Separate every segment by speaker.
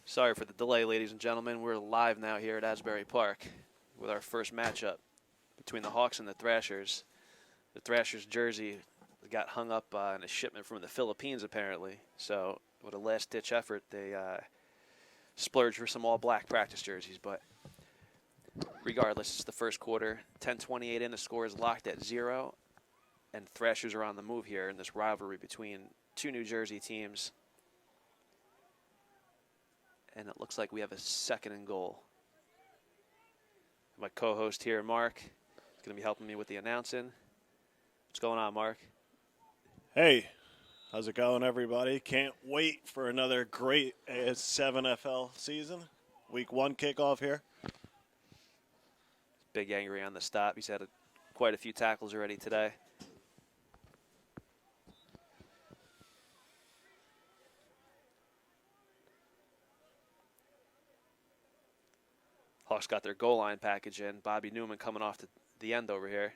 Speaker 1: Sorry for the delay, ladies and gentlemen. We're live now here at Asbury Park with our first matchup between the Hawks and the Thrashers. The Thrashers jersey got hung up in a shipment from the Philippines, apparently. So with a last-ditch effort, they splurged for some all-black practice jerseys. But regardless, it's the first quarter. 10:28 in, the score is locked at 0. And Thrashers are on the move here in this rivalry between two New Jersey teams. And it looks like we have a second and goal. My co-host here, Mark, is going to be helping me with the announcing. What's going on, Mark?
Speaker 2: Hey, how's it going, everybody? Can't wait for another great A7FL season. Week 1 kickoff here.
Speaker 1: Big Angry on the stop. He's had quite a few tackles already today. Hawks got their goal line package in. Bobby Newman coming off the end over here.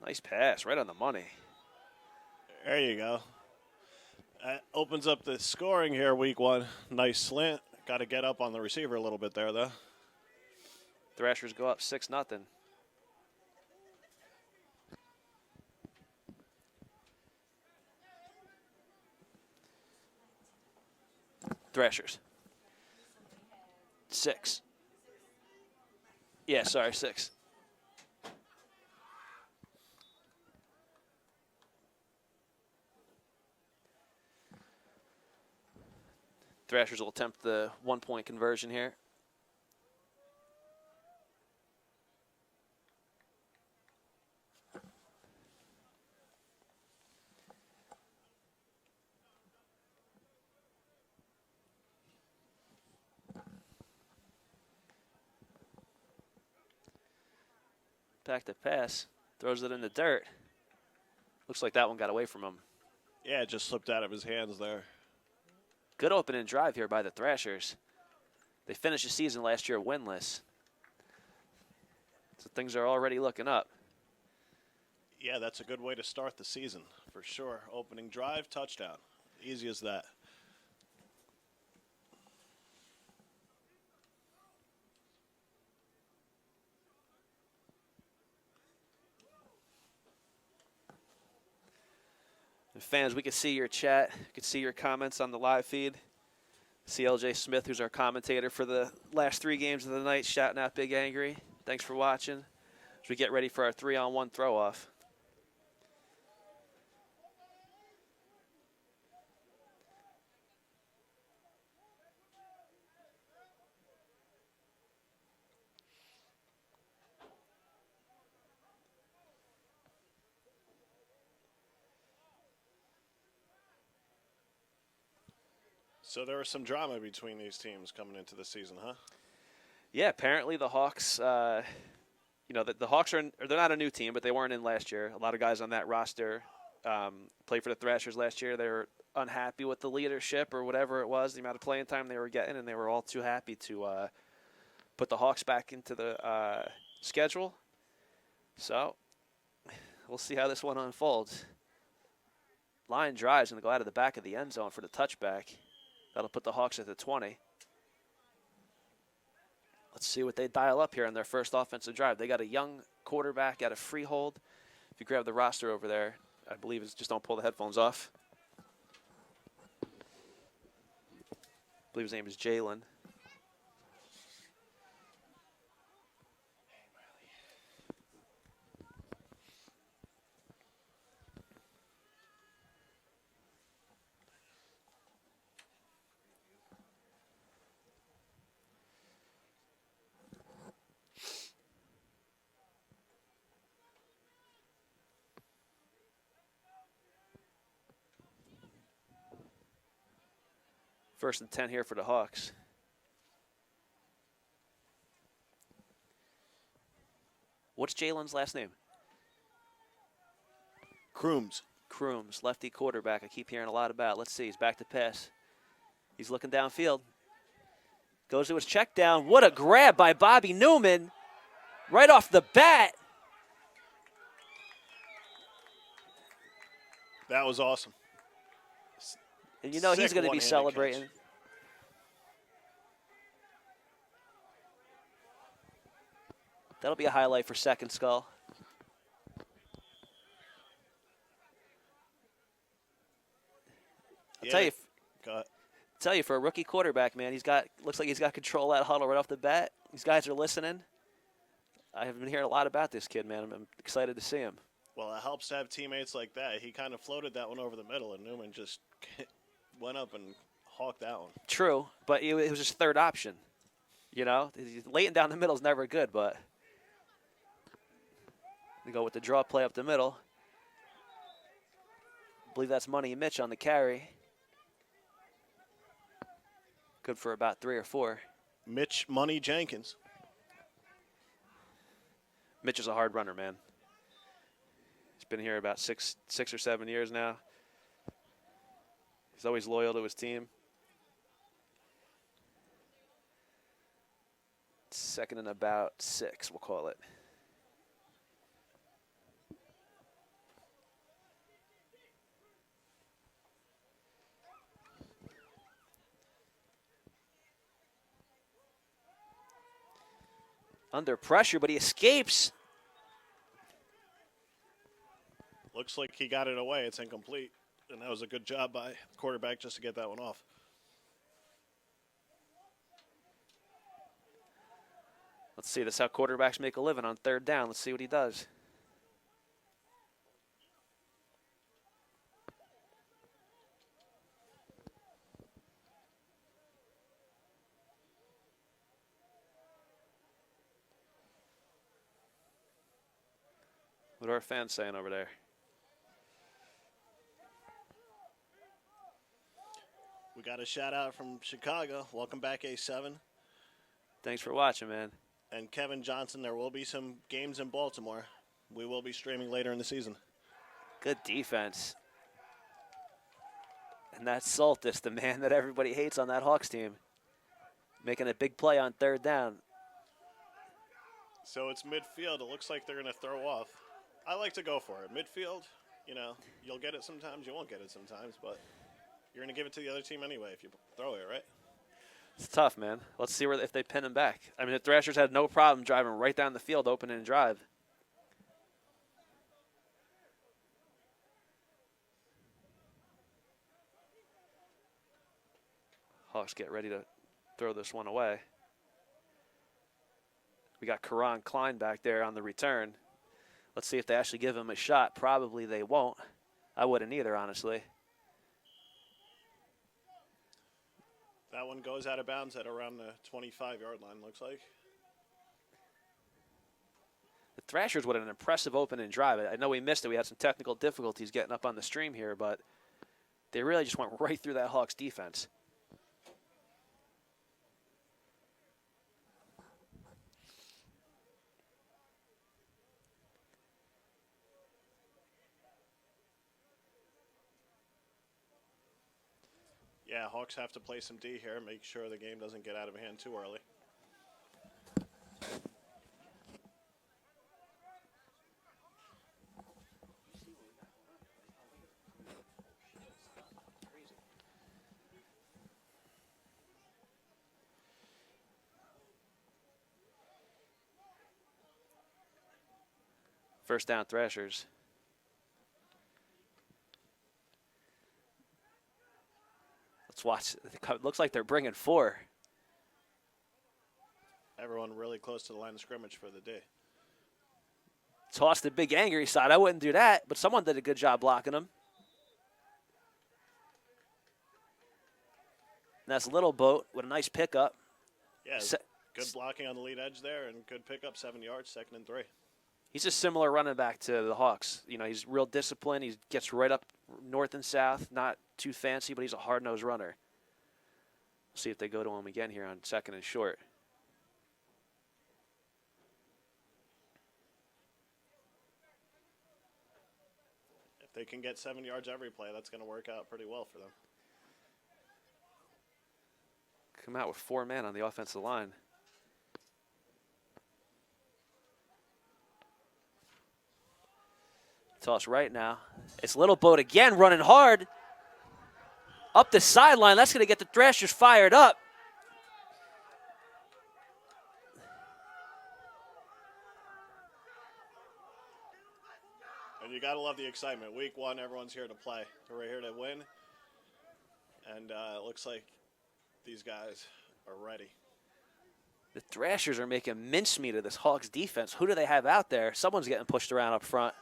Speaker 1: Nice pass, right on the money.
Speaker 2: There you go. That opens up the scoring here, week 1. Nice slant. Got to get up on the receiver a little bit there, though.
Speaker 1: Thrashers go up 6-0. Thrashers. 6. Yeah, sorry, 6. Thrashers will attempt the 1-point conversion here. Back to pass, throws it in the dirt. Looks like that one got away from him.
Speaker 2: Yeah, it just slipped out of his hands there.
Speaker 1: Good opening drive here by the Thrashers. They finished the season last year winless. So things are already looking up.
Speaker 2: Yeah, that's a good way to start the season, for sure. Opening drive, touchdown. Easy as that.
Speaker 1: And fans, we can see your chat. We can see your comments on the live feed. CLJ Smith, who's our commentator for the last 3 games of the night, shouting out Big Angry. Thanks for watching as we get ready for our 3-on-1 throw-off.
Speaker 2: So there was some drama between these teams coming into the season, huh?
Speaker 1: Yeah, apparently the Hawks, the Hawks they're not a new team, but they weren't in last year. A lot of guys on that roster played for the Thrashers last year. They were unhappy with the leadership or whatever it was, the amount of playing time they were getting, and they were all too happy to put the Hawks back into the schedule. So we'll see how this one unfolds. Line drives and they go out of the back of the end zone for the touchback. That'll put the Hawks at the 20. Let's see what they dial up here on their first offensive drive. They got a young quarterback at a freehold. If you grab the roster over there, I believe it's just don't pull the headphones off. I believe his name is Jalen. First and 10 here for the Hawks. What's Jalen's last name?
Speaker 2: Crooms.
Speaker 1: Crooms, lefty quarterback. I keep hearing a lot about. Let's see. He's back to pass. He's looking downfield. Goes to his check down. What a grab by Bobby Newman. Right off the bat.
Speaker 2: That was awesome.
Speaker 1: And you know he's
Speaker 2: Sick
Speaker 1: going to be
Speaker 2: one-handed
Speaker 1: celebrating.
Speaker 2: catch.
Speaker 1: That'll be a highlight for Second Skull. I'll tell you, for a rookie quarterback, man, looks like he's got control of that huddle right off the bat. These guys are listening. I have been hearing a lot about this kid, man. I'm excited to see him.
Speaker 2: Well, it helps to have teammates like that. He kind of floated that one over the middle, and Newman just went up and hawked that one.
Speaker 1: True, but it was his third option. You know, late and down the middle is never good, but we go with the draw play up the middle. I believe that's Money Mitch on the carry. Good for about 3 or 4.
Speaker 2: Mitch Money Jenkins.
Speaker 1: Mitch is a hard runner, man. He's been here about six or 7 years now. He's always loyal to his team. Second and about 6, we'll call it. Under pressure, but he escapes.
Speaker 2: Looks like he got it away. It's incomplete. And that was a good job by the quarterback just to get that one off.
Speaker 1: Let's see. That's how quarterbacks make a living on third down. Let's see what he does. What are our fans saying over there?
Speaker 2: We got a shout out from Chicago. Welcome back, A7.
Speaker 1: Thanks for watching, man.
Speaker 2: And Kevin Johnson, there will be some games in Baltimore. We will be streaming later in the season.
Speaker 1: Good defense. And that's Soltis, the man that everybody hates on that Hawks team, making a big play on third down.
Speaker 2: So it's midfield. It looks like they're going to throw off. I like to go for it. Midfield, you know, you'll get it sometimes, you won't get it sometimes, but you're going to give it to the other team anyway if you throw it, right?
Speaker 1: It's tough, man. Let's see if they pin him back. I mean, the Thrashers had no problem driving right down the field, open and drive. Hawks get ready to throw this one away. We got Karan Klein back there on the return. Let's see if they actually give him a shot. Probably they won't. I wouldn't either, honestly.
Speaker 2: That one goes out of bounds at around the 25-yard line, looks like.
Speaker 1: The Thrashers with an impressive open and drive. I know we missed it. We had some technical difficulties getting up on the stream here, but they really just went right through that Hawks defense.
Speaker 2: Yeah, Hawks have to play some D here, make sure the game doesn't get out of hand too early.
Speaker 1: First down, Thrashers. Let's watch. It looks like they're bringing 4.
Speaker 2: Everyone really close to the line of scrimmage for the day.
Speaker 1: Toss the big angry side. I wouldn't do that, but someone did a good job blocking him. And that's Little Boat with a nice pickup.
Speaker 2: Yeah, good blocking on the lead edge there and good pickup, 7 yards, 2nd and 3.
Speaker 1: He's a similar running back to the Hawks. You know, he's real disciplined. He gets right up north and south. Not too fancy, but he's a hard-nosed runner. We'll see if they go to him again here on 2nd and short.
Speaker 2: If they can get 7 yards every play, that's going to work out pretty well for them.
Speaker 1: Come out with 4 men on the offensive line. toss right now. It's Little Boat again running hard. Up the sideline. That's going to get the Thrashers fired up.
Speaker 2: And you got to love the excitement. Week 1, everyone's here to play. We're here to win. And it looks like these guys are ready.
Speaker 1: The Thrashers are making mincemeat of this Hawks defense. Who do they have out there? Someone's getting pushed around up front.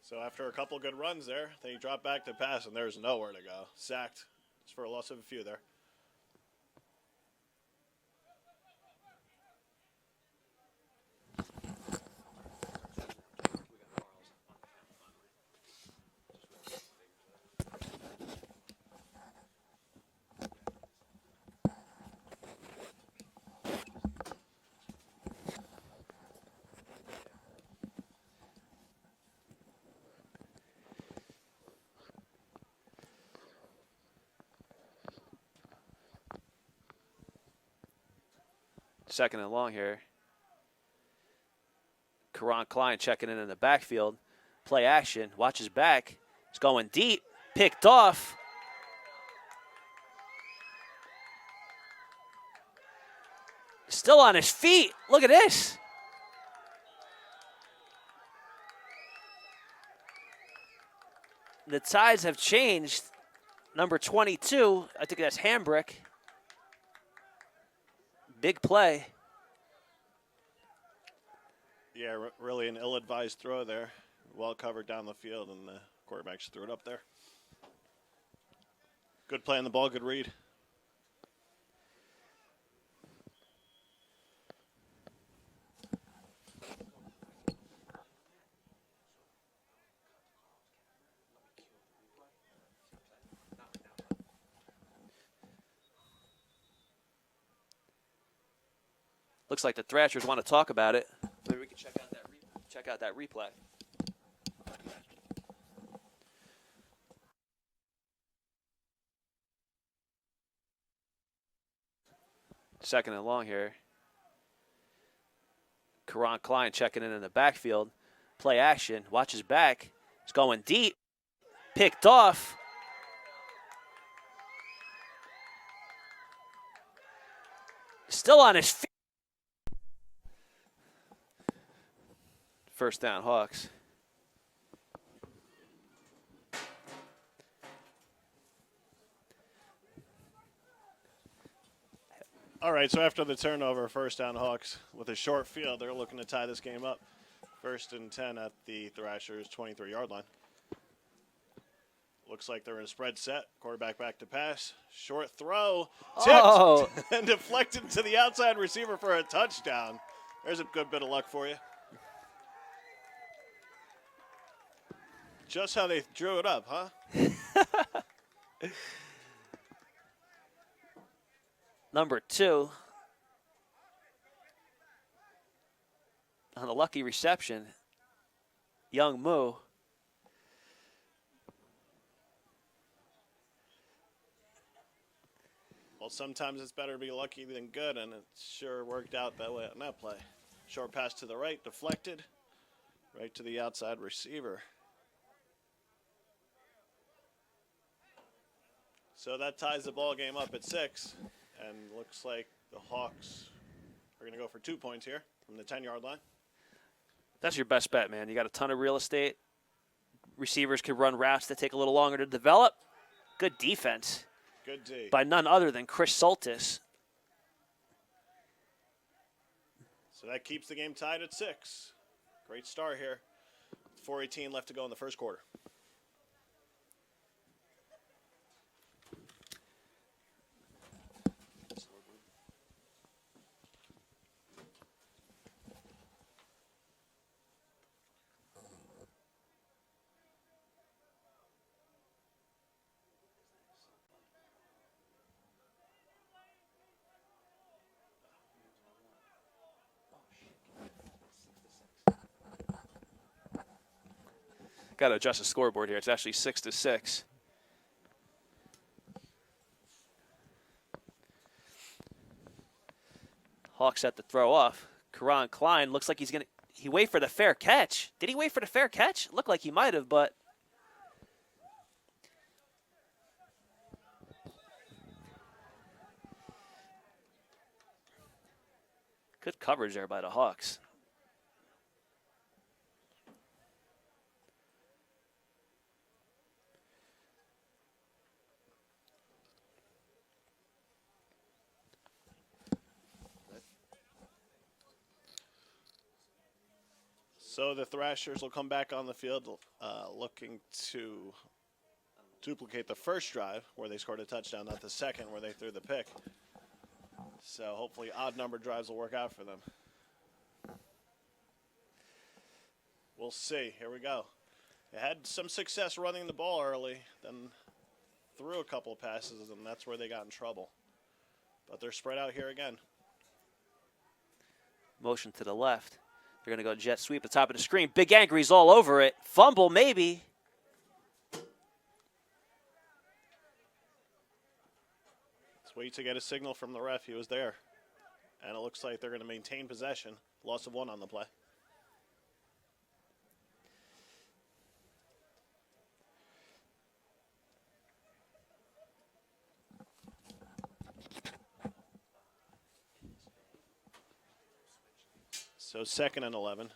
Speaker 2: So after a couple good runs there, they drop back to pass, and there's nowhere to go. Sacked just for a loss of a few there.
Speaker 1: Second and long here. Karan Klein checking in the backfield. Play action. Watch his back. He's going deep. Picked off. Still on his feet. Look at this. The tides have changed. Number 22, I think that's Hambrick. Big play.
Speaker 2: Yeah, really an ill-advised throw there. Well covered down the field, and the quarterback just threw it up there. Good play on the ball, good read.
Speaker 1: Looks like the Thrashers want to talk about it. Maybe we can check out that replay. Second and long here. Karan Klein checking in the backfield. Play action. Watch his back. He's going deep. Picked off. Still on his feet. First down, Hawks.
Speaker 2: All right, so after the turnover, first down Hawks with a short field, they're looking to tie this game up. First and 10 at the Thrashers' 23-yard line. Looks like they're in a spread set. Quarterback back to pass. Short throw. Tipped and deflected to the outside receiver for a touchdown. There's a good bit of luck for you. Just how they drew it up, huh?
Speaker 1: Number 2 on the lucky reception, Young Moo.
Speaker 2: Well, sometimes it's better to be lucky than good, and it sure worked out that way on that play. Short pass to the right, deflected, right to the outside receiver. So that ties the ball game up at 6, and looks like the Hawks are going to go for 2 points here from the 10-yard line.
Speaker 1: That's your best bet, man. You got a ton of real estate. Receivers can run routes that take a little longer to develop. Good defense.
Speaker 2: Good D.
Speaker 1: By none other than Chris Soltis.
Speaker 2: So that keeps the game tied at 6. Great start here. 4:18 left to go in the first quarter.
Speaker 1: Got to adjust the scoreboard here. It's actually 6-6. Hawks at the throw off. Karan Klein looks like he's going to. He wait for the fair catch. Did he wait for the fair catch? Looked like he might have, but. Good coverage there by the Hawks.
Speaker 2: So the Thrashers will come back on the field looking to duplicate the first drive where they scored a touchdown, not the second where they threw the pick. So hopefully odd number drives will work out for them. We'll see. Here we go. They had some success running the ball early, then threw a couple of passes, and that's where they got in trouble. But they're spread out here again.
Speaker 1: Motion to the left. They're going to go jet sweep at the top of the screen. Big Angry's all over it. Fumble, maybe.
Speaker 2: Let's wait to get a signal from the ref. He was there. And it looks like they're going to maintain possession. Loss of 1 on the play. So 2nd and 11.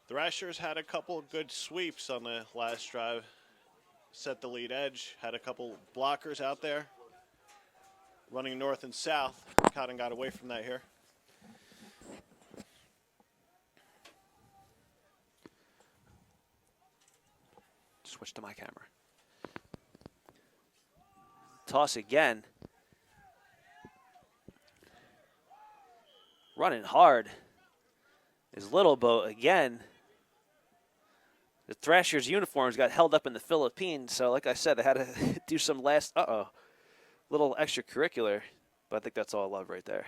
Speaker 2: Thrashers had a couple good sweeps on the last drive. Set the lead edge. Had a couple blockers out there. Running north and south. Cotton got away from that here.
Speaker 1: Switch to my camera. Toss again. Running hard is Little Boat again. The Thrashers uniforms got held up in the Philippines, so like I said, they had to do some little extracurricular, but I think that's all love right there.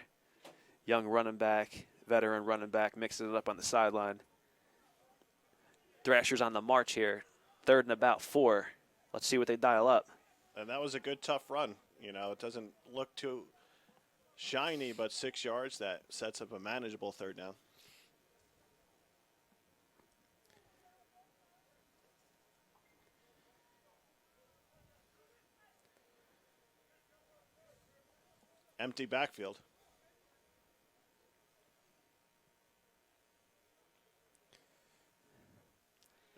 Speaker 1: Young running back, veteran running back, mixing it up on the sideline. Thrashers on the march here, 3rd and about 4. Let's see what they dial up.
Speaker 2: And that was a good, tough run. You know, it doesn't look too shiny, but 6 yards, that sets up a manageable 3rd down. Empty backfield.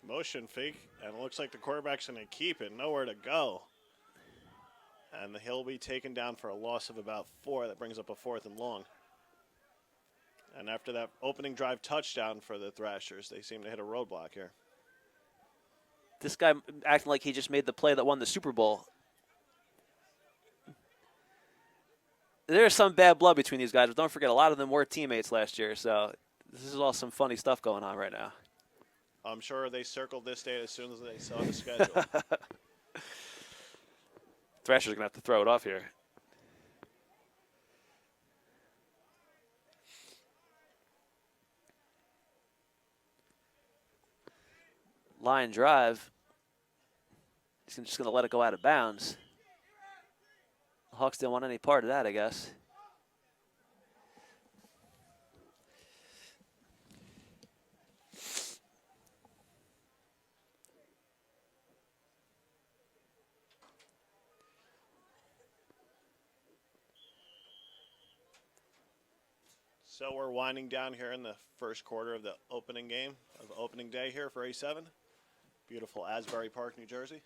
Speaker 2: Motion fake, and it looks like the quarterback's going to keep it. Nowhere to go. And he'll be taken down for a loss of about 4. That brings up a 4th and long. And after that opening drive touchdown for the Thrashers, they seem to hit a roadblock here.
Speaker 1: This guy acting like he just made the play that won the Super Bowl. There's some bad blood between these guys, but don't forget, a lot of them were teammates last year, so this is all some funny stuff going on right now.
Speaker 2: I'm sure they circled this date as soon as they saw the schedule.
Speaker 1: Thrasher's going to have to throw it off here. Line drive. He's just going to let it go out of bounds. The Hawks didn't want any part of that, I guess.
Speaker 2: So we're winding down here in the first quarter of the opening game of opening day here for A7. Beautiful Asbury Park, New Jersey.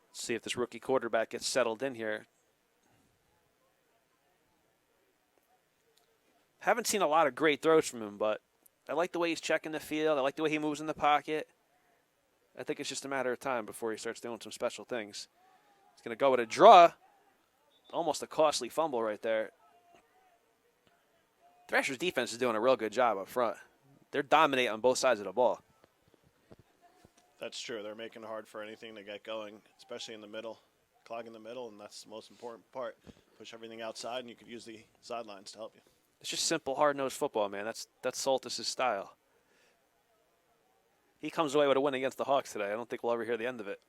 Speaker 1: Let's see if this rookie quarterback gets settled in here. Haven't seen a lot of great throws from him, but I like the way he's checking the field. I like the way he moves in the pocket. I think it's just a matter of time before he starts doing some special things. He's going to go with a draw. Almost a costly fumble right there. Thrasher's defense is doing a real good job up front. They're dominating on both sides of the ball.
Speaker 2: That's true. They're making it hard for anything to get going, especially in the middle, clogging the middle, and that's the most important part. push everything outside, and you could use the sidelines to help you.
Speaker 1: It's just simple, hard-nosed football, man. That's Soltis' style. He comes away with a win against the Hawks today. I don't think we'll ever hear the end of it.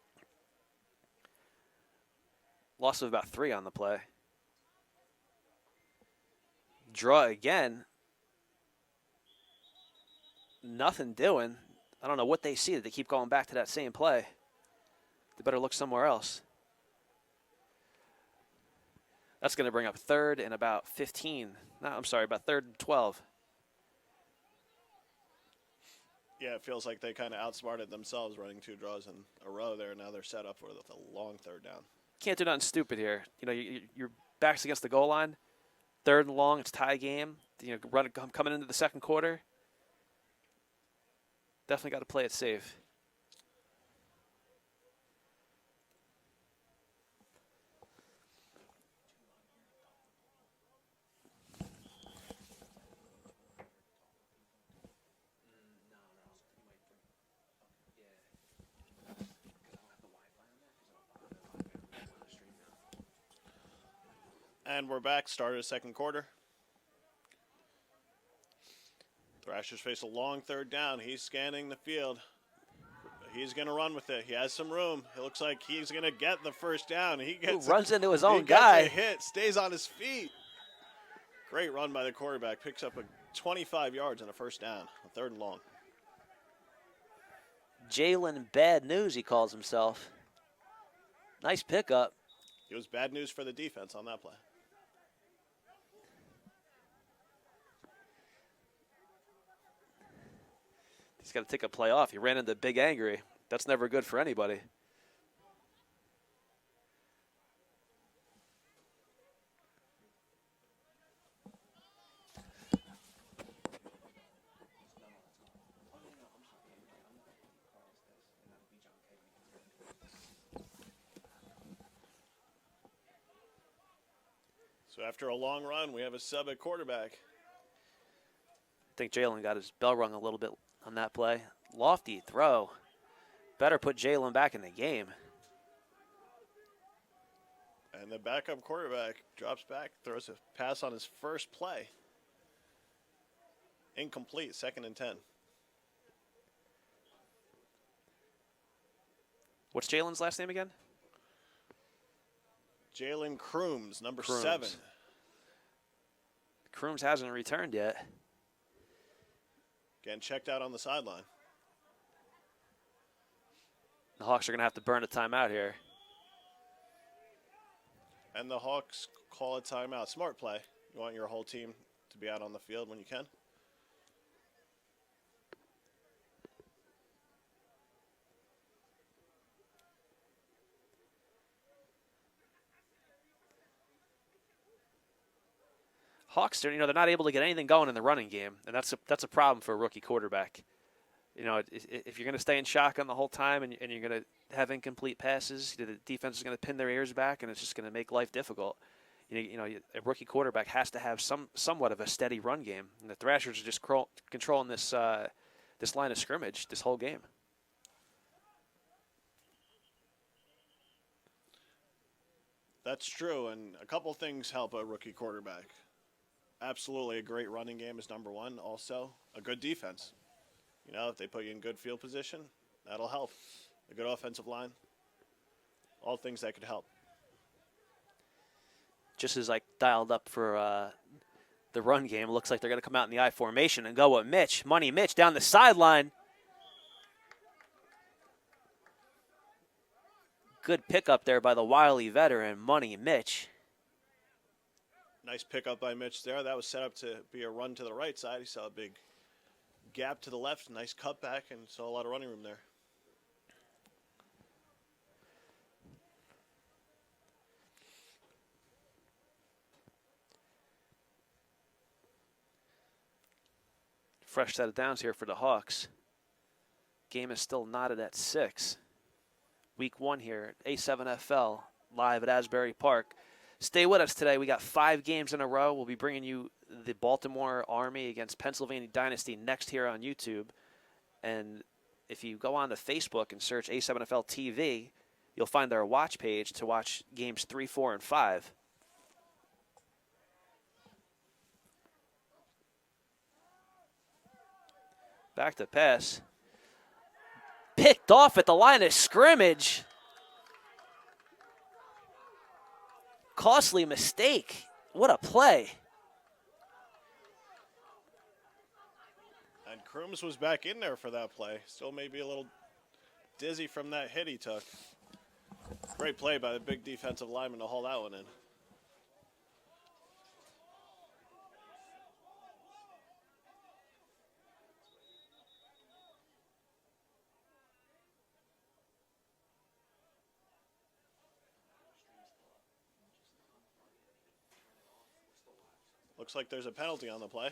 Speaker 1: Loss of about 3 on the play. Draw again. Nothing doing. I don't know what they see that they keep going back to that same play. They better look somewhere else. That's going to bring up 3rd and about 15. No, I'm sorry, about 3rd and 12.
Speaker 2: Yeah, it feels like they kind of outsmarted themselves running 2 draws in a row there. Now they're set up for the long 3rd down.
Speaker 1: Can't do nothing stupid here. You know, your back's against the goal line. 3rd and long, it's tie game. You know, coming into the second quarter. Definitely got to play it safe.
Speaker 2: And we're back. Started a second quarter. Thrashers face a long 3rd down. He's scanning the field. He's going to run with it. He has some room. It looks like he's going to get the first down. He
Speaker 1: runs into his own guy.
Speaker 2: Gets a hit, stays on his feet. Great run by the quarterback. Picks up a 25 yards and a first down. A 3rd and long.
Speaker 1: Jalen Bad News, he calls himself. Nice pickup.
Speaker 2: It was bad news for the defense on that play.
Speaker 1: He's got to take a play off. He ran into Big Angry. That's never good for anybody.
Speaker 2: So after a long run, we have a sub at quarterback.
Speaker 1: I think Jalen got his bell rung a little bit on that play. Lofty throw. Better put Jalen back in the game.
Speaker 2: And the backup quarterback drops back, throws a pass on his first play. Incomplete, 2nd and 10.
Speaker 1: What's Jalen's last name again?
Speaker 2: Jalen Crooms, number
Speaker 1: Crooms.
Speaker 2: 7.
Speaker 1: Crooms hasn't returned yet.
Speaker 2: Getting checked out on the sideline.
Speaker 1: The Hawks are going to have to burn a timeout here.
Speaker 2: And the Hawks call a timeout. Smart play. You want your whole team to be out on the field when you can.
Speaker 1: Hawks, you know, they're not able to get anything going in the running game, and that's a problem for a rookie quarterback. You know, if you're going to stay in shotgun the whole time and you're going to have incomplete passes, the defense is going to pin their ears back, and it's just going to make life difficult. You know, a rookie quarterback has to have somewhat of a steady run game, and the Thrashers are just controlling this line of scrimmage this whole game.
Speaker 2: That's true, and a couple things help a rookie quarterback. Absolutely, a great running game is number 1. Also, a good defense. You know, if they put you in good field position, that'll help. A good offensive line, all things that could help.
Speaker 1: Just as I dialed up for the run game, it looks like they're going to come out in the I formation and go with Mitch. Money Mitch down the sideline. Good pickup there by the wily veteran, Money Mitch.
Speaker 2: Nice pickup by Mitch there. That was set up to be a run to the right side. He saw a big gap to the left, nice cutback, and saw a lot of running room there.
Speaker 1: Fresh set of downs here for the Hawks. Game is still knotted at 6. Week 1 here at A7FL, live at Asbury Park. Stay with us today. We got 5 games in a row. We'll be bringing you the Baltimore Army against Pennsylvania Dynasty next here on YouTube. And if you go on to Facebook and search A7FL TV, you'll find our watch page to watch games 3, 4, and 5. Back to pass. Picked off at the line of scrimmage. Costly mistake. What a play.
Speaker 2: And Crooms was back in there for that play. Still maybe a little dizzy from that hit he took. Great play by the big defensive lineman to haul that one in. Looks like there's a penalty on the play.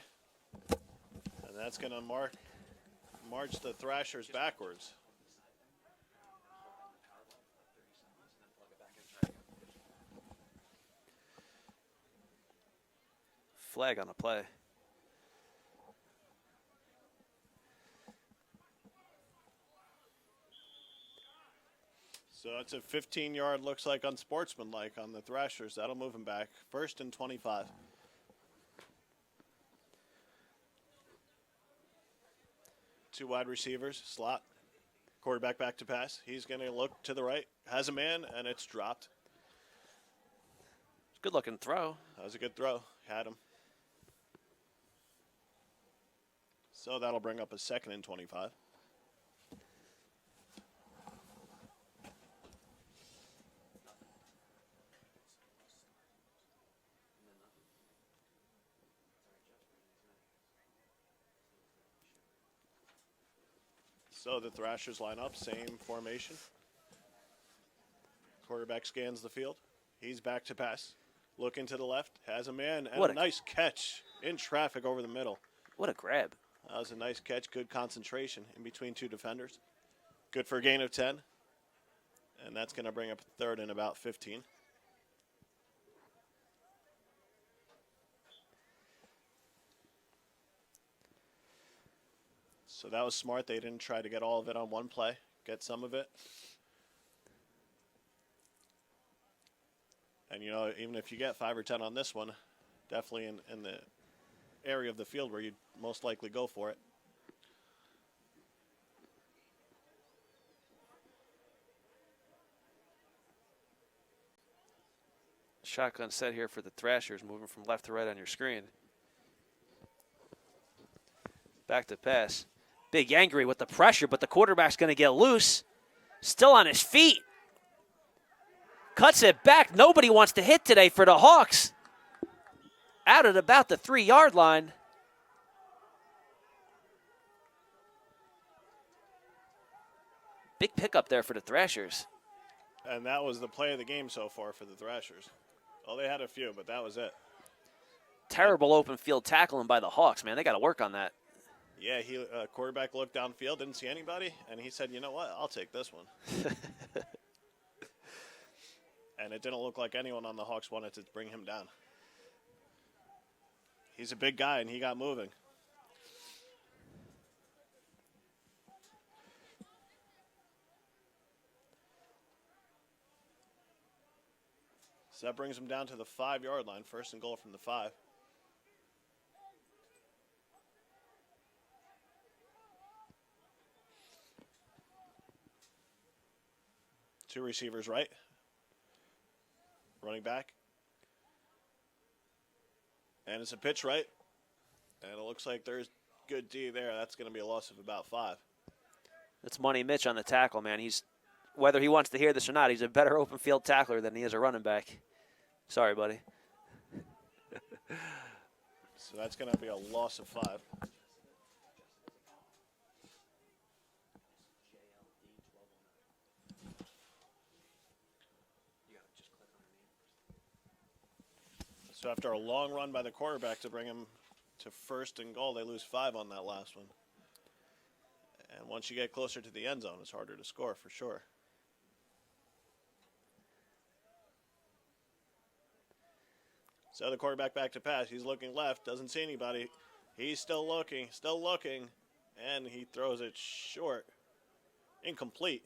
Speaker 2: And that's going to march the Thrashers backwards.
Speaker 1: Flag on a play.
Speaker 2: So it's a 15-yard, looks like unsportsmanlike on the Thrashers. That'll move them back. 1st and 25. Two wide receivers, slot. Quarterback back to pass. He's going to look to the right. Has a man, and it's dropped.
Speaker 1: Good looking throw.
Speaker 2: That was a good throw. Had him. So that'll bring up a 2nd and 25. So the Thrashers line up, same formation. Quarterback scans the field. He's back to pass. Looking to the left, has a man, and a nice catch in traffic over the middle.
Speaker 1: What a grab.
Speaker 2: That was a nice catch, good concentration in between two defenders. Good for a gain of 10. And that's going to bring up 3rd and about 15. So that was smart. They didn't try to get all of it on one play, get some of it. And, you know, even if you get 5 or 10 on this one, definitely in the area of the field where you'd most likely go for it.
Speaker 1: Shotgun set here for the Thrashers, moving from left to right on your screen. Back to pass. Big angry with the pressure, but the quarterback's going to get loose. Still on his feet. Cuts it back. Nobody wants to hit today for the Hawks. Out at about the 3-yard line. Big pickup there for the Thrashers.
Speaker 2: And that was the play of the game so far for the Thrashers. Well, they had a few, but that was it.
Speaker 1: Terrible open field tackling by the Hawks, man. They got to work on that.
Speaker 2: Yeah, quarterback looked downfield, didn't see anybody, and he said, you know what, I'll take this one. And it didn't look like anyone on the Hawks wanted to bring him down. He's a big guy, and he got moving. So that brings him down to the 5-yard line, 1st and goal from the 5. Two receivers right. Running back. And it's a pitch right. And it looks like there's good D there. That's going to be a loss of about 5.
Speaker 1: That's Money Mitch on the tackle, man. He's, whether he wants to hear this or not, he's a better open field tackler than he is a running back. Sorry, buddy.
Speaker 2: So that's going to be a loss of 5. So after a long run by the quarterback to bring him to 1st and goal, they lose 5 on that last one. And once you get closer to the end zone, it's harder to score for sure. So the quarterback back to pass. He's looking left, doesn't see anybody. He's still looking, and he throws it short. Incomplete.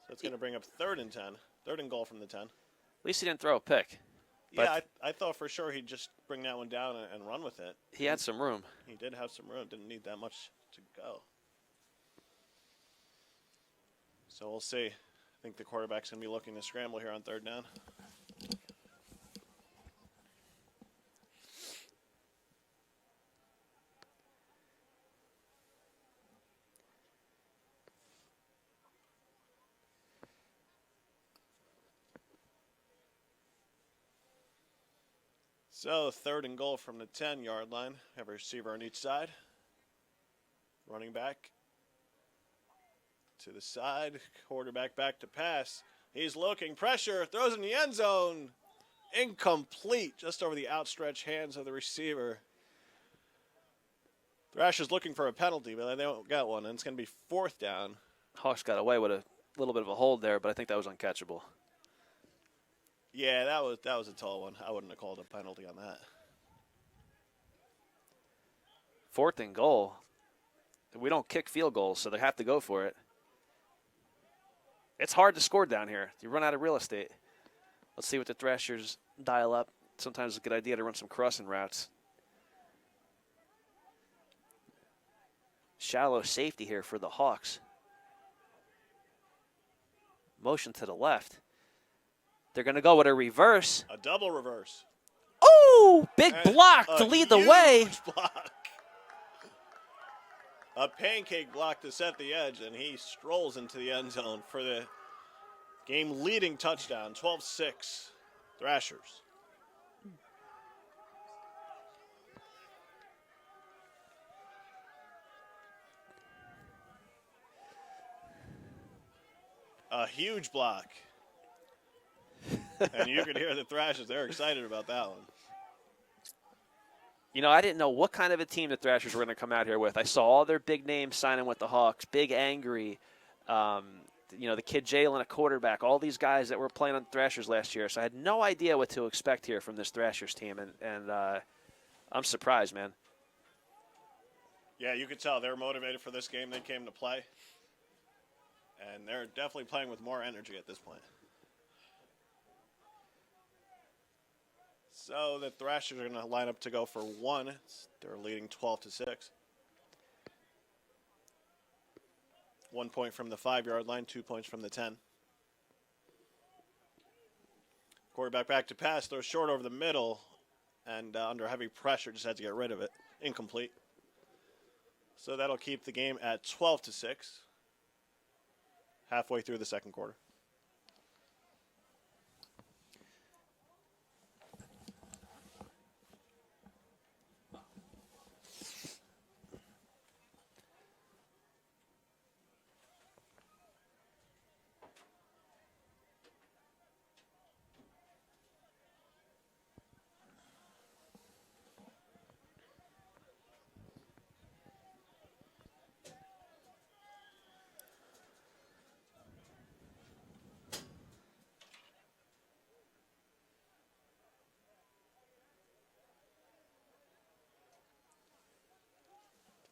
Speaker 2: So it's going to bring up 3rd and 10. 3rd and goal from the 10.
Speaker 1: At least he didn't throw a pick.
Speaker 2: Yeah, I thought for sure he'd just bring that one down and run with it.
Speaker 1: He had some room.
Speaker 2: He did have some room. Didn't need that much to go. So we'll see. I think the quarterback's going to be looking to scramble here on third down. So 3rd and goal from the 10-yard line. Have a receiver on each side. Running back to the side. Quarterback back to pass. He's looking. Pressure. Throws in the end zone. Incomplete. Just over the outstretched hands of the receiver. Thrashers looking for a penalty, but they don't get one. And it's going to be 4th down.
Speaker 1: Hawks got away with a little bit of a hold there, but I think that was uncatchable.
Speaker 2: Yeah, that was a tall one. I wouldn't have called a penalty on that.
Speaker 1: 4th and goal. We don't kick field goals, so they have to go for it. It's hard to score down here. You run out of real estate. Let's see what the Thrashers dial up. Sometimes it's a good idea to run some crossing routes. Shallow safety here for the Hawks. Motion to the left. They're going to go with a reverse.
Speaker 2: A double reverse.
Speaker 1: Oh, big block to lead the way.
Speaker 2: Block. A pancake block to set the edge, and he strolls into the end zone for the game-leading touchdown, 12-6, Thrashers. A huge block. And you could hear the Thrashers. They're excited about that one.
Speaker 1: You know, I didn't know what kind of a team the Thrashers were going to come out here with. I saw all their big names signing with the Hawks. Big Angry, you know, the kid Jalen, a quarterback, all these guys that were playing on Thrashers last year. So I had no idea what to expect here from this Thrashers team, and I'm surprised, man.
Speaker 2: Yeah, you could tell they're motivated for this game. They came to play, and they're definitely playing with more energy at this point. So the Thrashers are going to line up to go for one. They're leading 12-6. 1 point from the 5-yard line, 2 points from the 10. Quarterback back to pass, throws short over the middle, and under heavy pressure, just had to get rid of it. Incomplete. So that'll keep the game at 12-6. Halfway through the second quarter.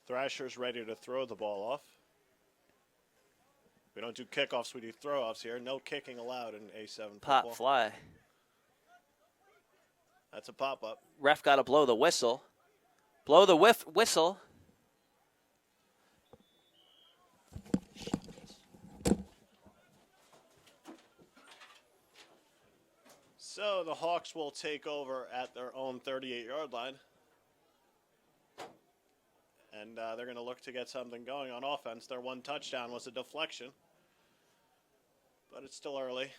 Speaker 2: Thrashers ready to throw the ball off. We don't do kickoffs, we do throw-offs here. No kicking allowed in A7
Speaker 1: Pop
Speaker 2: football.
Speaker 1: fly.
Speaker 2: That's a pop-up.
Speaker 1: Ref got to blow the whistle. Blow the whistle.
Speaker 2: So the Hawks will take over at their own 38-yard line. And they're going to look to get something going on offense. Their one touchdown was a deflection. But it's still early.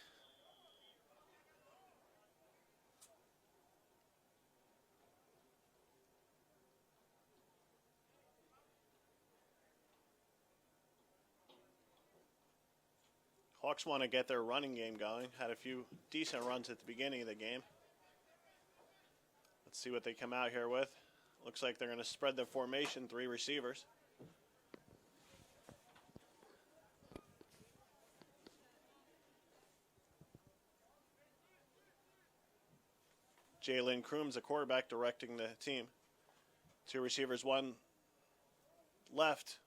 Speaker 2: Hawks want to get their running game going. Had a few decent runs at the beginning of the game. Let's see what they come out here with. Looks like they're going to spread the formation, 3 receivers. Jalen Crooms, the quarterback, directing the team. 2 receivers, 1 left.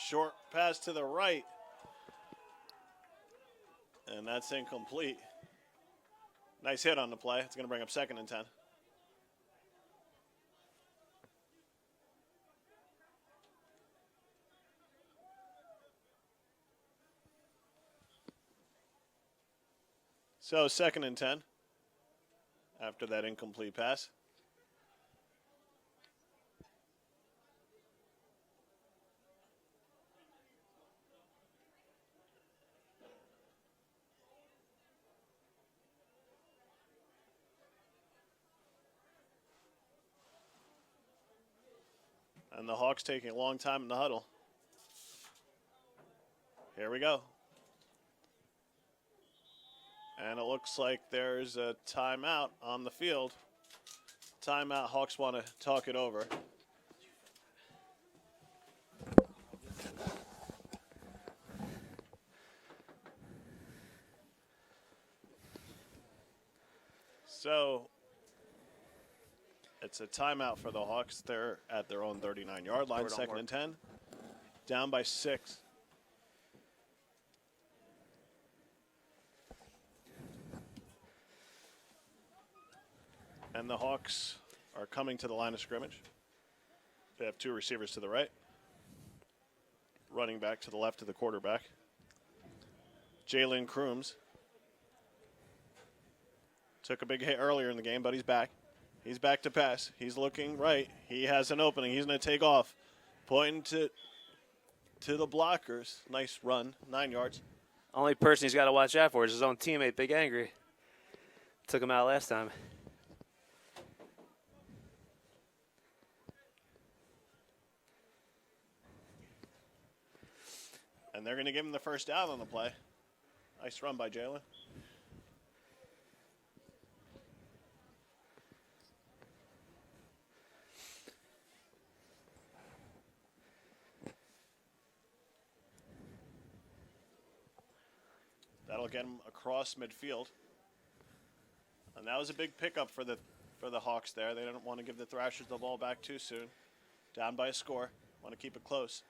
Speaker 2: Short pass to the right. And that's incomplete. Nice hit on the play. It's going to bring up 2nd and 10. So 2nd and 10 after that incomplete pass. And the Hawks taking a long time in the huddle. Here we go. And it looks like there's a timeout on the field. Timeout, Hawks want to talk it over. So it's a timeout for the Hawks. They're at their own 39-yard line, 2nd and 10. Down by 6. And the Hawks are coming to the line of scrimmage. They have 2 receivers to the right. Running back to the left of the quarterback. Jalen Crooms. Took a big hit earlier in the game, but he's back. He's back to pass. He's looking right. He has an opening. He's going to take off. Pointing to the blockers. Nice run, 9 yards.
Speaker 1: Only person he's got to watch out for is his own teammate, Big Angry. Took him out last time.
Speaker 2: And they're going to give him the first down on the play. Nice run by Jalen. That'll get him across midfield. And that was a big pickup for the Hawks there. They didn't want to give the Thrashers the ball back too soon. Down by a score. Want to keep it close.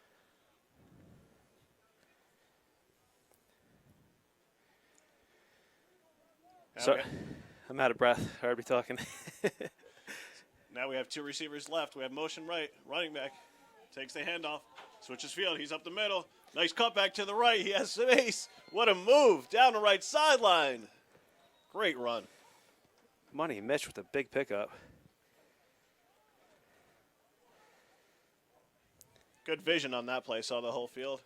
Speaker 1: Sorry, I'm out of breath. I already talking.
Speaker 2: Now we have 2 receivers left. We have motion right. Running back takes the handoff. Switches field. He's up the middle. Nice cutback to the right. He has space. What a move. Down the right sideline. Great run.
Speaker 1: Money Mitch with a big pickup.
Speaker 2: Good vision on that play. Saw the whole field.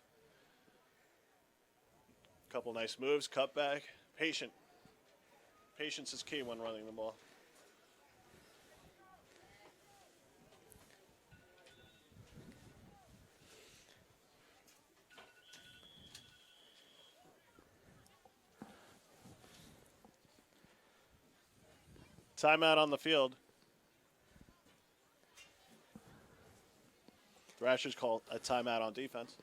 Speaker 2: Couple nice moves. Cutback. Patient. Patience is key when running the ball. Timeout on the field. Thrashers call a timeout on defense.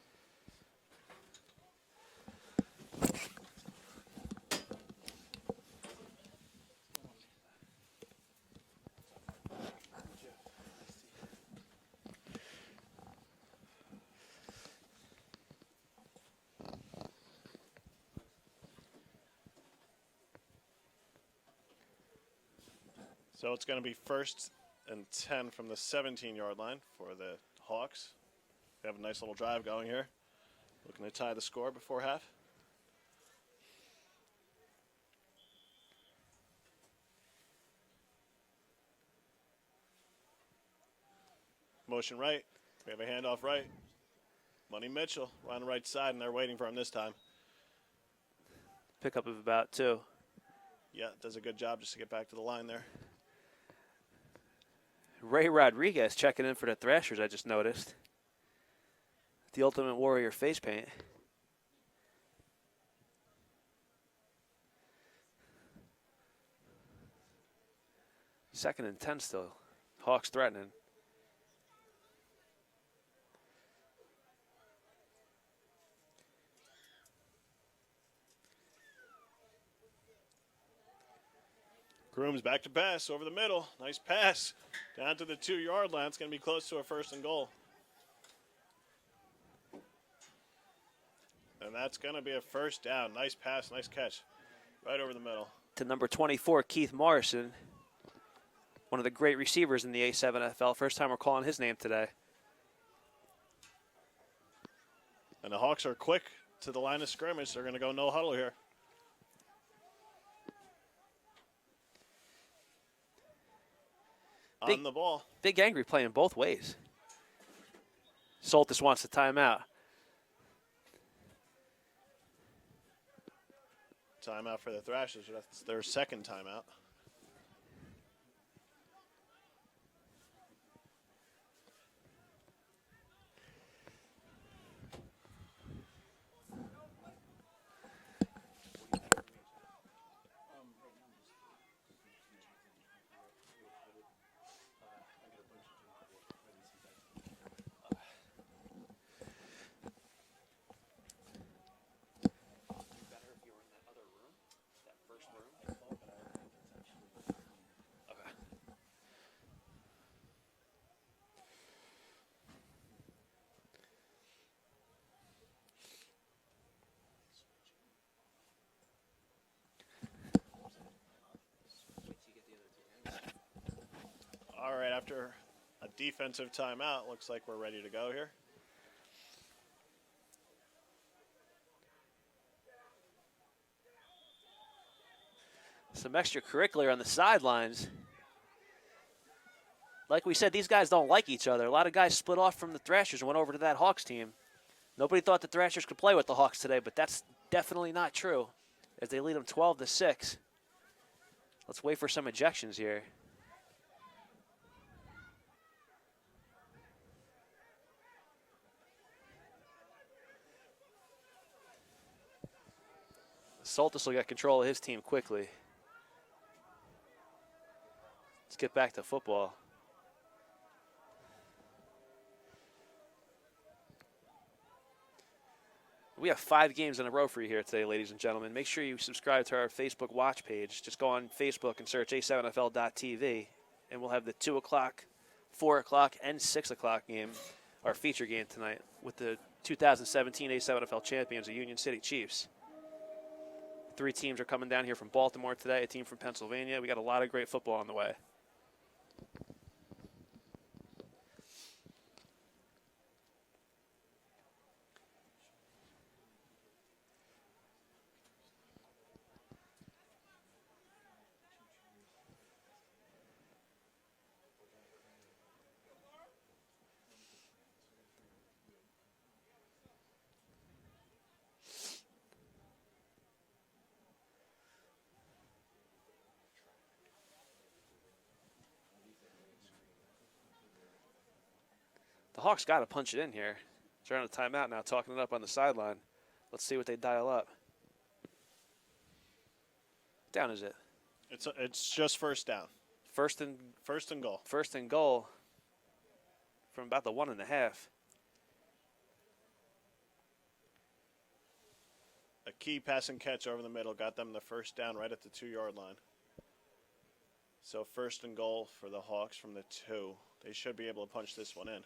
Speaker 2: So it's going to be 1st and 10 from the 17-yard line for the Hawks. They have a nice little drive going here. Looking to tie the score before half. Motion right. We have a handoff right. Money Mitchell on the right side, and they're waiting for him this time.
Speaker 1: Pickup of about 2.
Speaker 2: Yeah, does a good job just to get back to the line there.
Speaker 1: Ray Rodriguez checking in for the Thrashers, I just noticed. The Ultimate Warrior face paint. Second and 10 still. Hawks threatening.
Speaker 2: Grooms back to pass over the middle. Nice pass down to the 2-yard line. It's going to be close to a 1st and goal. And that's going to be a 1st down. Nice pass, nice catch. Right over the middle.
Speaker 1: to number 24, Keith Morrison, one of the great receivers in the A7FL. First time we're calling his name today.
Speaker 2: And the Hawks are quick to the line of scrimmage. They're going to go no huddle here. On the ball.
Speaker 1: Big Angry playing both ways. Soltis wants the timeout.
Speaker 2: Timeout for the Thrashers. That's their second timeout. All right, after a defensive timeout, looks like we're ready to go here.
Speaker 1: Some extracurricular on the sidelines. Like we said, these guys don't like each other. A lot of guys split off from the Thrashers and went over to that Hawks team. Nobody thought the Thrashers could play with the Hawks today, but that's definitely not true, as they lead them 12-6. Let's wait for some ejections here. Soltis will get control of his team quickly. Let's get back to football. We have 5 games in a row for you here today, ladies and gentlemen. Make sure you subscribe to our Facebook watch page. Just go on Facebook and search A7FL.tv, and we'll have the 2 o'clock, 4 o'clock, and 6 o'clock game, our feature game tonight, with the 2017 A7FL champions, the Union City Chiefs. 3 teams are coming down here from Baltimore today, a team from Pennsylvania. We got a lot of great football on the way. The Hawks got to punch it in here. They're on a timeout now, talking it up on the sideline. Let's see what they dial up. What down is it?
Speaker 2: It's just first down.
Speaker 1: First and
Speaker 2: goal.
Speaker 1: First and goal from about the 1.5.
Speaker 2: A key pass and catch over the middle got them the first down right at the 2-yard line. So first and goal for the Hawks from the 2. They should be able to punch this one in.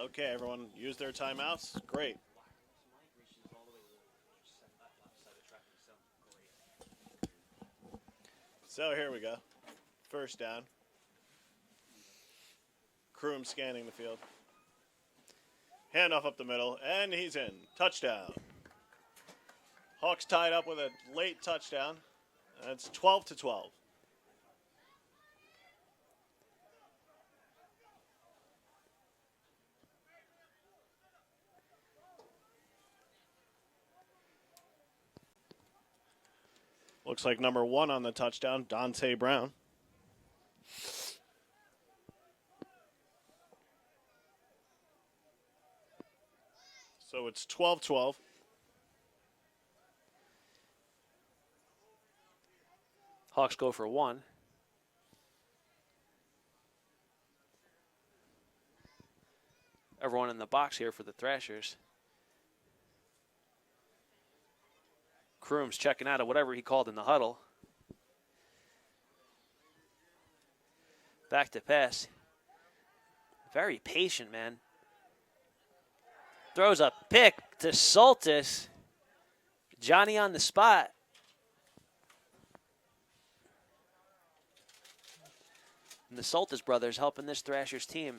Speaker 2: Okay, everyone use their timeouts. Great. So here we go. First down. Kroom scanning the field. Handoff up the middle, and he's in. Touchdown. Hawks tied up with a late touchdown. That's 12-12. Looks like number 1 on the touchdown, Dante Brown. So it's 12-12.
Speaker 1: Hawks go for 1. Everyone in the box here for the Thrashers. Kroom's checking out of whatever he called in the huddle. Back to pass. Very patient, man. throws a pick to Soltis. Johnny on the spot. And the Soltis brothers helping this Thrashers team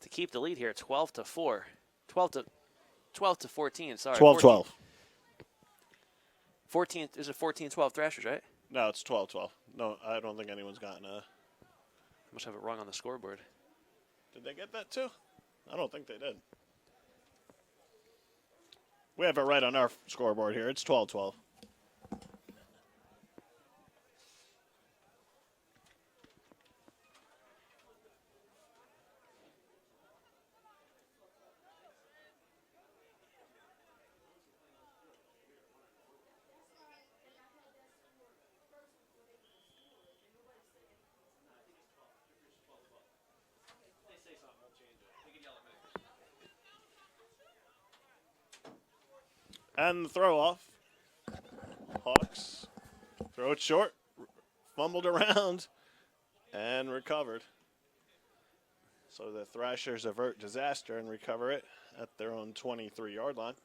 Speaker 1: to keep the lead here, 12-4. 12 to 14, sorry.
Speaker 2: 12-12.
Speaker 1: 14, is it 14-12 Thrashers, right?
Speaker 2: No, it's 12-12. No, I don't think anyone's gotten a...
Speaker 1: I must have it wrong on the scoreboard.
Speaker 2: Did they get that too? I don't think they did. We have it right on our scoreboard here. It's 12-12. And the throw off. Hawks throw it short, fumbled around, and recovered. So the Thrashers avert disaster and recover it at their own 23-yard line.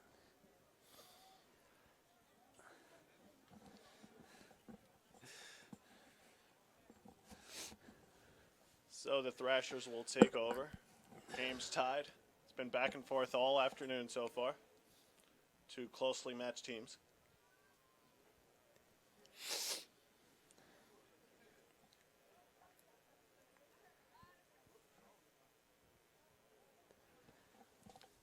Speaker 2: So the Thrashers will take over. Game's tied. It's been back and forth all afternoon so far. Two closely matched teams.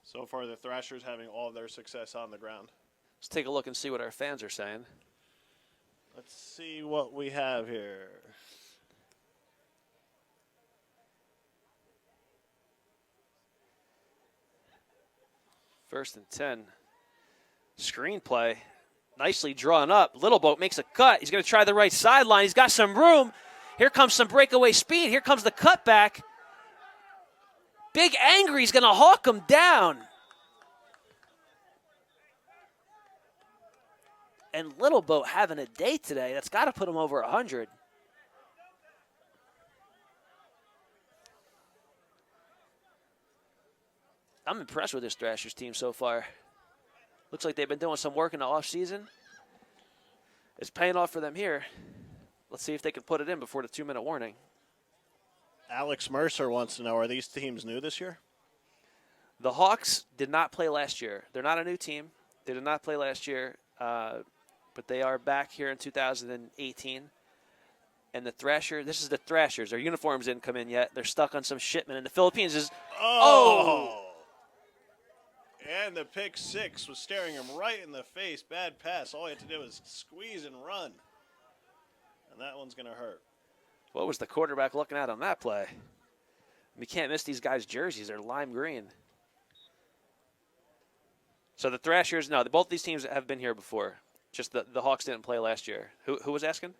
Speaker 2: So far, the Thrashers having all of their success on the ground.
Speaker 1: Let's take a look and see what our fans are saying.
Speaker 2: Let's see what we have here.
Speaker 1: First and 10. Screenplay. Nicely drawn up. Little Boat makes a cut. He's going to try the right sideline. He's got some room. Here comes some breakaway speed. Here comes the cutback. Big Angry's going to hawk him down. And Little Boat having a day today. That's got to put him over 100. I'm impressed with this Thrashers team so far. Looks like they've been doing some work in the offseason. It's paying off for them here. Let's see if they can put it in before the 2-minute warning.
Speaker 2: Alex Mercer wants to know, are these teams new this year?
Speaker 1: The Hawks did not play last year. They're not a new team. They did not play last year, but they are back here in 2018. And the Thrasher, this is the Thrashers. Their uniforms didn't come in yet. They're stuck on some shipment in the Philippines. Oh!
Speaker 2: And the pick six was staring him right in the face. Bad pass. All he had to do was squeeze and run. And that one's going to hurt.
Speaker 1: What was the quarterback looking at on that play? We can't miss these guys' jerseys. They're lime green. So the Thrashers, no, both these teams have been here before. Just the Hawks didn't play last year. Who was asking?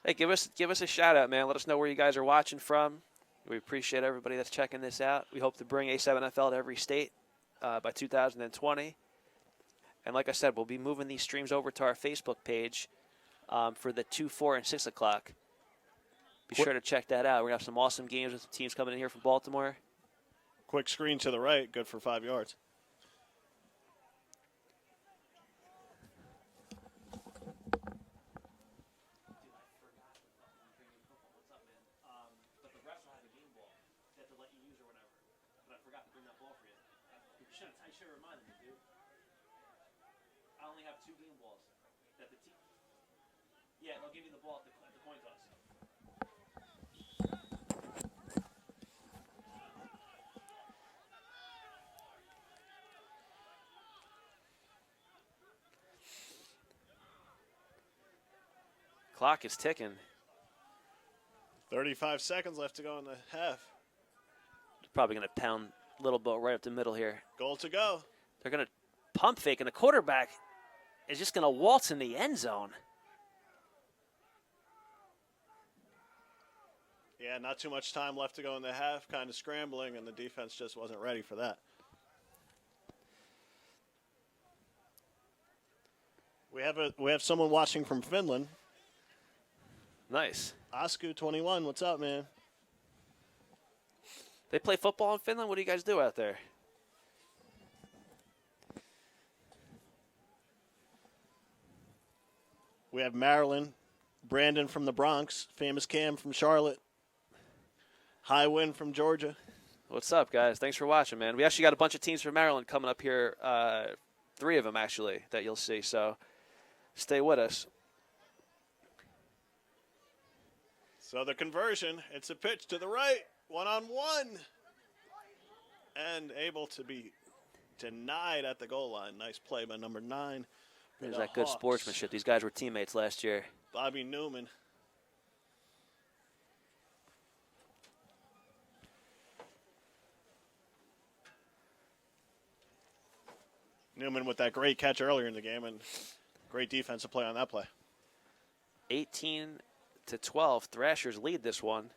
Speaker 1: Hey, give us a shout out, man. Let us know where you guys are watching from. We appreciate everybody that's checking this out. We hope to bring A7FL to every state by 2020. And like I said, we'll be moving these streams over to our Facebook page for the 2, 4, and 6 o'clock. Be sure to check that out. We're going to have some awesome games with teams coming in here from Baltimore.
Speaker 2: Quick screen to the right, good for 5 yards.
Speaker 1: I should have reminded me, dude. I only have 2 game balls. That the team. Yeah, they'll give you the ball at the coin toss. Clock is ticking.
Speaker 2: 35 seconds left to go in the half.
Speaker 1: Probably going to pound Little Boat right up the middle here.
Speaker 2: Goal to go.
Speaker 1: They're going to pump fake, and the quarterback is just going to waltz in the end zone.
Speaker 2: Yeah, not too much time left to go in the half. Kind of scrambling, and the defense just wasn't ready for that. We have someone watching from Finland.
Speaker 1: Nice.
Speaker 2: Asku 21, what's up, man?
Speaker 1: They play football in Finland? What do you guys do out there?
Speaker 2: We have Maryland, Brandon from the Bronx, famous Cam from Charlotte, High Wind from Georgia.
Speaker 1: What's up, guys? Thanks for watching, man. We actually got a bunch of teams from Maryland coming up here, 3 of them, actually, that you'll see. So stay with us.
Speaker 2: So the conversion, it's a pitch to the right, 1-on-1. And able to be denied at the goal line. Nice play by number 9.
Speaker 1: There's that good sportsmanship. These guys were teammates last year.
Speaker 2: Bobby Newman. Newman with that great catch earlier in the game and great defensive play on that play.
Speaker 1: 18-12, Thrashers lead this one.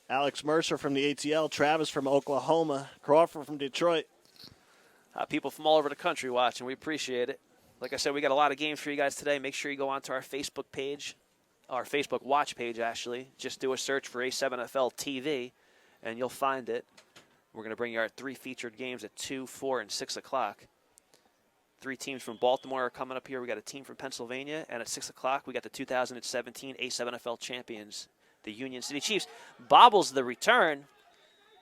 Speaker 2: Alex Mercer from the ATL, Travis from Oklahoma, Crawford from Detroit.
Speaker 1: People from all over the country watching. We appreciate it. Like I said, we got a lot of games for you guys today. Make sure you go onto our Facebook page, our Facebook watch page, actually. Just do a search for A7FL TV, and you'll find it. We're going to bring you our 3 featured games at 2, 4, and 6 o'clock. 3 teams from Baltimore are coming up here. We got a team from Pennsylvania, and at 6 o'clock, we got the 2017 A7FL champions, the Union City Chiefs. Bobbles the return.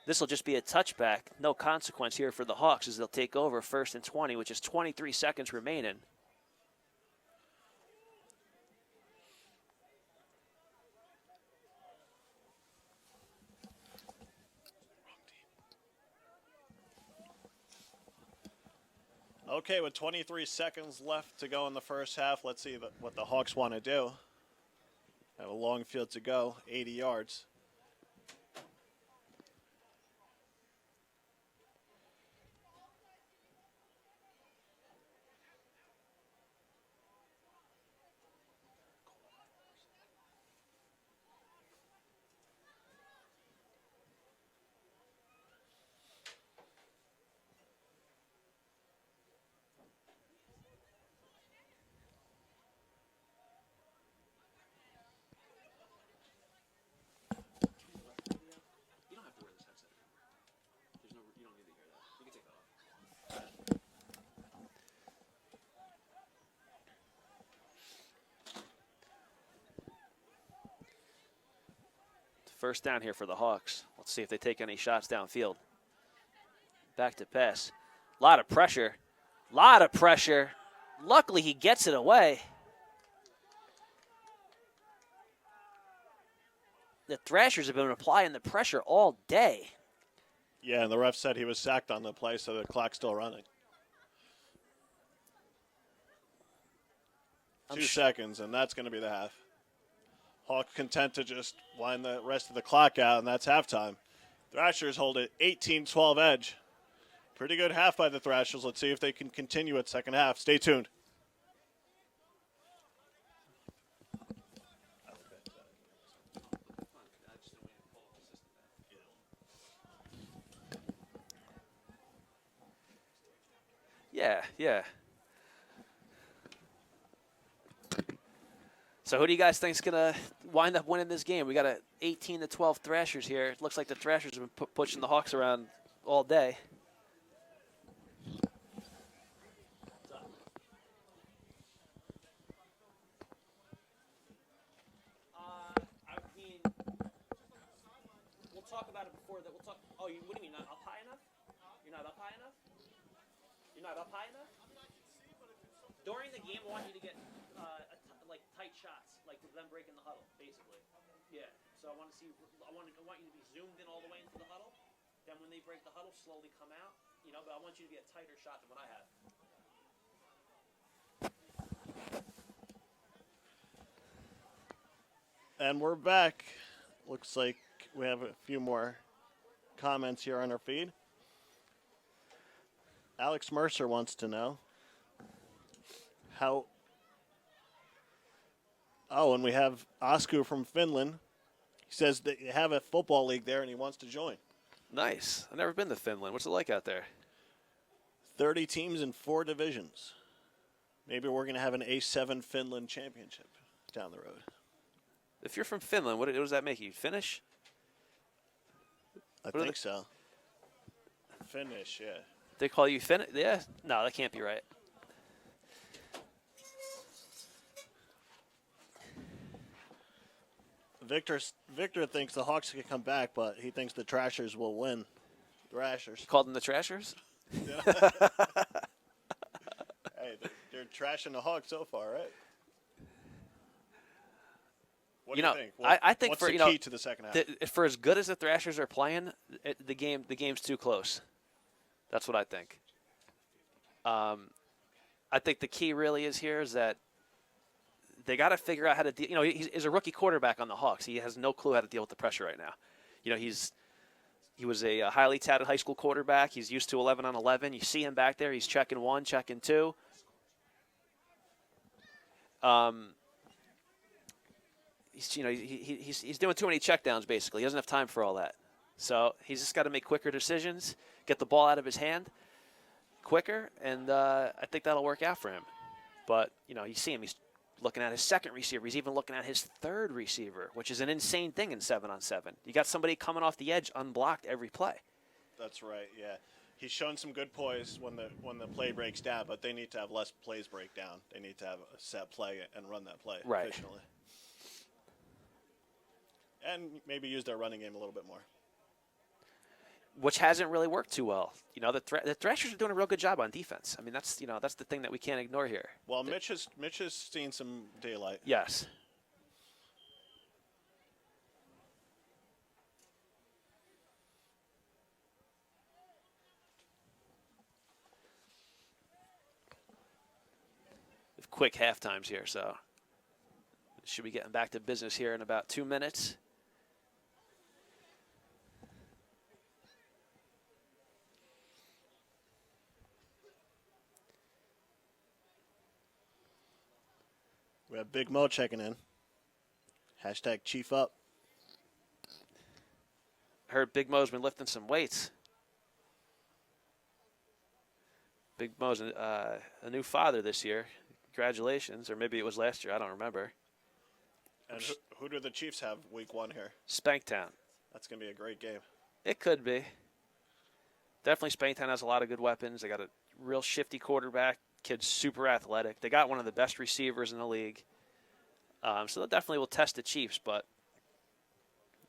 Speaker 1: This will just be a touchback. No consequence here for the Hawks as they'll take over 1st and 20, which is 23 seconds remaining.
Speaker 2: Okay, with 23 seconds left to go in the first half, let's see what the Hawks want to do. Have a long field to go, 80 yards.
Speaker 1: First down here for the Hawks. Let's see if they take any shots downfield. Back to pass. A lot of pressure. Lot of pressure. Luckily, he gets it away. The Thrashers have been applying the pressure all day.
Speaker 2: Yeah, and the ref said he was sacked on the play, so the clock's still running. 2 seconds, and that's going to be the half. Hawks content to just wind the rest of the clock out, and that's halftime. Thrashers hold it 18-12 edge. Pretty good half by the Thrashers. Let's see if they can continue it second half. Stay tuned.
Speaker 1: Yeah. So who do you guys think is going to wind up winning this game? We got a 18-12 Thrashers here. It looks like the Thrashers have been pushing the Hawks around all day. I mean, we'll talk about it before that. We'll talk. Oh, what do you mean? Not up high enough? You're not up high enough? You're not up high enough? During the game, I want you to get tight shots, like them breaking the huddle, basically. Yeah. So I want to see. I want you to be zoomed in all the way into the huddle. Then when they break the huddle, slowly come out. But I want you to be a tighter shot than what I have.
Speaker 2: And we're back. Looks like we have a few more comments here on our feed. Alex Mercer wants to know how. Oh, and we have Asku from Finland. He says that you have a football league there and he wants to join.
Speaker 1: Nice. I've never been to Finland. What's it like out there?
Speaker 2: 30 teams in 4 divisions. Maybe we're going to have an A7 Finland championship down the road.
Speaker 1: If you're from Finland, what does that make you? Finnish?
Speaker 2: I think so. Finish, yeah.
Speaker 1: They call you Finn? Yeah. No, that can't be right.
Speaker 2: Victor thinks the Hawks can come back, but he thinks the Thrashers will win. Thrashers.
Speaker 1: You called them the Thrashers?
Speaker 2: Hey, they're trashing the Hawks so far, right? What do you think?
Speaker 1: I think
Speaker 2: what's
Speaker 1: for
Speaker 2: the
Speaker 1: key
Speaker 2: to the second half?
Speaker 1: For as good as the Thrashers are playing, the game's too close. That's what I think. I think the key really is here is that they got to figure out how to deal. You know, he's a rookie quarterback on the Hawks. He has no clue how to deal with the pressure right now. You know, he was a highly touted high school quarterback. He's used to 11 on 11. You see him back there. He's checking one, checking two. He's doing too many checkdowns, basically. He doesn't have time for all that. So he's just got to make quicker decisions, get the ball out of his hand quicker, and I think that'll work out for him. But, you know, you see him. He's looking at his second receiver. He's even looking at his third receiver, which is an insane thing in 7-on-7. You got somebody coming off the edge unblocked every play.
Speaker 2: That's right, yeah. He's shown some good poise when the play breaks down, but they need to have less plays break down. They need to have a set play and run that play efficiently. And maybe use their running game a little bit more.
Speaker 1: Which hasn't really worked too well. You know, the Thrashers are doing a real good job on defense. I mean, that's the thing that we can't ignore here.
Speaker 2: Well, Mitch has seen some daylight.
Speaker 1: Yes. With quick half times here, so should be getting back to business here in about 2 minutes.
Speaker 2: We have Big Mo checking in. Hashtag Chief Up.
Speaker 1: Heard Big Mo's been lifting some weights. Big Mo's a new father this year. Congratulations. Or maybe it was last year. I don't remember.
Speaker 2: And who do the Chiefs have week 1 here?
Speaker 1: Spanktown.
Speaker 2: That's going to be a great game.
Speaker 1: It could be. Definitely Spanktown has a lot of good weapons. They got a real shifty quarterback. Kid's super athletic. They got one of the best receivers in the league. So they definitely will test the Chiefs, but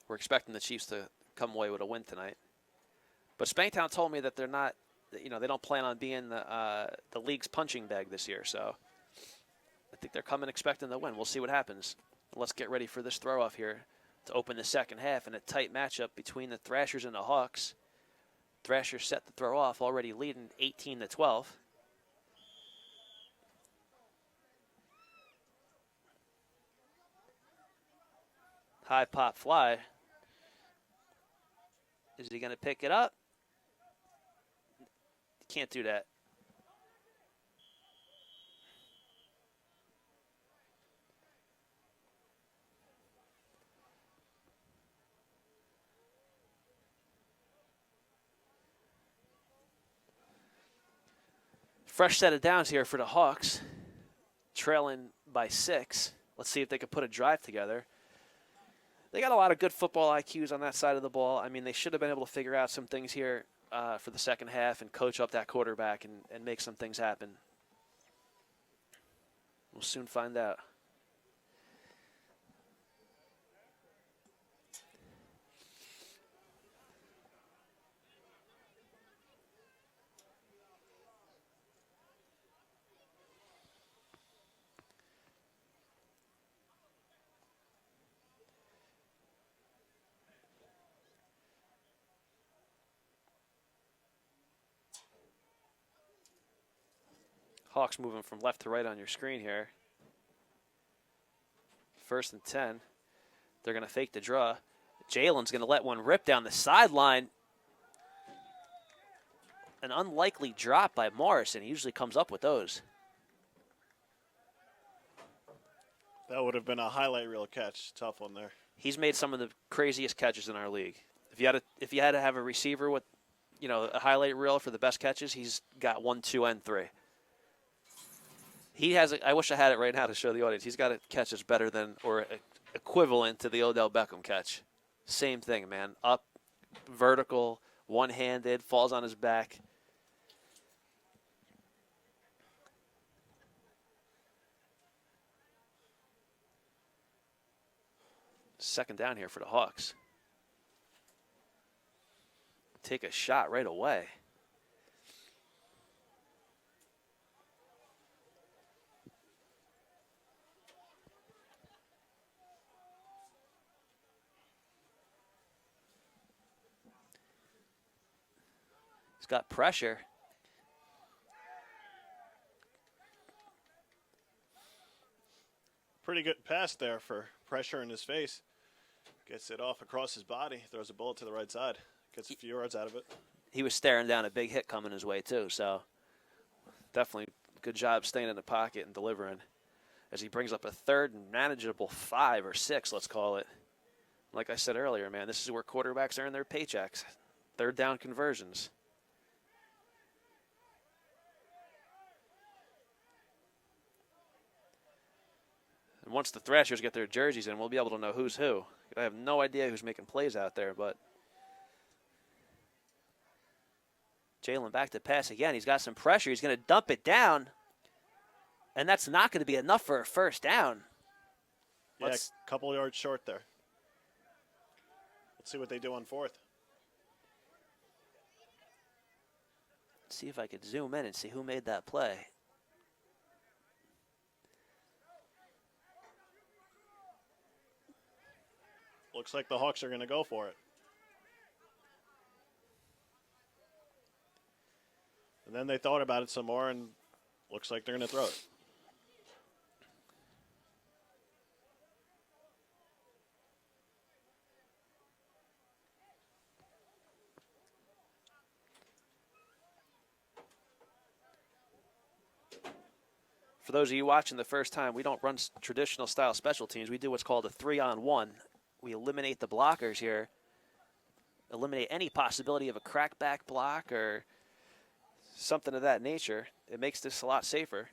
Speaker 1: we're expecting the Chiefs to come away with a win tonight. But Spanktown told me that they're not, you know, they don't plan on being the league's punching bag this year. So I think they're coming expecting the win. We'll see what happens. Let's get ready for this throw-off here to open the second half in a tight matchup between the Thrashers and the Hawks. Thrashers set the throw off, already leading 18-12. High pop fly. Is he going to pick it up? Can't do that. Fresh set of downs here for the Hawks. Trailing by 6. Let's see if they can put a drive together. They got a lot of good football IQs on that side of the ball. I mean, they should have been able to figure out some things here for the second half and coach up that quarterback and make some things happen. We'll soon find out. Hawks moving from left to right on your screen here. 1st and 10. They're going to fake the draw. Jalen's going to let one rip down the sideline. An unlikely drop by Morrison. He usually comes up with those.
Speaker 2: That would have been a highlight reel catch. Tough one there.
Speaker 1: He's made some of the craziest catches in our league. If you had to have a receiver with, you know, a highlight reel for the best catches, he's got 1, 2, and 3. He has. I wish I had it right now to show the audience. He's got a catch that's better than or equivalent to the Odell Beckham catch. Same thing, man. Up, vertical, one-handed, falls on his back. Second down here for the Hawks. Take a shot right away. He's got pressure.
Speaker 2: Pretty good pass there for pressure in his face. Gets it off across his body, throws a bullet to the right side, gets a few yards out of it.
Speaker 1: He was staring down a big hit coming his way too, so definitely good job staying in the pocket and delivering as he brings up a third and manageable 5 or 6, let's call it. Like I said earlier, man, this is where quarterbacks earn their paychecks. Third down conversions. And once the Thrashers get their jerseys in, we'll be able to know who's who. I have no idea who's making plays out there, but Jalen back to pass again. He's got some pressure. He's going to dump it down, and that's not going to be enough for a first down.
Speaker 2: Yeah, a couple yards short there. Let's see what they do on fourth.
Speaker 1: Let's see if I could zoom in and see who made that play.
Speaker 2: Looks like the Hawks are going to go for it. And then they thought about it some more, and looks like they're going to throw it.
Speaker 1: For those of you watching the first time, we don't run traditional style special teams. We do what's called a 3-on-1. We eliminate the blockers here, eliminate any possibility of a crackback block or something of that nature. It makes this a lot safer.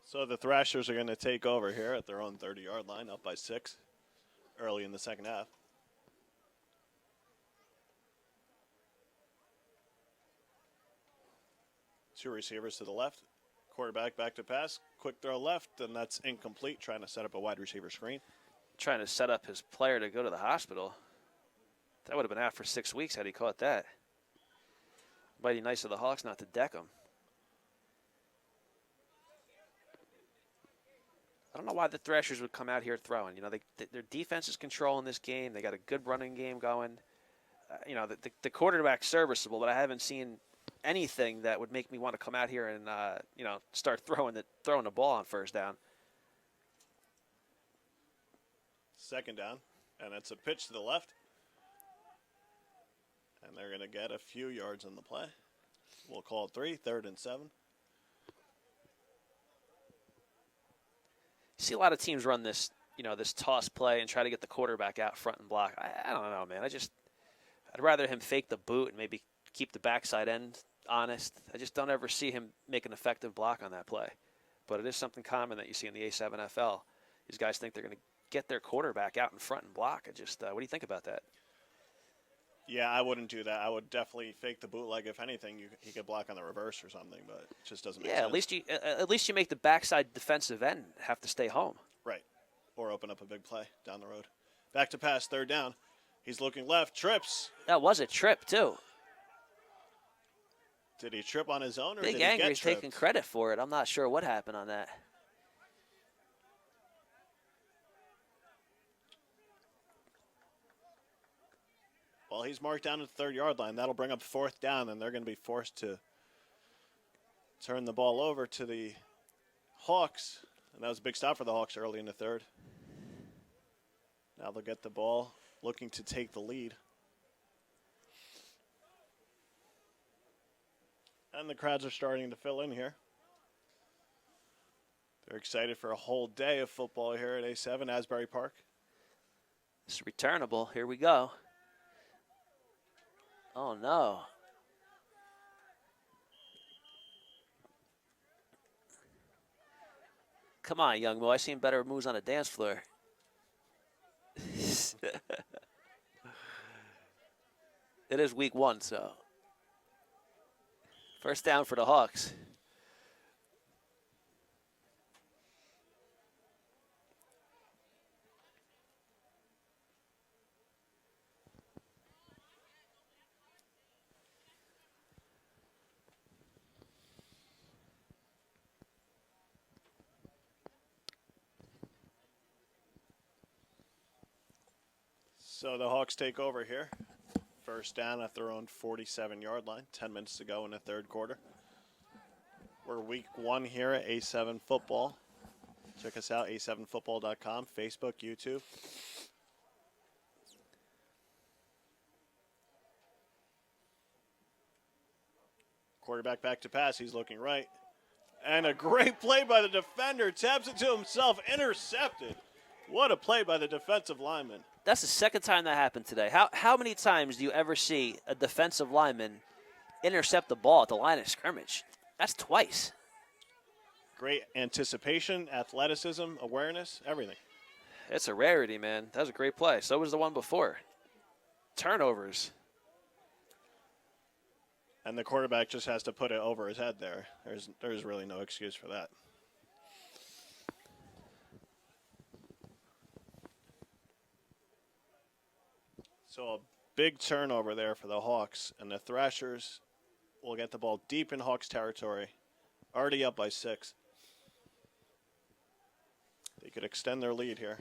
Speaker 2: So the Thrashers are going to take over here at their own 30-yard line, up by 6 early in the second half. Two receivers to the left. Quarterback back to pass. Quick throw left, and that's incomplete, trying to set up a wide receiver screen.
Speaker 1: Trying to set up his player to go to the hospital. That would have been out for 6 weeks had he caught that. Mighty nice of the Hawks not to deck him. I don't know why the Thrashers would come out here throwing. You know, their defense is controlling this game. They got a good running game going. You know, the quarterback's serviceable, but I haven't seen anything that would make me want to come out here and you know, start throwing the ball on first down.
Speaker 2: Second down, and it's a pitch to the left. And they're going to get a few yards on the play. We'll call it 3, 3rd and 7.
Speaker 1: See a lot of teams run this, you know, this toss play and try to get the quarterback out front and block. I don't know, man. I'd rather him fake the boot and maybe keep the backside end honest. I just don't ever see him make an effective block on that play. But it is something common that you see in the A7FL. These guys think they're going to get their quarterback out in front and block. What do you think about that?
Speaker 2: Yeah, I wouldn't do that. I would definitely fake the bootleg. If anything, he could block on the reverse or something, but it just doesn't make sense.
Speaker 1: Yeah, at least you make the backside defensive end have to stay home.
Speaker 2: Right, or open up a big play down the road. Back to pass, 3rd down. He's looking left, trips.
Speaker 1: That was a trip, too.
Speaker 2: Did he trip on his own, or
Speaker 1: Big
Speaker 2: did he get
Speaker 1: Angry's
Speaker 2: tripped?
Speaker 1: taking credit for it. I'm not sure what happened on that.
Speaker 2: Well, he's marked down at the 3rd-yard line. That'll bring up 4th down, and they're going to be forced to turn the ball over to the Hawks. And that was a big stop for the Hawks early in the third. Now they'll get the ball, looking to take the lead. And the crowds are starting to fill in here. They're excited for a whole day of football here at A7 Asbury Park.
Speaker 1: It's returnable. Here we go. Oh, no. Come on, young Mo. I seen better moves on the dance floor. It is week 1, so. First down for the Hawks.
Speaker 2: So the Hawks take over here. First down at their own 47-yard line. 10 minutes to go in the third quarter. We're week 1 here at A7 Football. Check us out, a7football.com, Facebook, YouTube. Quarterback back to pass. He's looking right. And a great play by the defender. Taps it to himself. Intercepted. What a play by the defensive lineman.
Speaker 1: That's the second time that happened today. How many times do you ever see a defensive lineman intercept the ball at the line of scrimmage? That's twice.
Speaker 2: Great anticipation, athleticism, awareness, everything.
Speaker 1: It's a rarity, man. That was a great play. So was the one before. Turnovers.
Speaker 2: And the quarterback just has to put it over his head there. There's really no excuse for that. So a big turnover there for the Hawks, and the Thrashers will get the ball deep in Hawks territory, already up by 6. They could extend their lead here.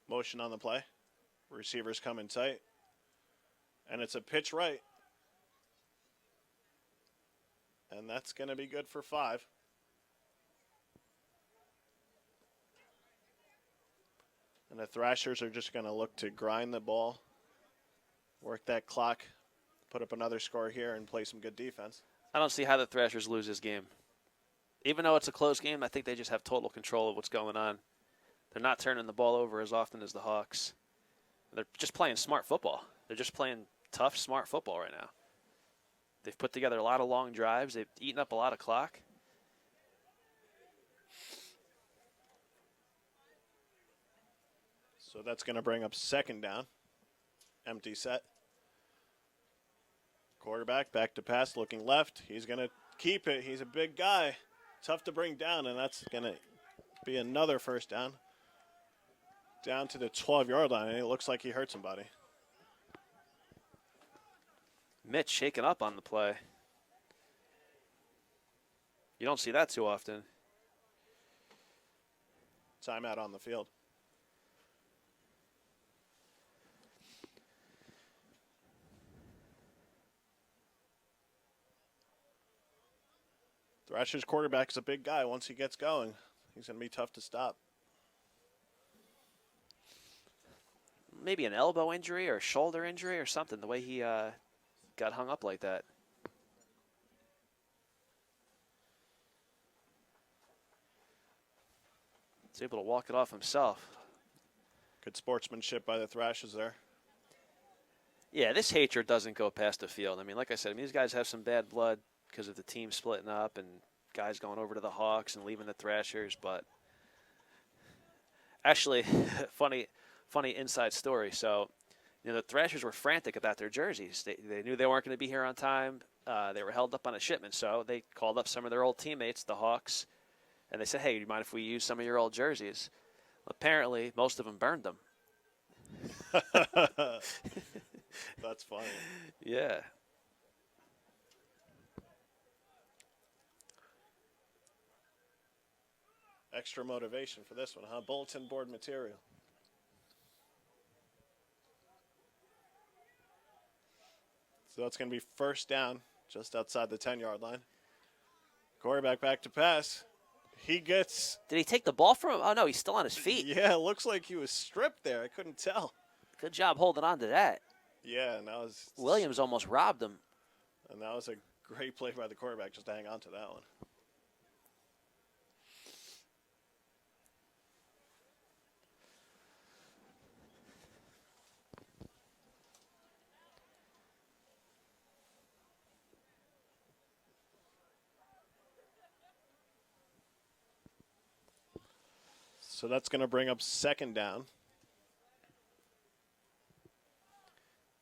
Speaker 2: Motion on the play. Receivers come in tight. And it's a pitch right. And that's going to be good for 5. And the Thrashers are just going to look to grind the ball, work that clock, put up another score here, and play some good defense.
Speaker 1: I don't see how the Thrashers lose this game. Even though it's a close game, I think they just have total control of what's going on. They're not turning the ball over as often as the Hawks. They're just playing smart football. They're just playing tough, smart football right now. They've put together a lot of long drives. They've eaten up a lot of clock.
Speaker 2: So that's going to bring up second down. Empty set. Quarterback back to pass, looking left. He's going to keep it. He's a big guy. Tough to bring down, and that's going to be another first down. Down to the 12-yard line, and it looks like he hurt somebody.
Speaker 1: Mitch shaking up on the play. You don't see that too often.
Speaker 2: Timeout on the field. Thrasher's quarterback is a big guy. Once he gets going, he's going to be tough to stop.
Speaker 1: Maybe an elbow injury or a shoulder injury or something, the way he got hung up like that. He's able to walk it off himself.
Speaker 2: Good sportsmanship by the Thrashers there.
Speaker 1: Yeah, this hatred doesn't go past the field. I mean, like I said, these guys have some bad blood because of the team splitting up and guys going over to the Hawks and leaving the Thrashers. But actually, funny inside story. So, the Thrashers were frantic about their jerseys. They knew they weren't going to be here on time. They were held up on a shipment. So they called up some of their old teammates, the Hawks, and they said, hey, do you mind if we use some of your old jerseys? Apparently, most of them burned them.
Speaker 2: That's funny.
Speaker 1: Yeah.
Speaker 2: Extra motivation for this one, huh? Bulletin board material. So that's going to be first down just outside the 10-yard line. Quarterback back to pass. He gets...
Speaker 1: Did he take the ball from him? Oh, no, he's still on his feet.
Speaker 2: Yeah, it looks like he was stripped there. I couldn't tell.
Speaker 1: Good job holding on to that.
Speaker 2: Yeah, and that was...
Speaker 1: Williams almost robbed him.
Speaker 2: And that was a great play by the quarterback just to hang on to that one. So that's going to bring up second down.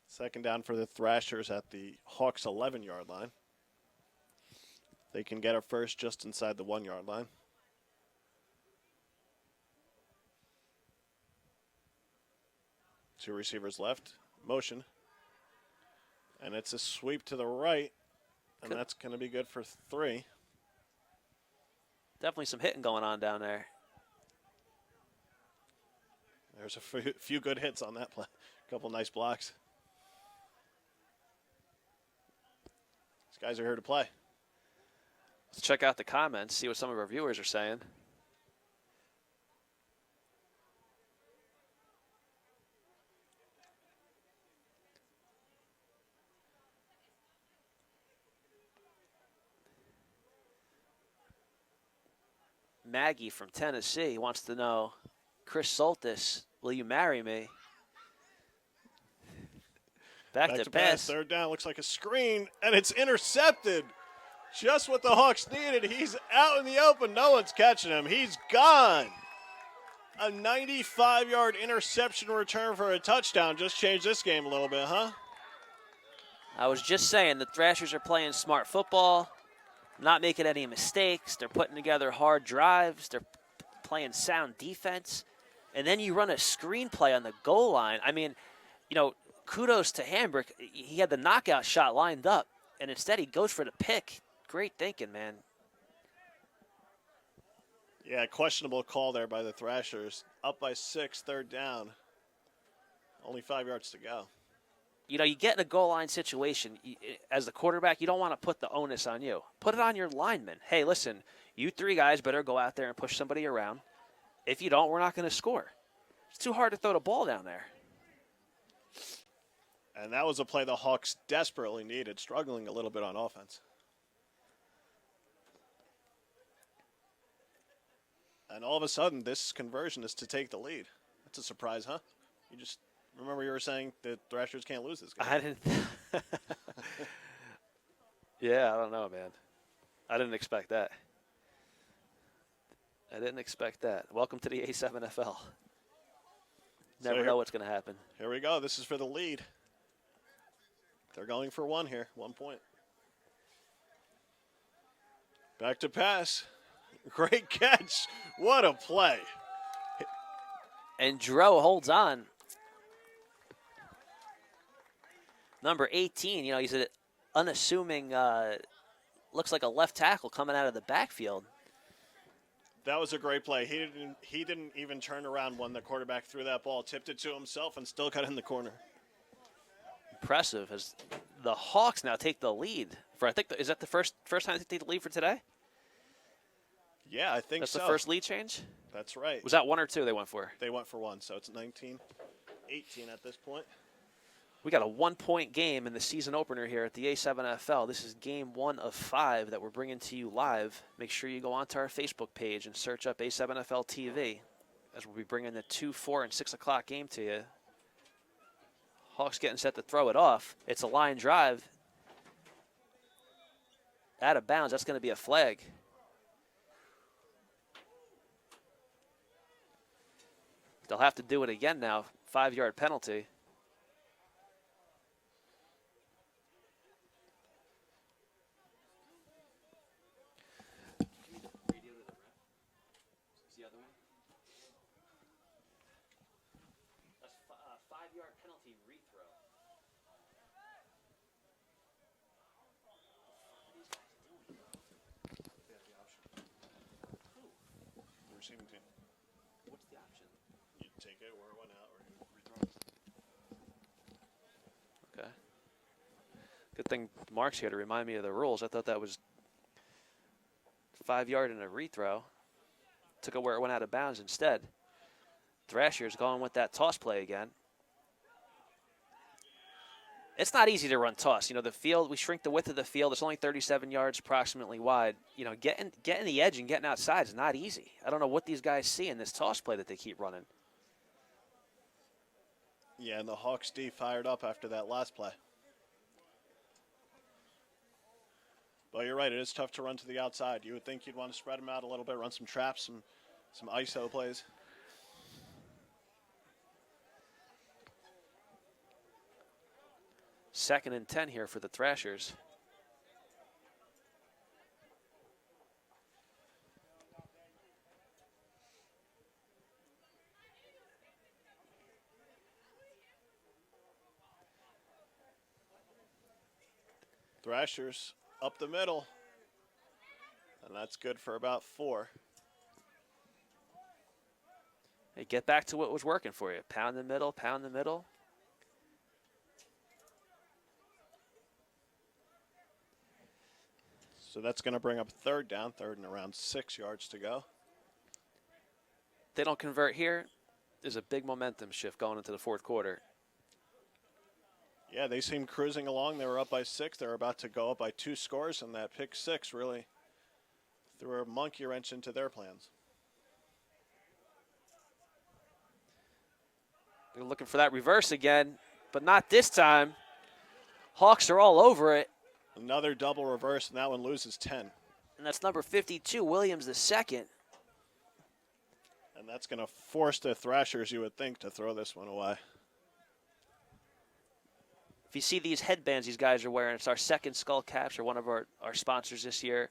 Speaker 2: Second down for the Thrashers at the Hawks' 11-yard line. They can get a first just inside the 1-yard line. Two receivers left. Motion. And it's a sweep to the right. And that's going to be good for 3.
Speaker 1: Definitely some hitting going on down there.
Speaker 2: There's a few good hits on that play. A couple nice blocks. These guys are here to play.
Speaker 1: Let's check out the comments, see what some of our viewers are saying. Maggie from Tennessee wants to know, Chris Soltis, will you marry me? Back to pass.
Speaker 2: Third down, looks like a screen, and it's intercepted. Just what the Hawks needed. He's out in the open. No one's catching him. He's gone. A 95-yard interception return for a touchdown. Just changed this game a little bit, huh?
Speaker 1: I was just saying, the Thrashers are playing smart football, not making any mistakes. They're putting together hard drives. They're playing sound defense. And then you run a screenplay on the goal line. I mean, you know, kudos to Hambrick. He had the knockout shot lined up, and instead he goes for the pick. Great thinking, man.
Speaker 2: Yeah, questionable call there by the Thrashers. Up by 6, third down. Only 5 yards to go.
Speaker 1: You know, you get in a goal line situation, as the quarterback, you don't want to put the onus on you. Put it on your linemen. Hey, listen, you 3 guys better go out there and push somebody around. If you don't, we're not going to score. It's too hard to throw the ball down there.
Speaker 2: And that was a play the Hawks desperately needed, struggling a little bit on offense. And all of a sudden, this conversion is to take the lead. That's a surprise, huh? You just remember you were saying that Thrashers can't lose this game.
Speaker 1: I didn't. Yeah, I don't know, man. I didn't expect that. I didn't expect that. Welcome to the A7FL. Never know what's going to happen.
Speaker 2: Here we go. This is for the lead. They're going for 1 here, 1 point. Back to pass. Great catch. What a play.
Speaker 1: And Dro holds on. Number 18, you know, he's an unassuming, looks like a left tackle coming out of the backfield.
Speaker 2: That was a great play. He didn't even turn around when the quarterback threw that ball, tipped it to himself, and still got in the corner.
Speaker 1: Impressive as the Hawks now take the lead. For I think is that the first time they take the lead for today?
Speaker 2: Yeah, I think
Speaker 1: that's
Speaker 2: so.
Speaker 1: That's the first lead change?
Speaker 2: That's right.
Speaker 1: Was that 1 or 2 they went for?
Speaker 2: They went for 1, so it's 19-18 at this point.
Speaker 1: We got a 1-point game in the season opener here at the A7FL. This is game 1 of 5 that we're bringing to you live. Make sure you go onto our Facebook page and search up A7FL TV as we'll be bringing the 2, 4, and 6 o'clock game to you. Hawks getting set to throw it off. It's a line drive. Out of bounds. That's going to be a flag. They'll have to do it again now. 5-yard penalty.
Speaker 2: Receiving team.
Speaker 1: What's the option?
Speaker 2: You take it where it went out or you rethrow it.
Speaker 1: Okay. Good thing Mark's here to remind me of the rules. I thought that was 5 yard and a rethrow. Took it where it went out of bounds instead. Thrasher's going with that toss play again. It's not easy to run toss. You know, the field, we shrink the width of the field. It's only 37 yards approximately wide. You know, getting the edge and getting outside is not easy. I don't know what these guys see in this toss play that they keep running.
Speaker 2: Yeah, and the Hawks D fired up after that last play. But you're right, it is tough to run to the outside. You would think you'd want to spread them out a little bit, run some traps, some ISO plays.
Speaker 1: Second and 10 here for the Thrashers.
Speaker 2: Thrashers up the middle, and that's good for about 4.
Speaker 1: Hey, get back to what was working for you. Pound the middle, pound the middle.
Speaker 2: So that's going to bring up third down, third and around 6 yards to go.
Speaker 1: They don't convert here. There's a big momentum shift going into the fourth quarter.
Speaker 2: Yeah, they seem cruising along. They were up by 6. They were about to go up by 2 scores, and that pick 6 really threw a monkey wrench into their plans.
Speaker 1: They're looking for that reverse again, but not this time. Hawks are all over it.
Speaker 2: Another double reverse, and that one loses 10.
Speaker 1: And that's number 52, Williams the second.
Speaker 2: And that's going to force the Thrashers, you would think, to throw this one away.
Speaker 1: If you see these headbands these guys are wearing, it's our second skull caps, or one of our sponsors this year.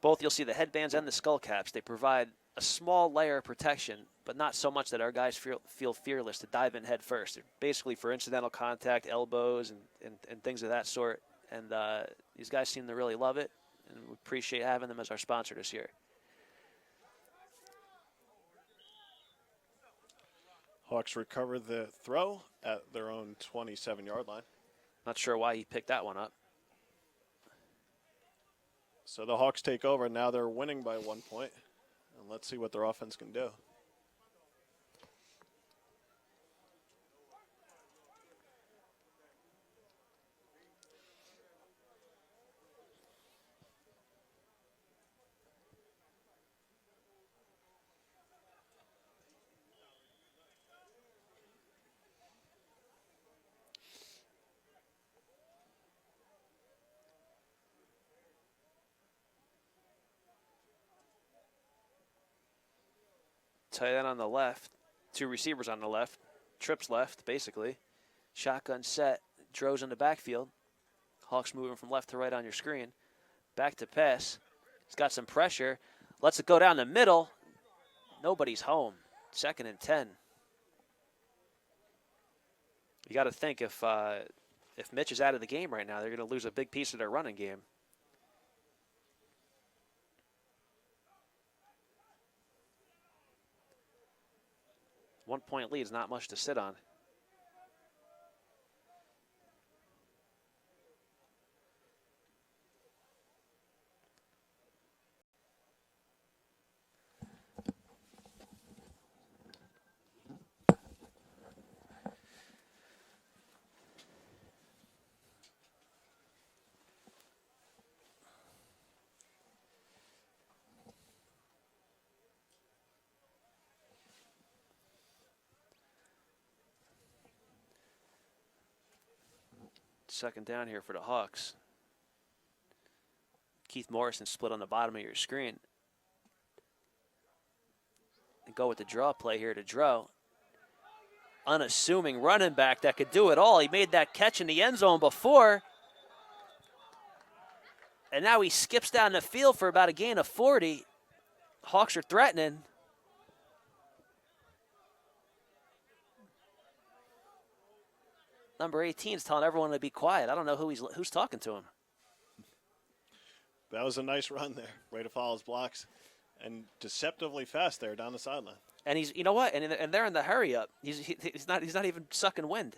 Speaker 1: Both you'll see the headbands and the skull caps. They provide a small layer of protection, but not so much that our guys feel fearless to dive in head first. They're basically for incidental contact, elbows, and things of that sort. And these guys seem to really love it, and we appreciate having them as our sponsor this year.
Speaker 2: Hawks recover the throw at their own 27-yard line.
Speaker 1: Not sure why he picked that one up.
Speaker 2: So the Hawks take over. Now they're winning by 1 point. And let's see what their offense can do.
Speaker 1: Tight end on the left, 2 receivers on the left, trips left, basically. Shotgun set, Droz in the backfield. Hawks moving from left to right on your screen. Back to pass. He's got some pressure. Lets it go down the middle. Nobody's home. Second and 10. You got to think if Mitch is out of the game right now, they're going to lose a big piece of their running game. One-point lead is not much to sit on. Second down here for the Hawks. Keith Morrison split on the bottom of your screen. And go with the draw play here to Dro. Unassuming running back that could do it all. He made that catch in the end zone before. And now he skips down the field for about a gain of 40. Hawks are threatening. Number 18 is telling everyone to be quiet. I don't know who's talking to him.
Speaker 2: That was a nice run there. Way to follow his blocks. And deceptively fast there down the sideline.
Speaker 1: And he's, you know what? And they're in the hurry up. He's not even sucking wind.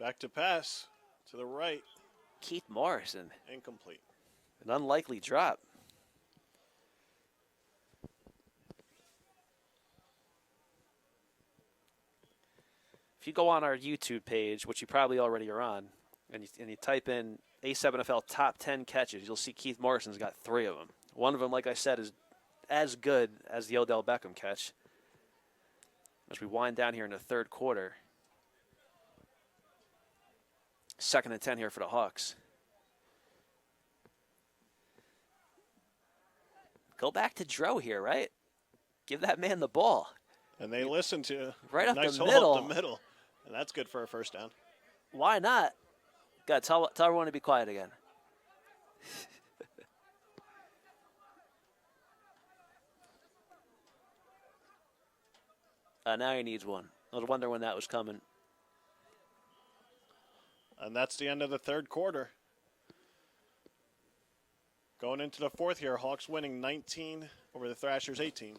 Speaker 2: Back to pass to the right.
Speaker 1: Keith Morrison.
Speaker 2: Incomplete.
Speaker 1: An unlikely drop. If you go on our YouTube page, which you probably already are on, and you type in A7FL top 10 catches, you'll see Keith Morrison's got 3 of them. One of them, like I said, is as good as the Odell Beckham catch. As we wind down here in the third quarter. 2nd and 10 here for the Hawks. Go back to Dro here, right? Give that man the ball.
Speaker 2: And they listen to
Speaker 1: right up
Speaker 2: nice
Speaker 1: the
Speaker 2: hole
Speaker 1: middle.
Speaker 2: up the middle. And that's good for a first down.
Speaker 1: Why not? God, tell everyone to be quiet again. Now he needs one. I was wondering when that was coming.
Speaker 2: And that's the end of the third quarter. Going into the fourth here, Hawks winning 19 over the Thrashers 18.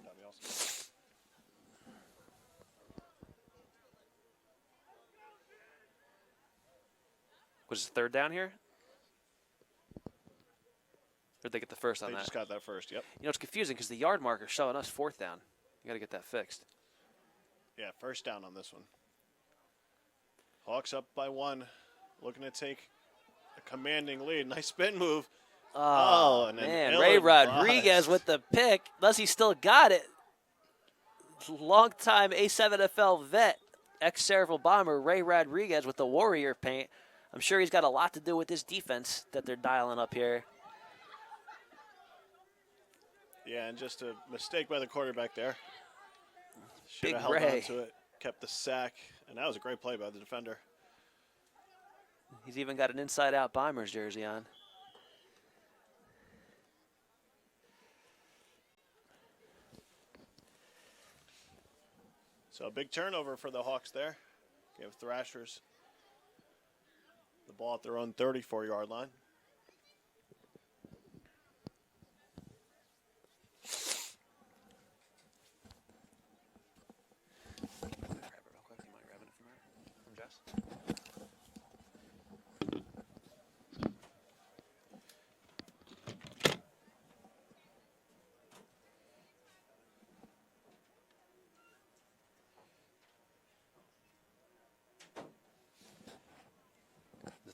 Speaker 2: That'd be awesome.
Speaker 1: Was it 3rd down here? Or did they get the first on
Speaker 2: They
Speaker 1: that?
Speaker 2: just got that first, yep.
Speaker 1: You know, it's confusing because the yard marker's showing us 4th down. You got to get that fixed.
Speaker 2: Yeah, first down on this one. Hawks up by 1, looking to take a commanding lead. Nice spin move.
Speaker 1: Oh,
Speaker 2: and then
Speaker 1: man. Ray Rodriguez with the pick. Unless he still got it. Long-time A7FL vet, ex-Cerebral Bomber, Ray Rodriguez with the Warrior paint. I'm sure he's got a lot to do with this defense that they're dialing up here.
Speaker 2: Yeah, and just a mistake by the quarterback there. Should
Speaker 1: Big
Speaker 2: have held
Speaker 1: Ray.
Speaker 2: on to it, kept the sack, and that was a great play by the defender.
Speaker 1: He's even got an inside-out Bombers jersey on.
Speaker 2: So a big turnover for the Hawks there. Give Thrashers the ball at their own 34-yard line.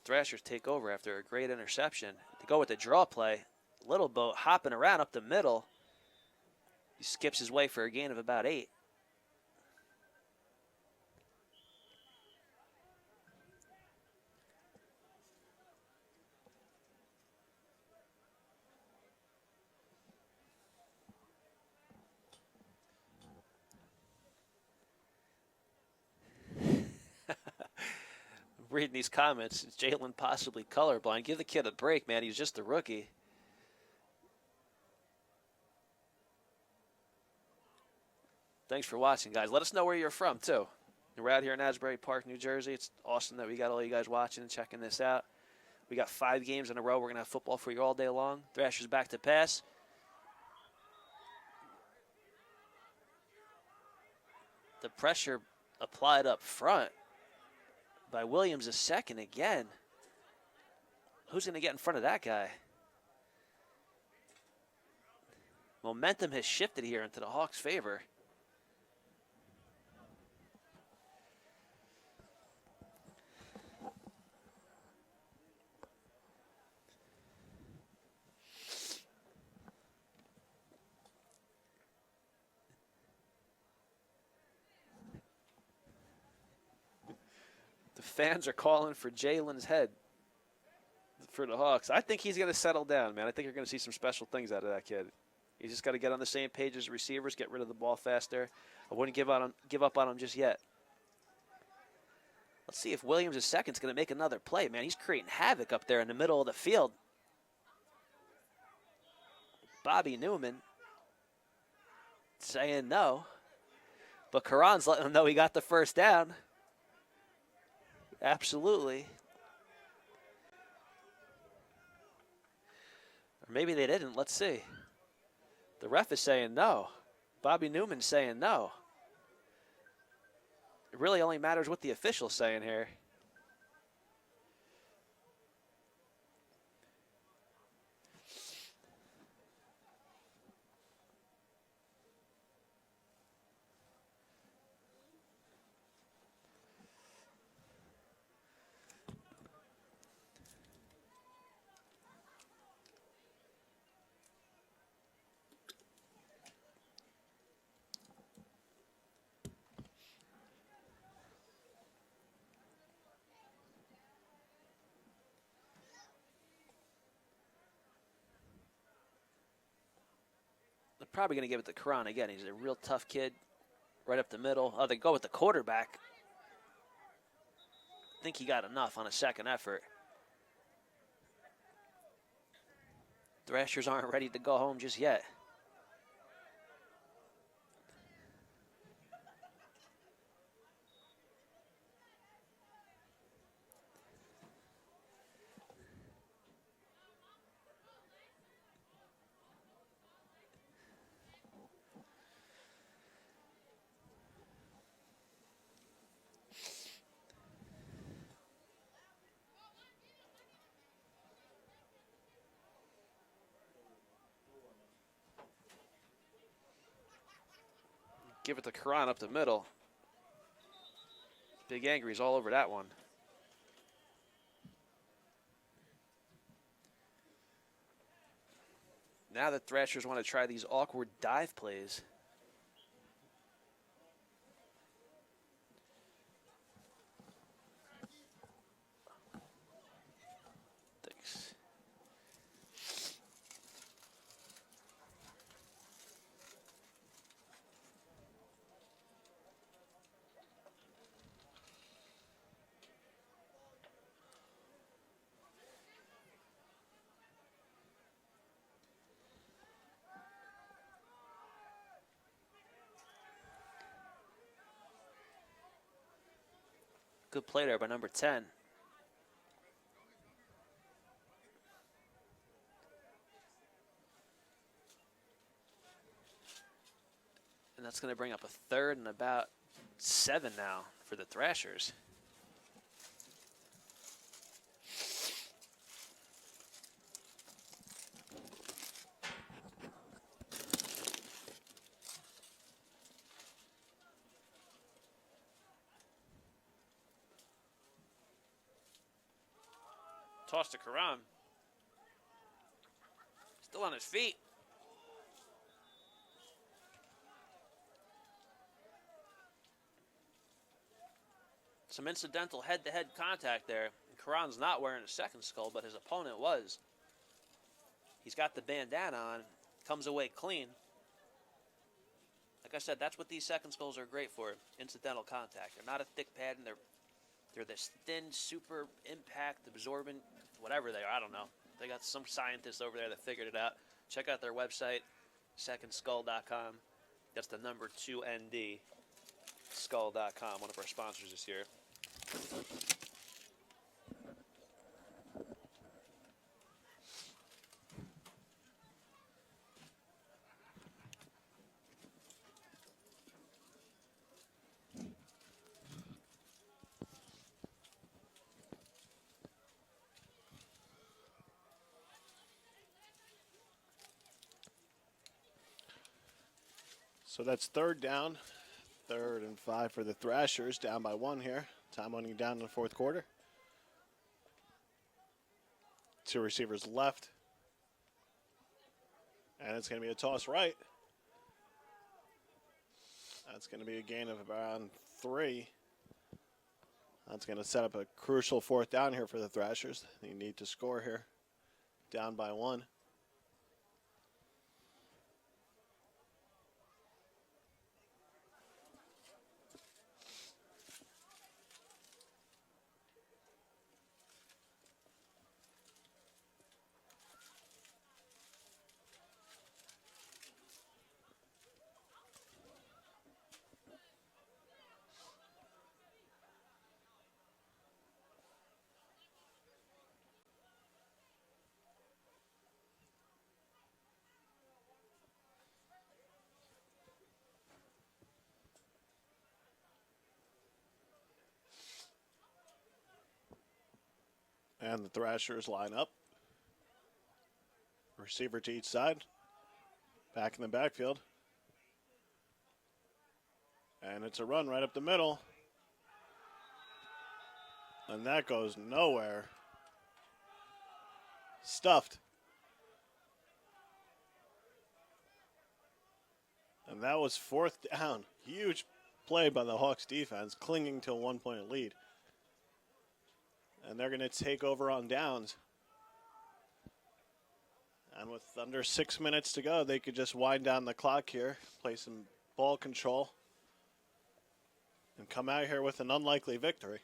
Speaker 1: Thrashers take over after a great interception. To go with the draw play, Little Boat hopping around up the middle. He skips his way for a gain of about 8. Reading these comments, is Jalen possibly colorblind? Give the kid a break, man. He's just a rookie. Thanks for watching, guys. Let us know where you're from, too. We're out here in Asbury Park, New Jersey. It's awesome that we got all you guys watching and checking this out. We got 5 games in a row. We're going to have football for you all day long. Thrashers back to pass. The pressure applied up front by Williams a second again. Who's going to get in front of that guy? Momentum has shifted here into the Hawks' favor. The fans are calling for Jalen's head for the Hawks. I think he's going to settle down, man. I think you're going to see some special things out of that kid. He's just got to get on the same page as receivers, get rid of the ball faster. I wouldn't give up on him just yet. Let's see if Williams is second's going to make another play, man. He's creating havoc up there in the middle of the field. Bobby Newman saying no. But Karan's letting him know he got the first down. Absolutely. Or maybe they didn't. Let's see. The ref is saying no. Bobby Newman's saying no. It really only matters what the official's saying here. They're probably going to give it to Karan again. He's a real tough kid, right up the middle. Oh, they go with the quarterback. I think he got enough on a second effort. Thrashers aren't ready to go home just yet. Give it to Karan up the middle. Big Angry's all over that one. Now the Thrashers want to try these awkward dive plays. Thanks. Good play there by number 10. And that's going to bring up a 3rd and about 7 now for the Thrashers. Toss to Karan. Still on his feet. Some incidental head-to-head contact there. Karan's not wearing a second skull, but his opponent was. He's got the bandana on. Comes away clean. Like I said, that's what these second skulls are great for. Incidental contact. They're not a thick pad, and they're this thin, super impact, absorbent, whatever they are. I don't know. They got some scientists over there that figured it out. Check out their website, secondskull.com. That's the number 2ND, skull.com, one of our sponsors this year.
Speaker 2: So that's 3rd down. 3rd and 5 for the Thrashers, down by 1 here. Time running down in the 4th quarter. 2 receivers left. And it's going to be a toss right. That's going to be a gain of around 3. That's going to set up a crucial 4th down here for the Thrashers. They need to score here. Down by 1. And the Thrashers line up. Receiver to each side. Back in the backfield. And it's a run right up the middle. And that goes nowhere. Stuffed. And that was 4th down. Huge play by the Hawks defense, clinging to a 1-point lead. And they're going to take over on downs. And with under 6 minutes to go, they could just wind down the clock here, play some ball control, and come out here with an unlikely victory.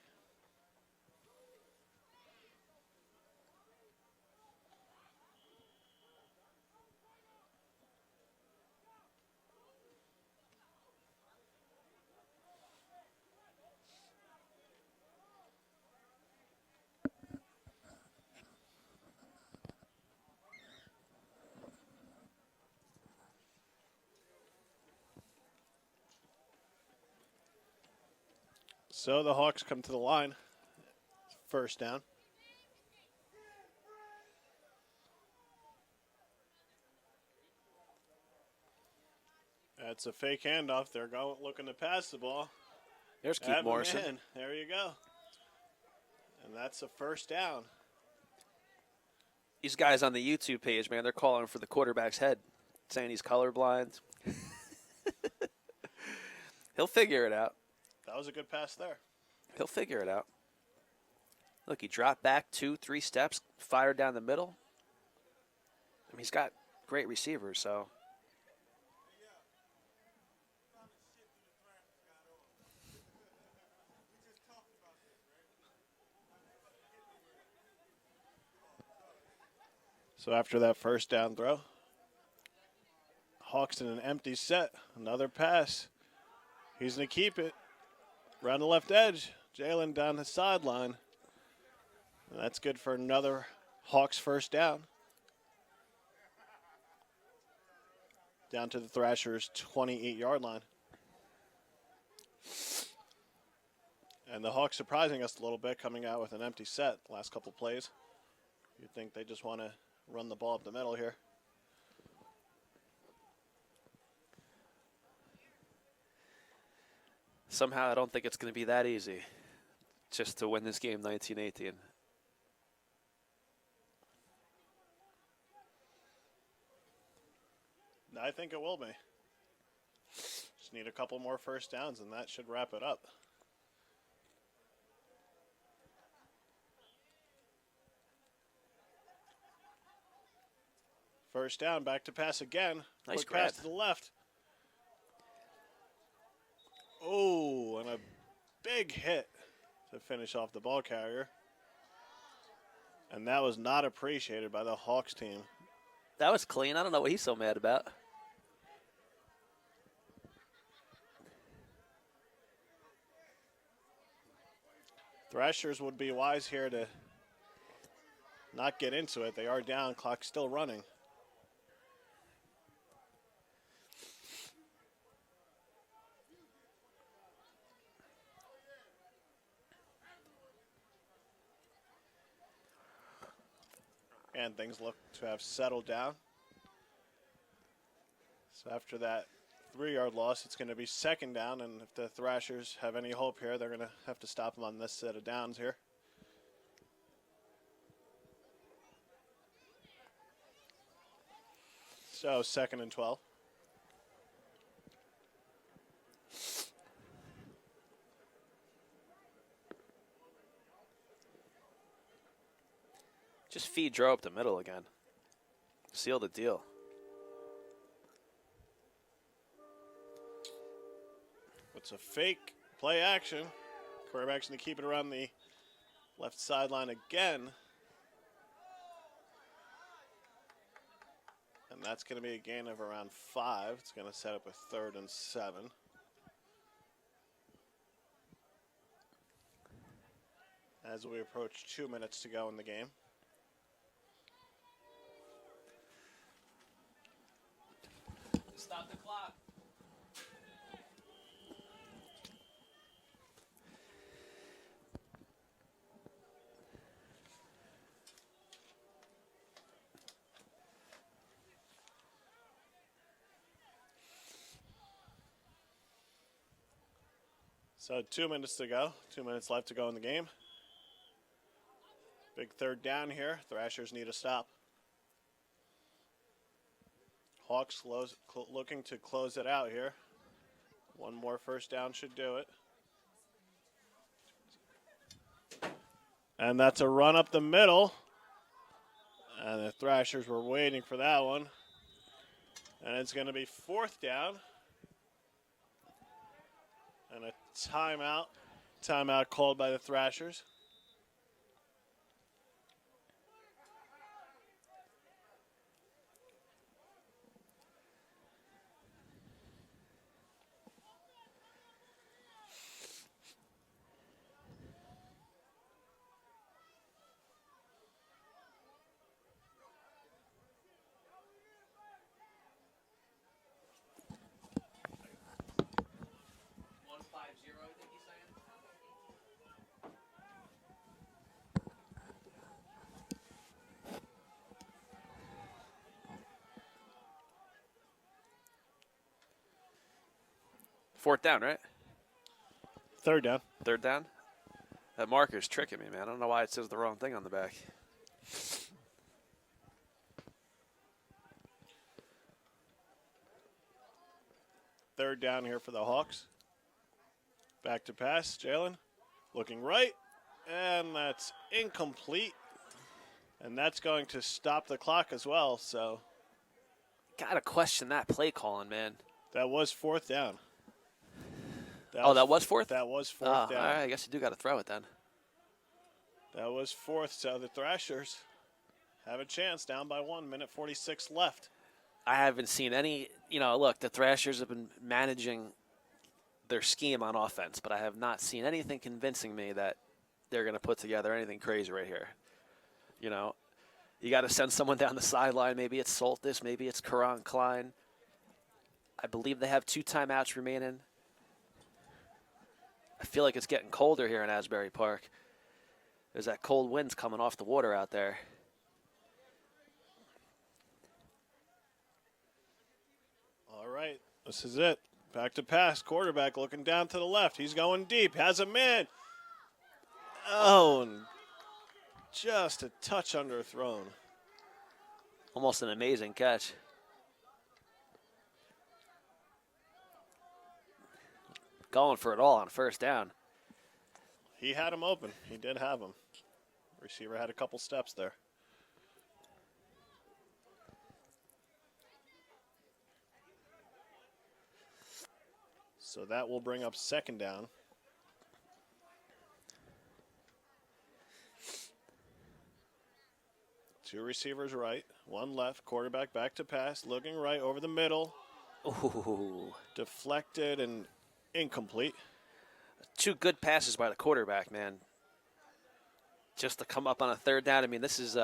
Speaker 2: So the Hawks come to the line. 1st down. That's a fake handoff. They're looking to pass the ball.
Speaker 1: There's Keith Morrison.
Speaker 2: In. There you go. And that's a 1st down.
Speaker 1: These guys on the YouTube page, man, they're calling for the quarterback's head, saying he's colorblind. He'll figure it out.
Speaker 2: That was a good pass there.
Speaker 1: He'll figure it out. Look, he dropped back 2-3 steps, fired down the middle. I mean, he's got great receivers, so.
Speaker 2: So after that 1st down throw, Hawks in an empty set. Another pass. He's going to keep it. Around the left edge. Jalen down the sideline. And that's good for another Hawks 1st down. Down to the Thrashers' 28-yard line. And the Hawks surprising us a little bit, coming out with an empty set the last couple plays. You'd think they just want to run the ball up the middle here.
Speaker 1: Somehow I don't think it's going to be that easy just to win this game 19-18.
Speaker 2: I think it will be. Just need a couple more 1st downs, and that should wrap it up. First down, back to pass again.
Speaker 1: Nice
Speaker 2: Quick
Speaker 1: grab.
Speaker 2: pass to the left. Oh, and a big hit to finish off the ball carrier. And that was not appreciated by the Hawks team.
Speaker 1: That was clean. I don't know what he's so mad about.
Speaker 2: Thrashers would be wise here to not get into it. They are down, clock still running. And things look to have settled down. So after that 3-yard loss, it's going to be 2nd down, and if the Thrashers have any hope here, they're going to have to stop them on this set of downs here. So 2nd and 12.
Speaker 1: Just feed Joe up the middle again. Seal the deal.
Speaker 2: It's a fake play action. Quarterback's going to keep it around the left sideline again. And that's going to be a gain of around 5. It's going to set up a 3rd and 7. As we approach 2 minutes to go in the game.
Speaker 1: Stop the clock.
Speaker 2: So 2 minutes to go. 2 minutes left to go in the game. Big third down here. Thrashers need a stop. Hawks looking to close it out here. One more first down should do it. And that's a run up the middle. And the Thrashers were waiting for that one. And it's going to be fourth down. And a timeout. Timeout called by the Thrashers.
Speaker 1: Fourth down, right?
Speaker 2: Third down.
Speaker 1: Third down? That marker's tricking me, man. I don't know why it says the wrong thing on the back.
Speaker 2: Third down here for the Hawks. Back to pass, Jalen. Looking right, and that's incomplete. And that's going to stop the clock as well, so.
Speaker 1: Gotta question that play calling, man.
Speaker 2: That was fourth down.
Speaker 1: That was fourth?
Speaker 2: That was fourth down.
Speaker 1: All right, I guess you do got to throw it then.
Speaker 2: That was fourth, so the Thrashers have a chance, down by 1 minute 46 left.
Speaker 1: I haven't seen any, look, the Thrashers have been managing their scheme on offense, but I have not seen anything convincing me that they're going to put together anything crazy right here. You got to send someone down the sideline. Maybe it's Soltis, maybe it's Karan Klein. I believe they have 2 timeouts remaining. I feel like it's getting colder here in Asbury Park. There's that cold winds coming off the water out there.
Speaker 2: All right, this is it. Back to pass. Quarterback looking down to the left. He's going deep. Has a man. Oh, and just a touch underthrown.
Speaker 1: Almost an amazing catch. Going for it all on first down.
Speaker 2: He had him open. He did have him. Receiver had a couple steps there. So that will bring up second down. Two receivers right, one left. Quarterback back to pass, looking right over the middle.
Speaker 1: Ooh.
Speaker 2: Deflected and incomplete.
Speaker 1: 2 good passes by the quarterback, man. Just to come up on a third down. I mean, this is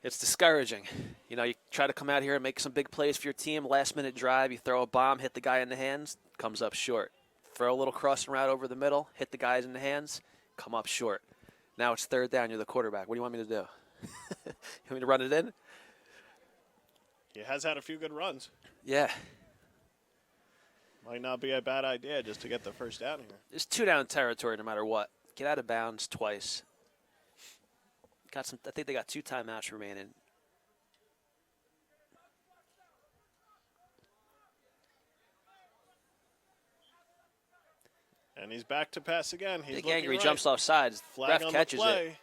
Speaker 1: it's discouraging. You try to come out here and make some big plays for your team. Last-minute drive, you throw a bomb, hit the guy in the hands, comes up short. Throw a little crossing route over the middle, hit the guys in the hands, come up short. Now it's third down. You're the quarterback. What do you want me to do? You want me to run it in?
Speaker 2: He has had a few good runs.
Speaker 1: Yeah.
Speaker 2: Might not be a bad idea just to get the first down here.
Speaker 1: It's 2 down territory no matter what. Get out of bounds twice. I think they got 2 timeouts remaining.
Speaker 2: And he's back to pass again. He's
Speaker 1: Big
Speaker 2: looking
Speaker 1: angry
Speaker 2: right.
Speaker 1: jumps off sides.
Speaker 2: Flag
Speaker 1: Ref
Speaker 2: on
Speaker 1: catches
Speaker 2: the play.
Speaker 1: it.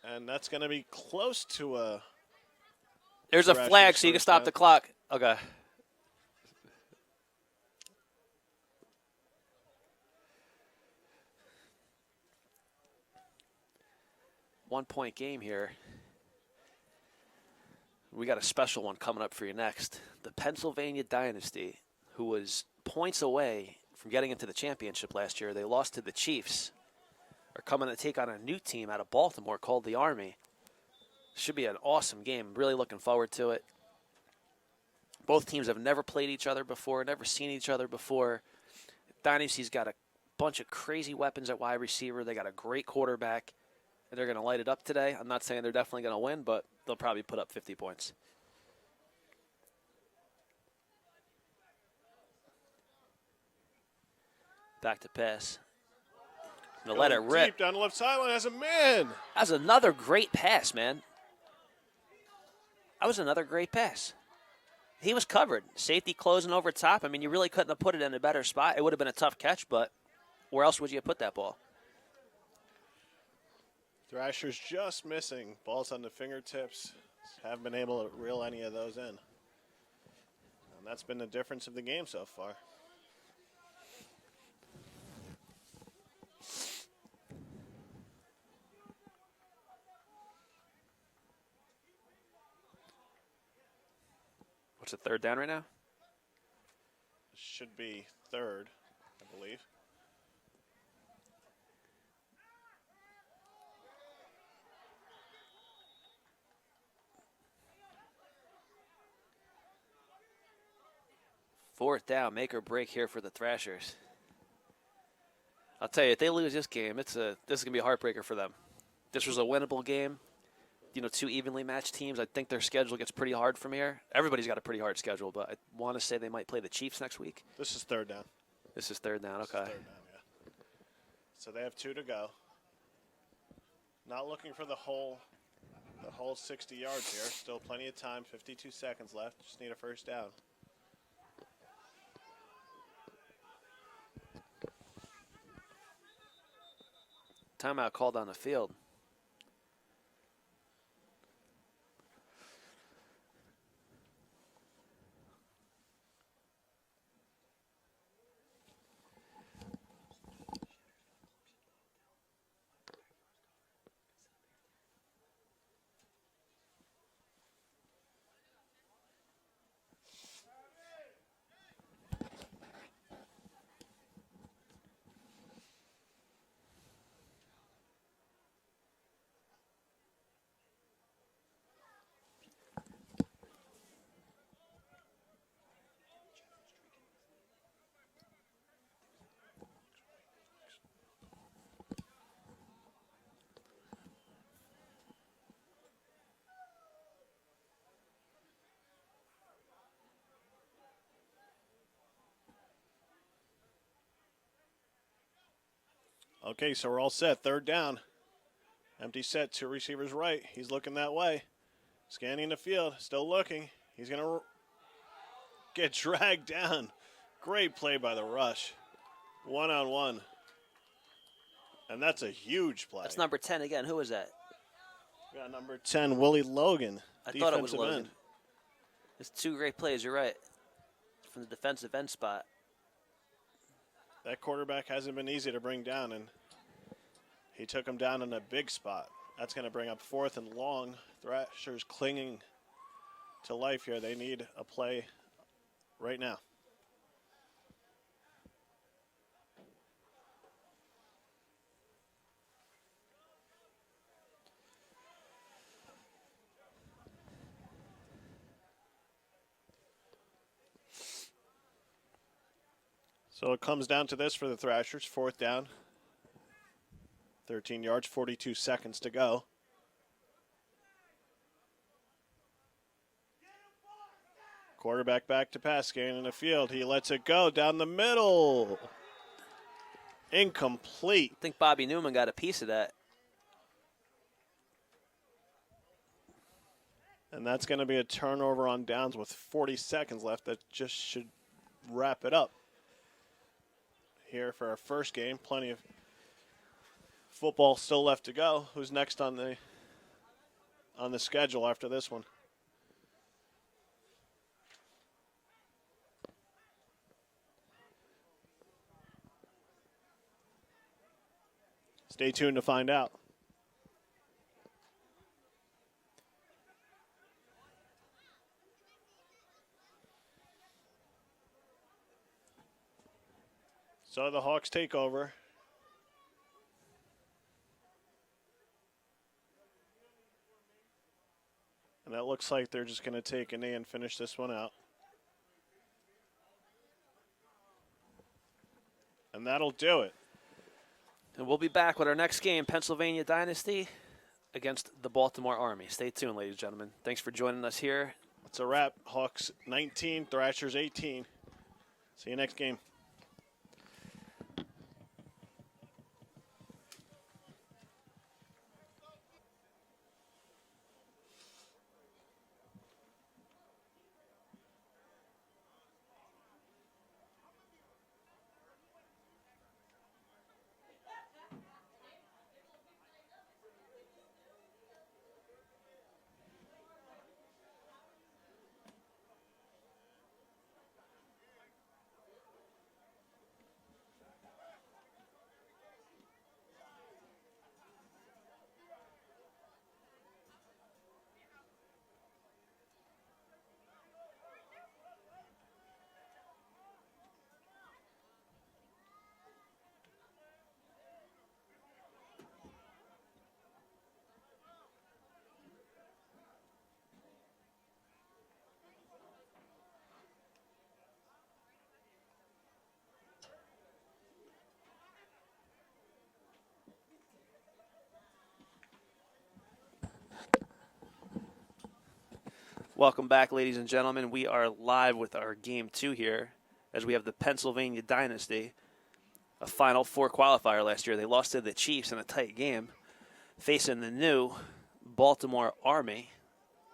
Speaker 2: And that's going to be close to a.
Speaker 1: There's a flag, so you can stop the clock. Okay. One-point game here. We got a special one coming up for you next. The Pennsylvania Dynasty, who was points away from getting into the championship last year. They lost to the Chiefs. Are coming to take on a new team out of Baltimore called the Army. Should be an awesome game. Really looking forward to it. Both teams have never played each other before, never seen each other before. Dynasty's got a bunch of crazy weapons at wide receiver. They got a great quarterback. And they're going to light it up today. I'm not saying they're definitely going to win, but they'll probably put up 50 points. Back to pass. Gonna
Speaker 2: Going
Speaker 1: let it rip.
Speaker 2: deep down the left sideline as a man.
Speaker 1: That's another great pass, man. That was another great pass. He was covered. Safety closing over top. I mean, you really couldn't have put it in a better spot. It would have been a tough catch, but where else would you have put that ball?
Speaker 2: Thrashers just missing. Balls on the fingertips. Haven't been able to reel any of those in. And that's been the difference of the game so far.
Speaker 1: What's it, third down right now?
Speaker 2: Should be third, I believe.
Speaker 1: Fourth down, make or break here for the Thrashers. I'll tell you, if they lose this game, this is going to be a heartbreaker for them. This was a winnable game. You know, two evenly matched teams. I think their schedule gets pretty hard from here. Everybody's got a pretty hard schedule, but I want to say they might play the Chiefs next week.
Speaker 2: This is third down.
Speaker 1: This is third down, okay.
Speaker 2: Third down, yeah. So they have 2 to go. Not looking for the whole 60 yards here. Still plenty of time. 52 seconds left. Just need a first down.
Speaker 1: Timeout called on the field.
Speaker 2: Okay, so we're all set. Third down. Empty set, 2 receivers right. He's looking that way. Scanning the field, still looking. He's going to get dragged down. Great play by the rush. 1-on-1. And that's a huge play.
Speaker 1: That's number 10 again. Who was that?
Speaker 2: We got number 10, Willie Logan.
Speaker 1: I thought it was
Speaker 2: defensive
Speaker 1: Logan.
Speaker 2: end.
Speaker 1: It's 2 great plays, you're right. From the defensive end spot.
Speaker 2: That quarterback hasn't been easy to bring down, and he took him down in a big spot. That's going to bring up 4th and long. Thrashers clinging to life here. They need a play right now. So it comes down to this for the Thrashers. 4th down. 13 yards, 42 seconds to go. Quarterback back to pass, scanning the field. He lets it go down the middle. Incomplete.
Speaker 1: I think Bobby Newman got a piece of that.
Speaker 2: And that's going to be a turnover on downs with 40 seconds left. That just should wrap it up here for our first game. Plenty of football still left to go. Who's next on the schedule after this one? Stay tuned to find out. So the Hawks take over. And that looks like they're just going to take a knee and finish this one out. And that'll do it.
Speaker 1: And we'll be back with our next game, Pennsylvania Dynasty against the Baltimore Army. Stay tuned, ladies and gentlemen. Thanks for joining us here.
Speaker 2: That's a wrap. Hawks 19, Thrashers 18. See you next game.
Speaker 1: Welcome back, ladies and gentlemen. We are live with our Game 2 here as we have the Pennsylvania Dynasty, a Final Four qualifier last year. They lost to the Chiefs in a tight game, facing the new Baltimore Army,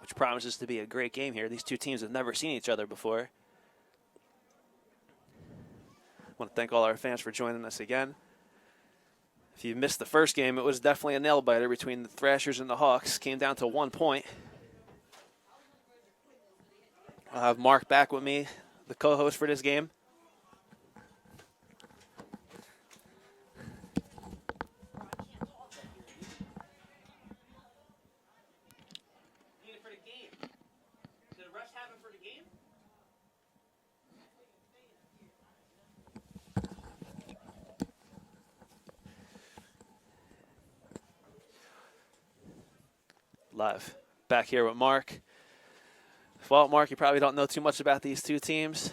Speaker 1: which promises to be a great game here. These two teams have never seen each other before. I want to thank all our fans for joining us again. If you missed the first game, it was definitely a nail-biter between the Thrashers and the Hawks. Came down to 1 point. I'll have Mark back with me, the co-host for this game. Live. Back here with Mark. Well, Mark, you probably don't know too much about these two teams.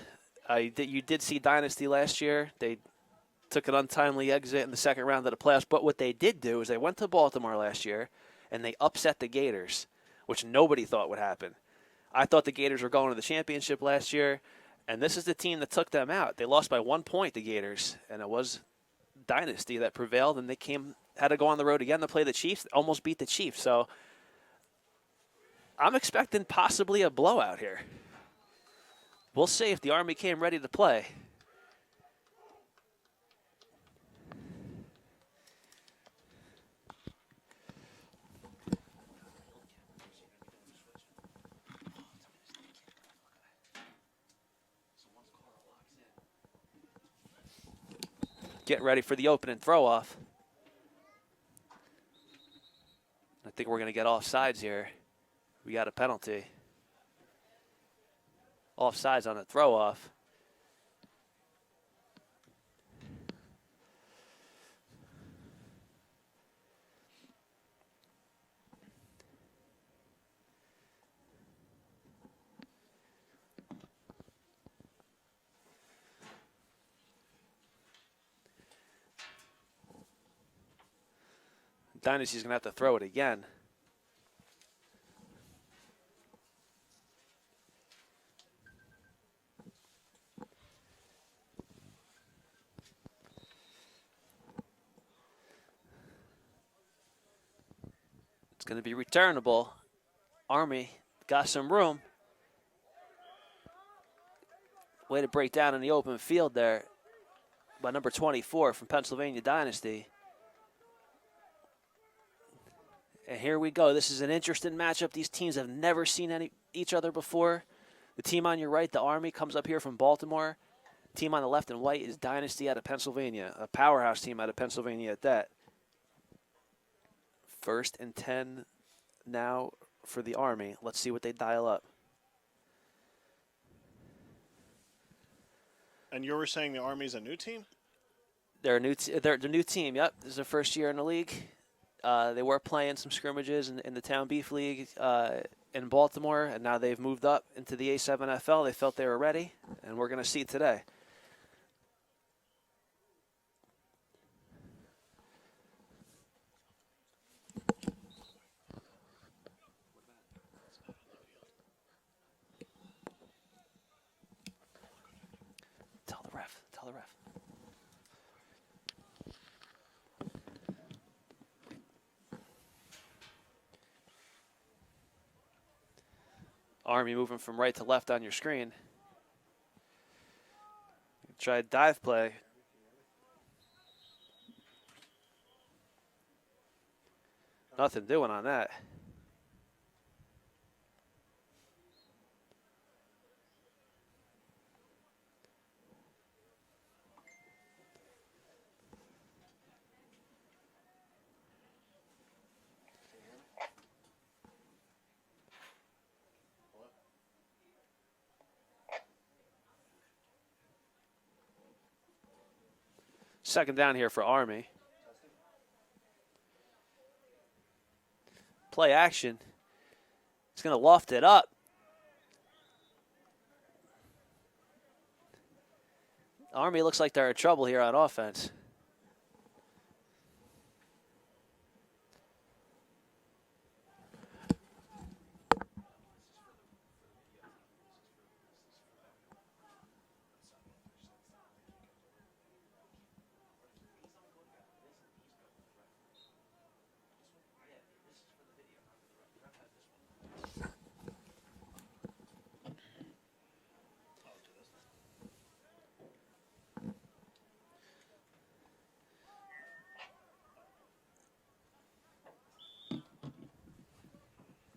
Speaker 1: You did see Dynasty last year. They took an untimely exit in the second round of the playoffs. But what they did do is they went to Baltimore last year, and they upset the Gators, which nobody thought would happen. I thought the Gators were going to the championship last year, and this is the team that took them out. They lost by 1 point, the Gators, and it was Dynasty that prevailed, and they had to go on the road again to play the Chiefs, almost beat the Chiefs. So I'm expecting possibly a blowout here. We'll see if the Army came ready to play. Get ready for the opening throw-off. I think we're going to get offsides here. We got a penalty. Offsides on the throw-off. Dynasty's going to have to throw it again. It's going to be returnable. Army got some room. Way to break down in the open field there by number 24 from Pennsylvania Dynasty. And here we go. This is an interesting matchup. These teams have never seen each other before. The team on your right, the Army, comes up here from Baltimore. The team on the left and white is Dynasty out of Pennsylvania, a powerhouse team out of Pennsylvania at that. 1st and 10 now for the Army. Let's see what they dial up.
Speaker 2: And you were saying the Army's a new team?
Speaker 1: They're a new team, yep. This is their first year in the league. They were playing some scrimmages in the Town Beef League in Baltimore, and now they've moved up into the A7FL. They felt they were ready, and we're going to see today. Tell the ref. Army moving from right to left on your screen. Try a dive play. Nothing doing on that. Second down here for Army. Play action. He's going to loft it up. Army looks like they're in trouble here on offense.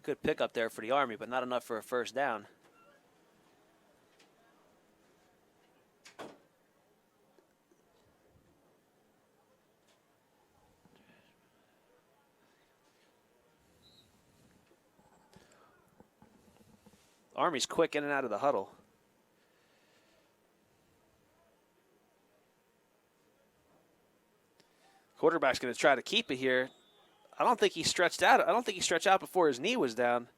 Speaker 1: Good pickup there for the Army, but not enough for a first down. Army's quick in and out of the huddle. Quarterback's going to try to keep it here. I don't think he stretched out. I don't think he stretched out before his knee was down.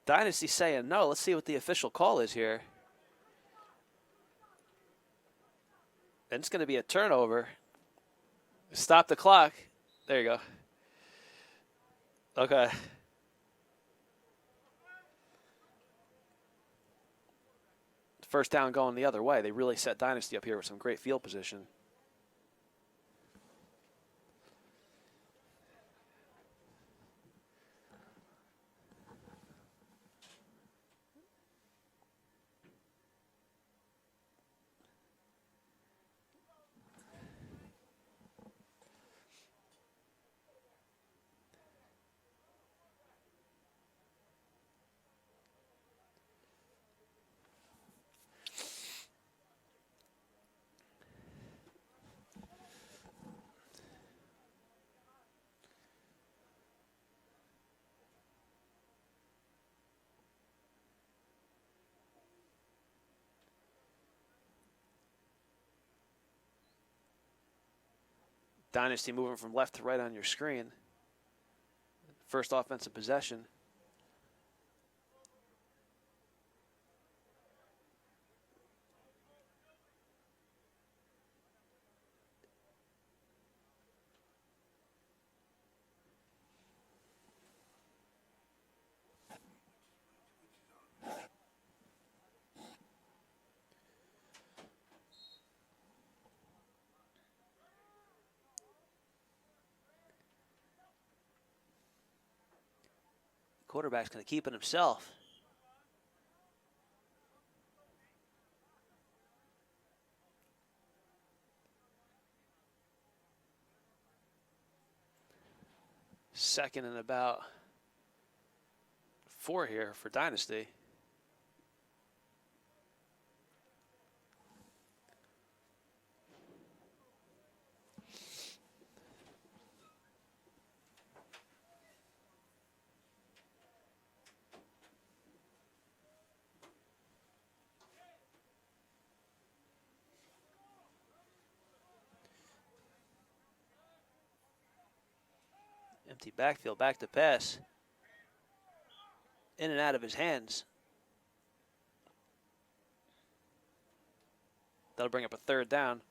Speaker 1: Dynasty saying no. Let's see what the official call is here. And it's going to be a turnover. Stop the clock. There you go. Okay. First down going the other way. They really set Dynasty up here with some great field position. Dynasty moving from left to right on your screen. First offensive possession. Quarterback's going to keep it himself. Second and about 4 here for Dynasty. Empty backfield, back to pass. In and out of his hands. That'll bring up a third down.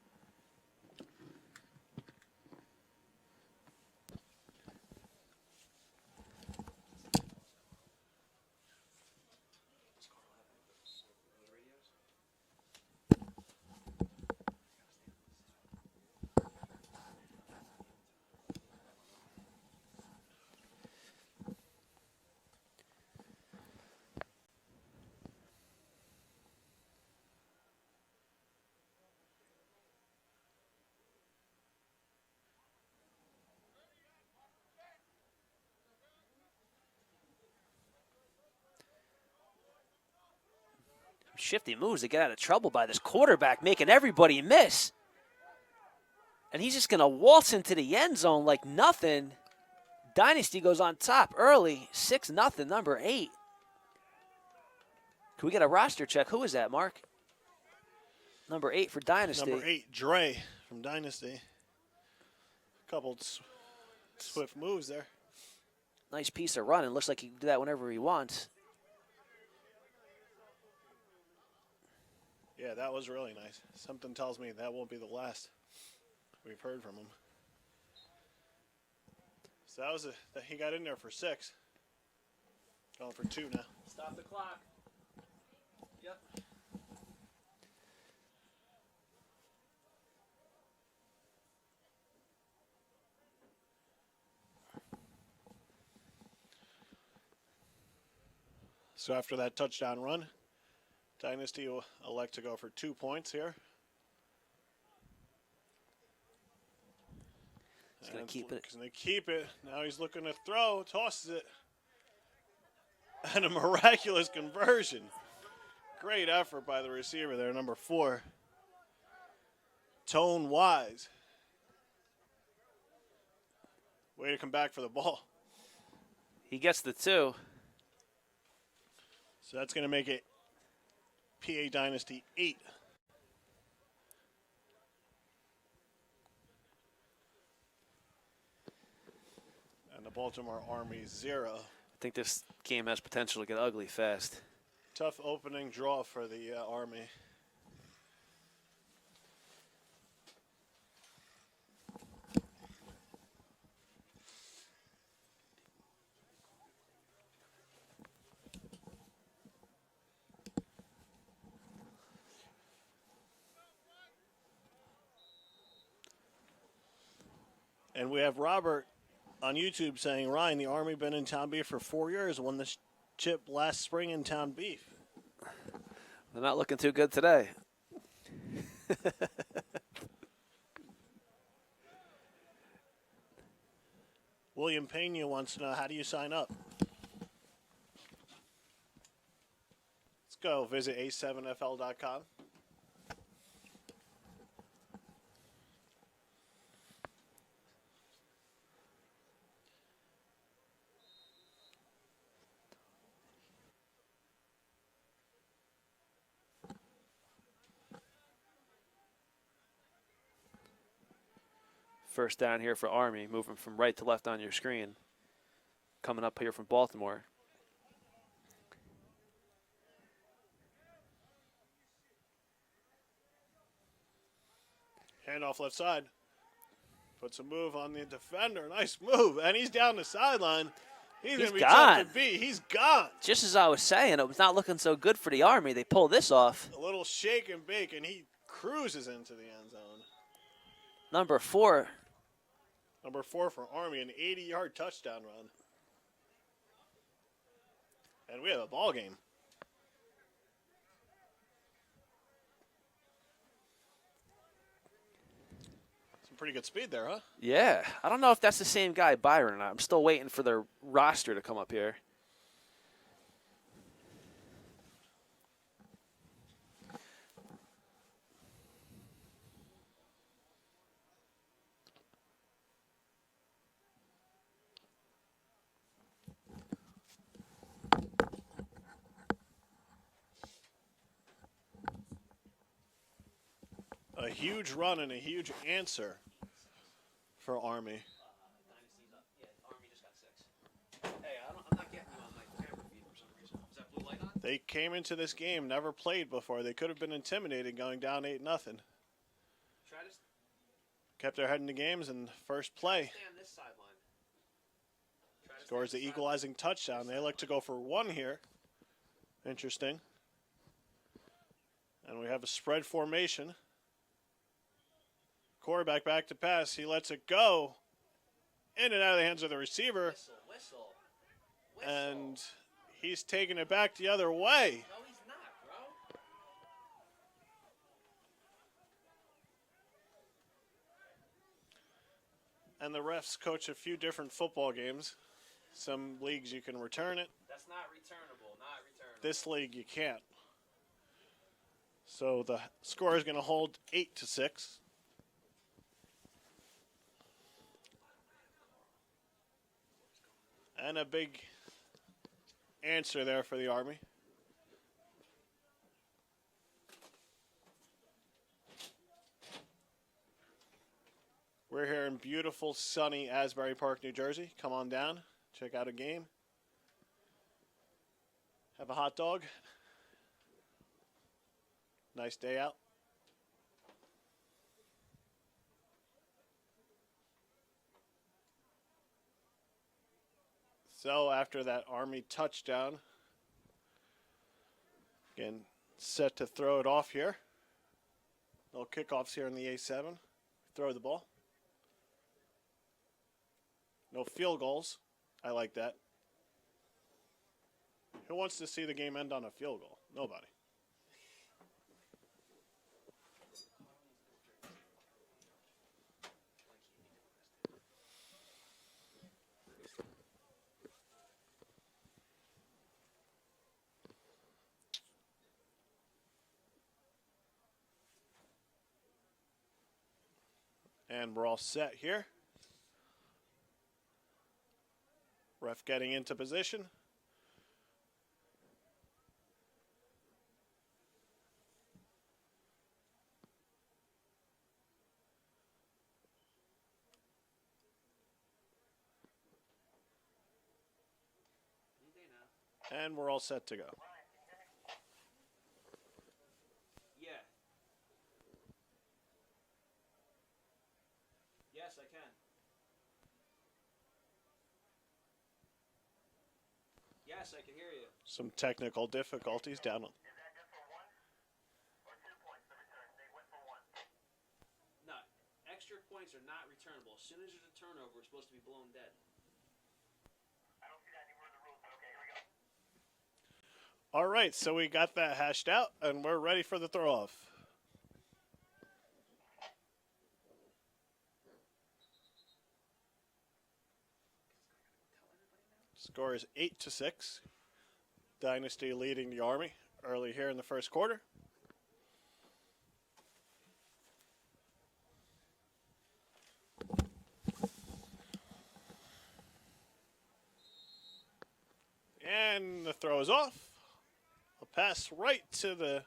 Speaker 1: Shifty moves to get out of trouble by this quarterback, making everybody miss. And he's just going to waltz into the end zone like nothing. Dynasty goes on top early, 6-0, number 8. Can we get a roster check? Who is that, Mark? Number 8 for Dynasty.
Speaker 2: Number 8, Dre from Dynasty. Couple swift moves there.
Speaker 1: Nice piece of running. Looks like he can do that whenever he wants.
Speaker 2: Yeah, that was really nice. Something tells me that won't be the last we've heard from him. So that was he got in there for 6. Going for 2 now.
Speaker 1: Stop the clock. Yep.
Speaker 2: So after that touchdown run, Dynasty will elect to go for 2 points here.
Speaker 1: He's going to keep it.
Speaker 2: He's going to keep it. Now he's looking to throw, tosses it. And a miraculous conversion. Great effort by the receiver there, number 4. Tone Wise. Way to come back for the ball.
Speaker 1: He gets the 2.
Speaker 2: So that's going to make it PA Dynasty 8. And the Baltimore Army 0.
Speaker 1: I think this game has potential to get ugly fast.
Speaker 2: Tough opening draw for the Army. And we have Robert on YouTube saying, Ryan, the Army been in Town Beef for 4 years, won the chip last spring in Town Beef.
Speaker 1: They're not looking too good today.
Speaker 2: William Pena wants to know, how do you sign up? Let's go visit A7FL.com.
Speaker 1: First down here for Army, moving from right to left on your screen. Coming up here from Baltimore.
Speaker 2: Handoff left side. Puts a move on the defender. Nice move. And he's down the sideline. He's going to be tough to beat. He's gone.
Speaker 1: Just as I was saying, it was not looking so good for the Army. They pull this off.
Speaker 2: A little shake and bake, and he cruises into the end zone.
Speaker 1: Number 4.
Speaker 2: Number 4 for Army, an 80-yard touchdown run. And we have a ball game. Some pretty good speed there, huh?
Speaker 1: Yeah. I don't know if that's the same guy, Byron, or not. I'm still waiting for their roster to come up here.
Speaker 2: A huge run and a huge answer for Army.
Speaker 1: Army just got 6. Hey, I'm not getting you on my camera feed for some reason. Is that blue light on?
Speaker 2: They came into this game, never played before. They could have been intimidated going down 8-0.
Speaker 1: Try to
Speaker 2: Kept their head in the games, and first play
Speaker 1: stay on this sideline.
Speaker 2: scores the equalizing touchdown. They like to go for 1 here. Interesting. And we have a spread formation. Quarterback back to pass. He lets it go. In and out of the hands of the receiver.
Speaker 1: Whistle.
Speaker 2: And he's taking it back the other way.
Speaker 1: No, he's not, bro.
Speaker 2: And the refs coach a few different football games. Some leagues you can return it.
Speaker 1: That's not returnable. Not returnable.
Speaker 2: This league you can't. So the score is going to hold 8-6. And a big answer there for the Army. We're here in beautiful, sunny Asbury Park, New Jersey. Come on down, check out a game. Have a hot dog. Nice day out. So after that Army touchdown, again, set to throw it off here. Little kickoffs here in the A7. Throw the ball. No field goals. I like that. Who wants to see the game end on a field goal? Nobody. And we're all set here. Ref getting into position. And we're all set to go.
Speaker 1: Yeah. Yes, I can. Yes, I can hear you.
Speaker 2: Some technical difficulties down.
Speaker 1: No, extra points are not returnable. As soon as there's a turnover, it's supposed to be blown dead.
Speaker 2: All right, so we got that hashed out, and we're ready for the throw-off. Score is 8-6. Dynasty leading the Army early here in the first quarter. And the throw is off. A pass right to the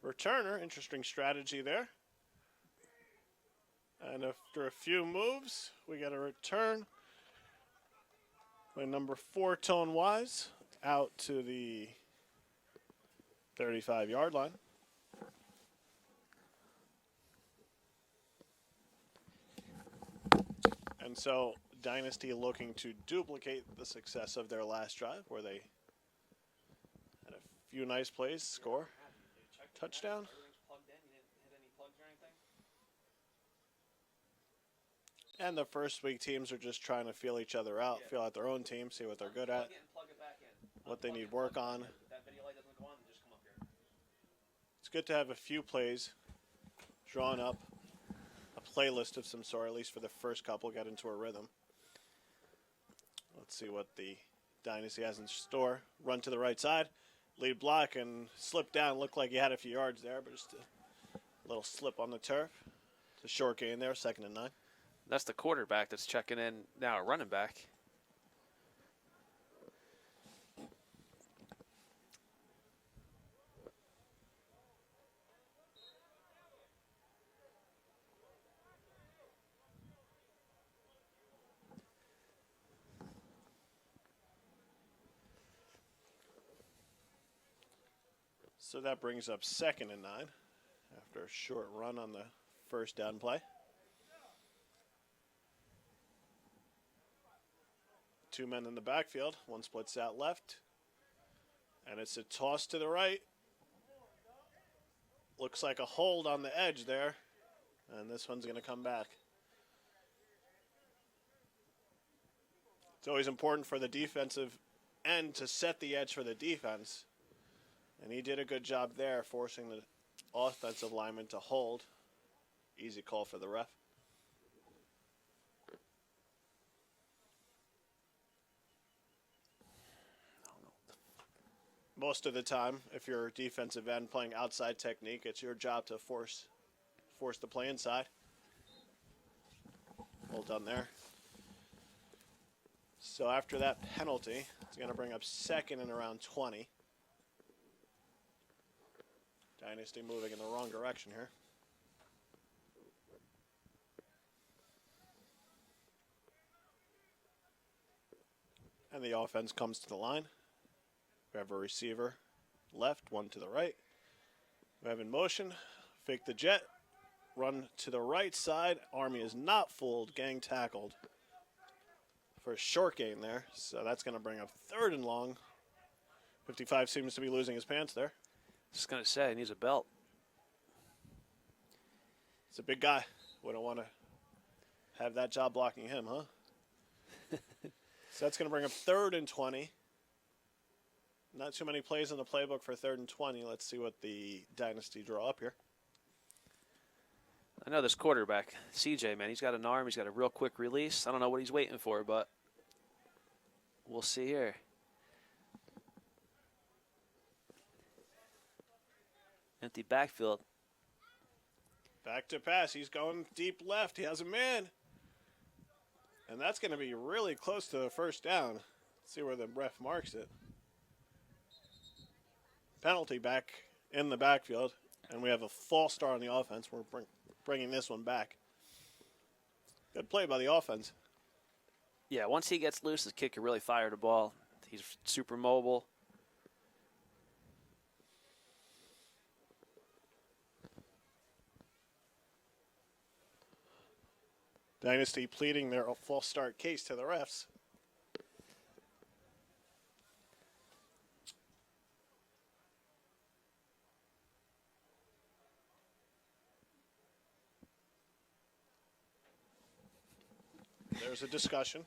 Speaker 2: returner. Interesting strategy there. And after a few moves, we got a return by number 4, Tone Wise, out to the 35-yard line. And so Dynasty looking to duplicate the success of their last drive, where they had a few nice plays, score, touchdown. And the first week teams are just trying to feel each other out, feel out their own team, see what they're good at, what they need work on. It's good to have a few plays drawn up, a playlist of some sort, at least for the first couple, get into a rhythm. Let's see what the Dynasty has in store. Run to the right side, lead block, and slip down. Looked like he had a few yards there, but just a little slip on the turf. It's a short gain there, 2nd and 9.
Speaker 1: That's the quarterback that's checking in now, a running back.
Speaker 2: So that brings up 2nd and 9 after a short run on the first down play. 2 men in the backfield. One splits out left. And it's a toss to the right. Looks like a hold on the edge there. And this one's going to come back. It's always important for the defensive end to set the edge for the defense. And he did a good job there, forcing the offensive lineman to hold. Easy call for the ref. Most of the time, if you're a defensive end playing outside technique, it's your job to force the play inside. Well done there. So after that penalty, it's going to bring up 2nd and around 20. Dynasty moving in the wrong direction here. And the offense comes to the line. We have a receiver left, one to the right. We have in motion, fake the jet, run to the right side. Army is not fooled, gang tackled for a short gain there. So that's going to bring up 3rd and long. 55 seems to be losing his pants there.
Speaker 1: Just going to say, he needs a belt.
Speaker 2: It's a big guy. We don't want to have that job blocking him, huh? So that's going to bring up 3rd and 20. Not too many plays in the playbook for 3rd and 20. Let's see what the Dynasty draw up here.
Speaker 1: I know this quarterback, CJ, man, he's got an arm. He's got a real quick release. I don't know what he's waiting for, but we'll see here. Empty backfield.
Speaker 2: Back to pass. He's going deep left. He has a man. And that's going to be really close to the first down. Let's see where the ref marks it. Penalty back in the backfield. And we have a false start on the offense. We're bringing this one back. Good play by the offense.
Speaker 1: Yeah, once he gets loose, his kicker really fired the ball. He's super mobile.
Speaker 2: Dynasty pleading their false start case to the refs. There's a discussion.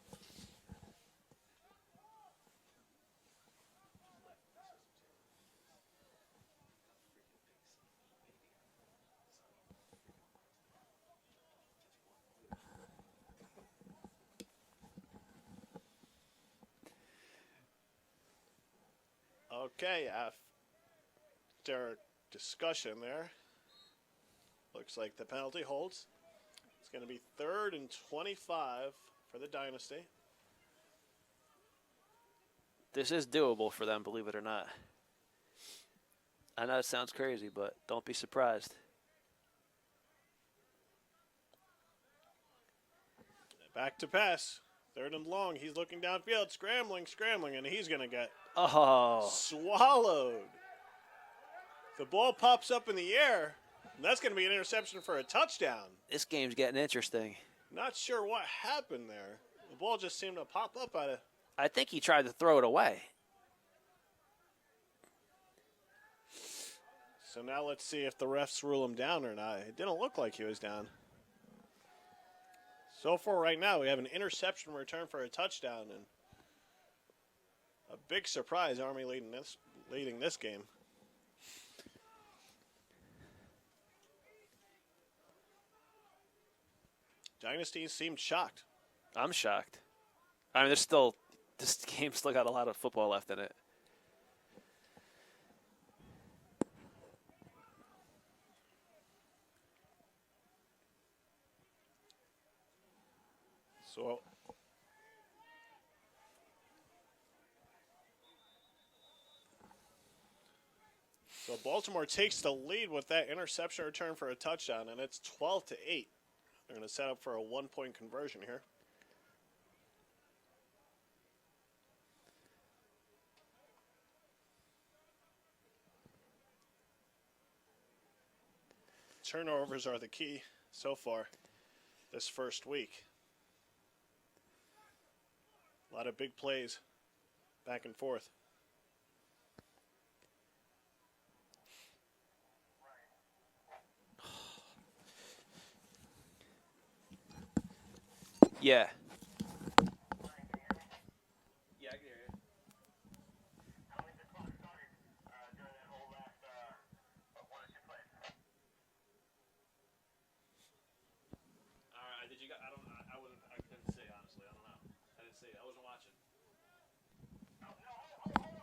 Speaker 2: Okay, after discussion there, looks like the penalty holds. It's going to be 3rd and 25 for the Dynasty.
Speaker 1: This is doable for them, believe it or not. I know it sounds crazy, but don't be surprised.
Speaker 2: Back to pass. 3rd and long. He's looking downfield, scrambling, and he's going to get swallowed. The ball pops up in the air, and that's going to be an interception for a touchdown.
Speaker 1: This game's getting interesting.
Speaker 2: Not sure what happened there. The ball just seemed to pop up out of...
Speaker 1: I think he tried to throw it away.
Speaker 2: So now let's see if the refs rule him down or not. It didn't look like he was down. So far right now, we have an interception return for a touchdown, and a big surprise, Army leading this game. Dynasty seemed shocked.
Speaker 1: I'm shocked. I mean, this game's still got a lot of football left in it.
Speaker 2: So Baltimore takes the lead with that interception return for a touchdown, and it's 12-8. They're going to set up for a 1-point conversion here. Turnovers are the key so far this first week. A lot of big plays back and forth.
Speaker 1: Yeah. Yeah, I can hear you.
Speaker 3: How many the clock started during that whole last 1 or 2 plays?
Speaker 1: All right, did you? I couldn't say honestly. I don't know. I didn't see it. I wasn't watching.
Speaker 3: No, hold on.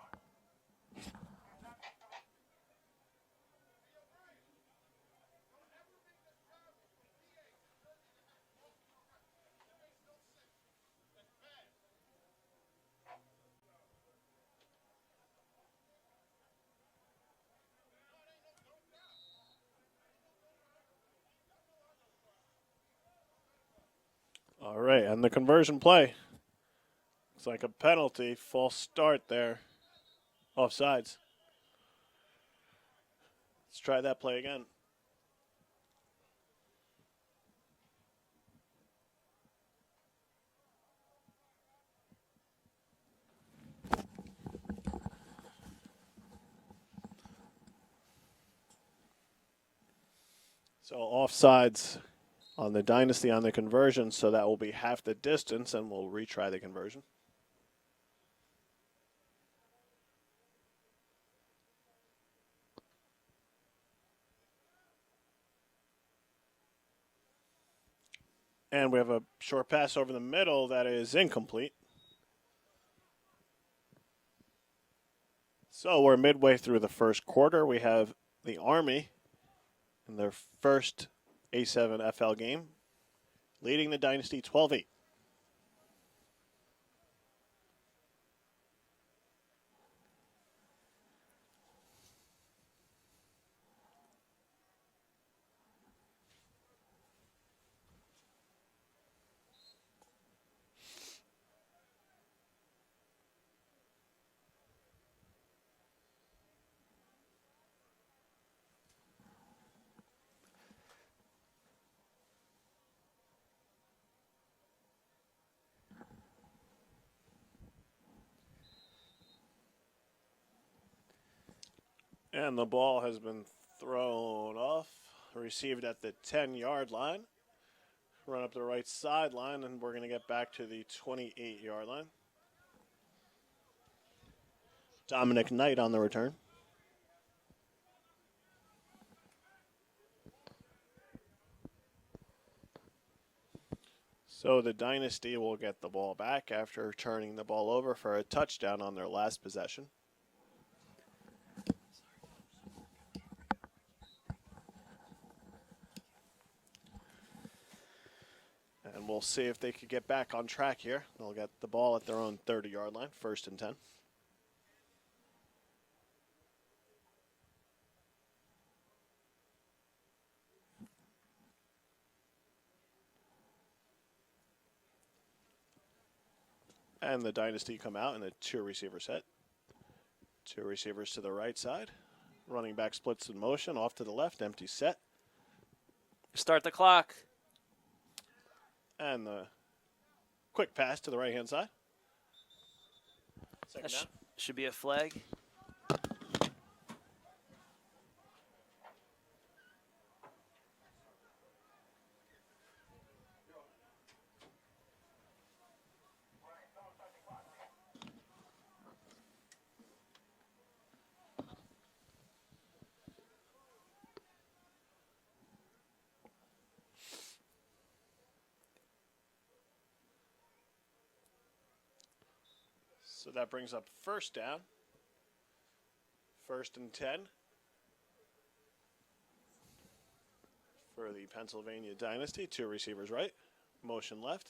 Speaker 2: All right, and the conversion play. Looks like a penalty, false start there. Offsides. Let's try that play again. So offsides on the Dynasty on the conversion, so that will be half the distance, and we'll retry the conversion. And we have a short pass over the middle that is incomplete. So we're midway through the first quarter. We have the Army in their first A7FL game, leading the Dynasty 12-8. And the ball has been thrown off, received at the 10-yard line. Run up the right sideline, and we're going to get back to the 28-yard line. Dominic Knight on the return. So the Dynasty will get the ball back after turning the ball over for a touchdown on their last possession. And we'll see if they could get back on track here. They'll get the ball at their own 30-yard line, 1st and 10. And the Dynasty come out in a 2-receiver set. 2 receivers to the right side. Running back splits in motion, off to the left, empty set.
Speaker 1: Start the clock.
Speaker 2: And the quick pass to the right-hand side. Second
Speaker 1: That
Speaker 2: down.
Speaker 1: should be a flag.
Speaker 2: So that brings up 1st down. 1st and 10 for the Pennsylvania Dynasty. 2 receivers right, motion left.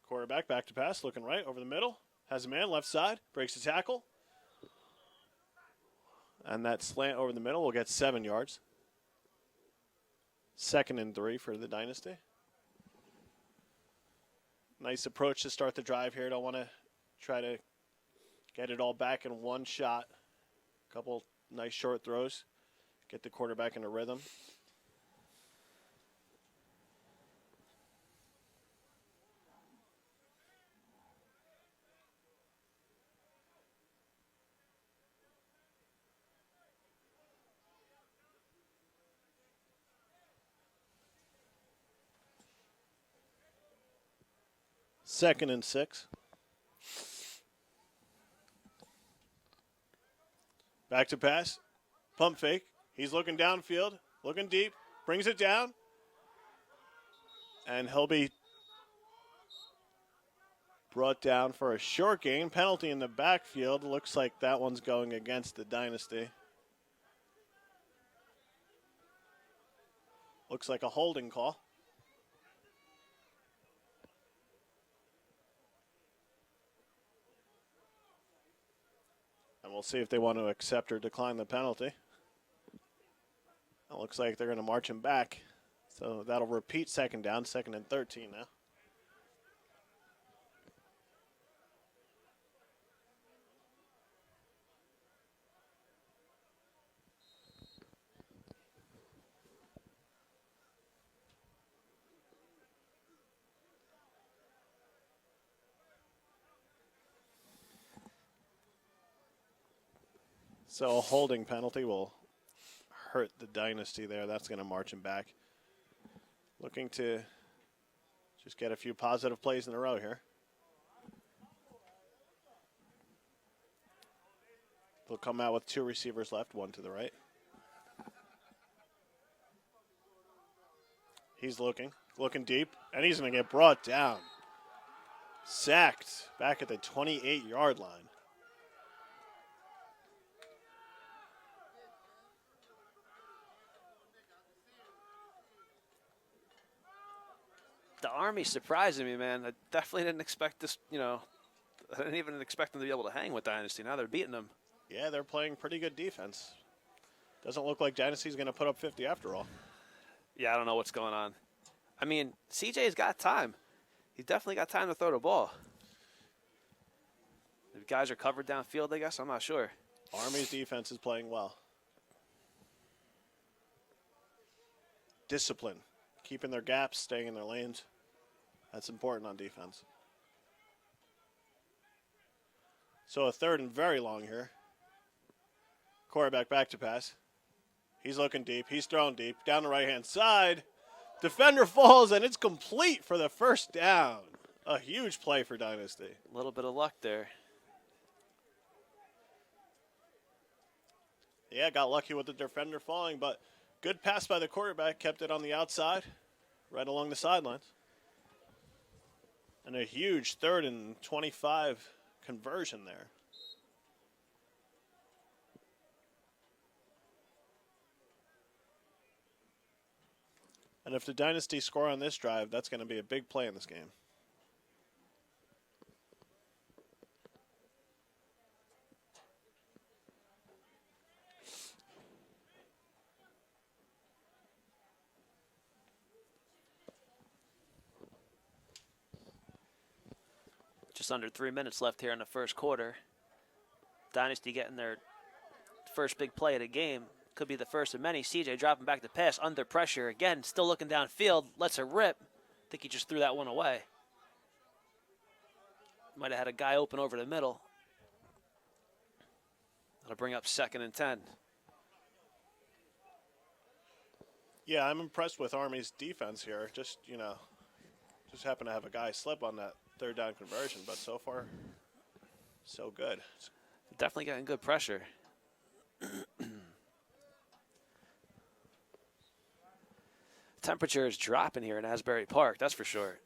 Speaker 2: Quarterback back to pass, looking right over the middle. Has a man left side, breaks the tackle. And that slant over the middle will get 7 yards. 2nd and 3 for the Dynasty. Nice approach to start the drive here. Don't want to try to get it all back in one shot. Couple nice short throws. Get the quarterback in a rhythm. Second and 6. Back to pass. Pump fake. He's looking downfield, looking deep, brings it down. And he'll be brought down for a short gain. Penalty in the backfield. Looks like that one's going against the Dynasty. Looks like a holding call. And we'll see if they want to accept or decline the penalty. It looks like they're going to march him back. So that'll repeat 2nd down, 2nd and 13 now. So a holding penalty will hurt the Dynasty there. That's going to march him back. Looking to just get a few positive plays in a row here. They'll come out with 2 receivers left, 1 to the right. He's looking deep, and he's going to get brought down. Sacked back at the 28-yard line.
Speaker 1: Army's surprising me, man. I definitely didn't expect this, you know, I didn't even expect them to be able to hang with Dynasty. Now they're beating them.
Speaker 2: Yeah, they're playing pretty good defense. Doesn't look like Dynasty's going to put up 50 after all.
Speaker 1: Yeah, I don't know what's going on. I mean, CJ's got time. He's definitely got time to throw the ball. The guys are covered downfield, I guess. I'm not sure.
Speaker 2: Army's defense is playing well. Discipline. Keeping their gaps, staying in their lanes. That's important on defense. So a third and very long here. Quarterback back to pass. He's looking deep. He's throwing deep. Down the right-hand side. Defender falls, and it's complete for the first down. A huge play for Dynasty.
Speaker 1: A little bit of luck there.
Speaker 2: Yeah, got lucky with the defender falling, but good pass by the quarterback. Kept it on the outside, right along the sidelines. And a huge 3rd and 25 conversion there. And if the Dynasty score on this drive, that's going to be a big play in this game.
Speaker 1: Just under 3 minutes left here in the first quarter. Dynasty getting their first big play of the game. Could be the first of many. CJ dropping back to pass under pressure. Again, still looking downfield. Lets it rip. I think he just threw that one away. Might have had a guy open over the middle. That'll bring up 2nd and 10.
Speaker 2: Yeah, I'm impressed with Army's defense here. Just happen to have a guy slip on that 3rd down conversion, but so far, so good.
Speaker 1: Definitely getting good pressure. Temperature is dropping here in Asbury Park, that's for sure.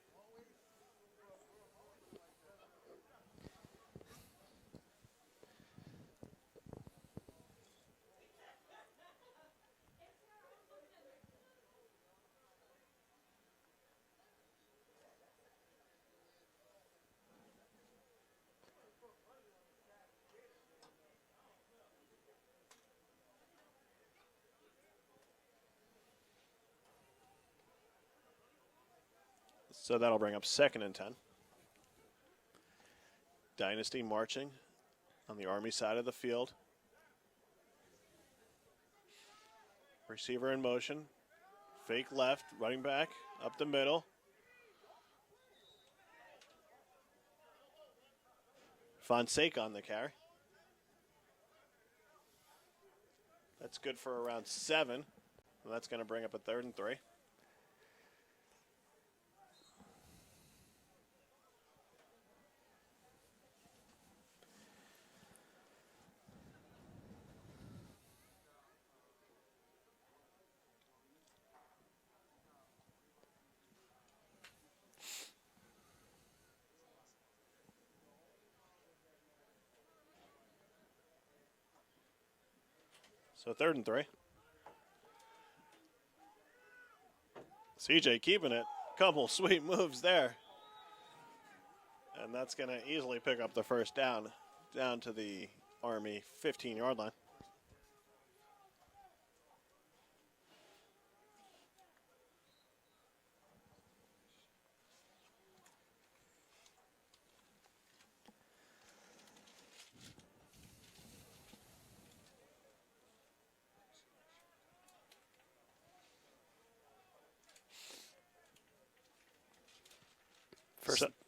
Speaker 2: So that'll bring up 2nd and 10. Dynasty marching on the Army side of the field. Receiver in motion. Fake left, running back, up the middle. Fonseca on the carry. That's good for around 7. And that's going to bring up a 3rd and 3. So 3rd and 3. CJ keeping it. Couple sweet moves there. And that's going to easily pick up the first down to the Army 15-yard line.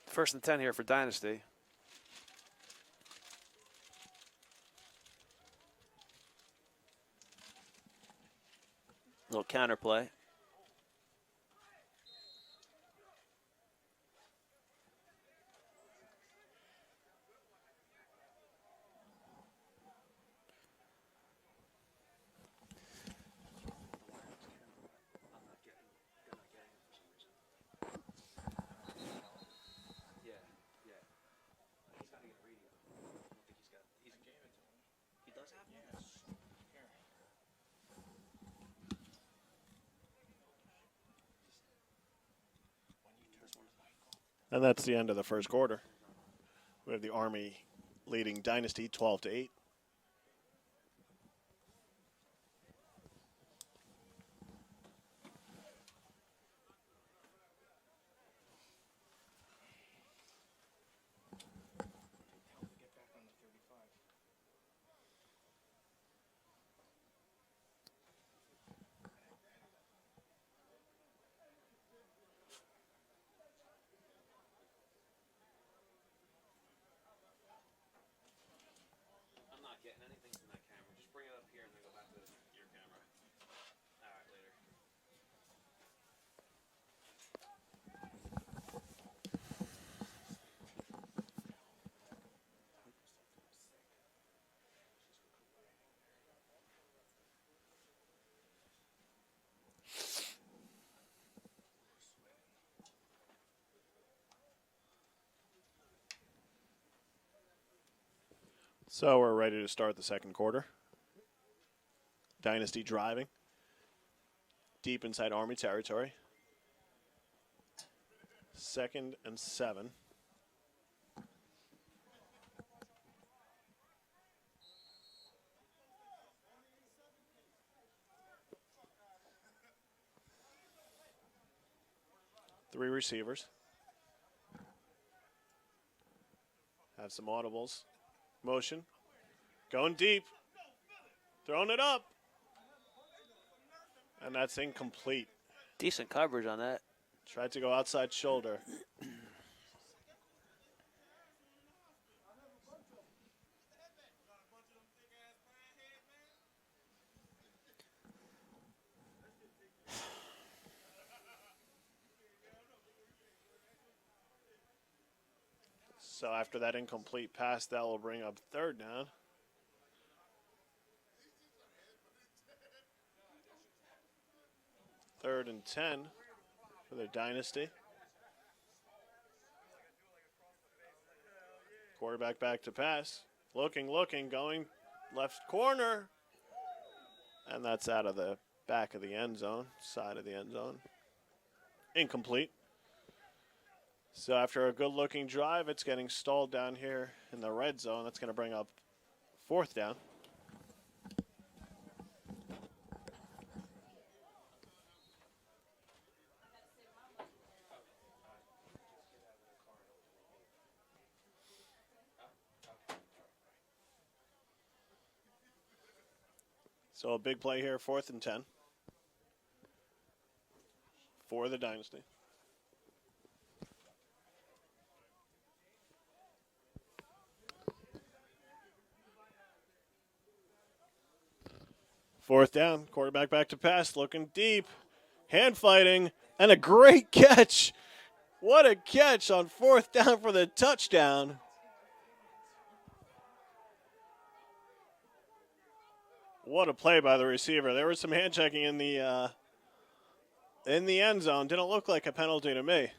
Speaker 1: First and 10 here for Dynasty. Little counter play.
Speaker 2: And that's the end of the first quarter. We have the Army leading Dynasty 12-8.
Speaker 1: I'm not getting anything from that camera. Just bring it up here and then go back to your camera. All right, later.
Speaker 2: So we're ready to start the second quarter. Dynasty driving deep inside Army territory. 2nd and 7. Three receivers. Have some audibles. Motion. Going deep. Throwing it up. And that's incomplete.
Speaker 1: Decent coverage on that.
Speaker 2: Tried to go outside shoulder. So after that incomplete pass, that will bring up 3rd down. Third and 10 for the Dynasty. Quarterback back to pass. Looking, going left corner. And that's out of the back of the end zone, side of the end zone. Incomplete. So after a good-looking drive, it's getting stalled down here in the red zone. That's going to bring up 4th down. So a big play here, 4th and 10 for the Dynasty. Fourth down, quarterback back to pass, looking deep, hand fighting, and a great catch. What a catch on 4th down for the touchdown. What a play by the receiver. There was some hand checking in the end zone. Didn't look like a penalty to me.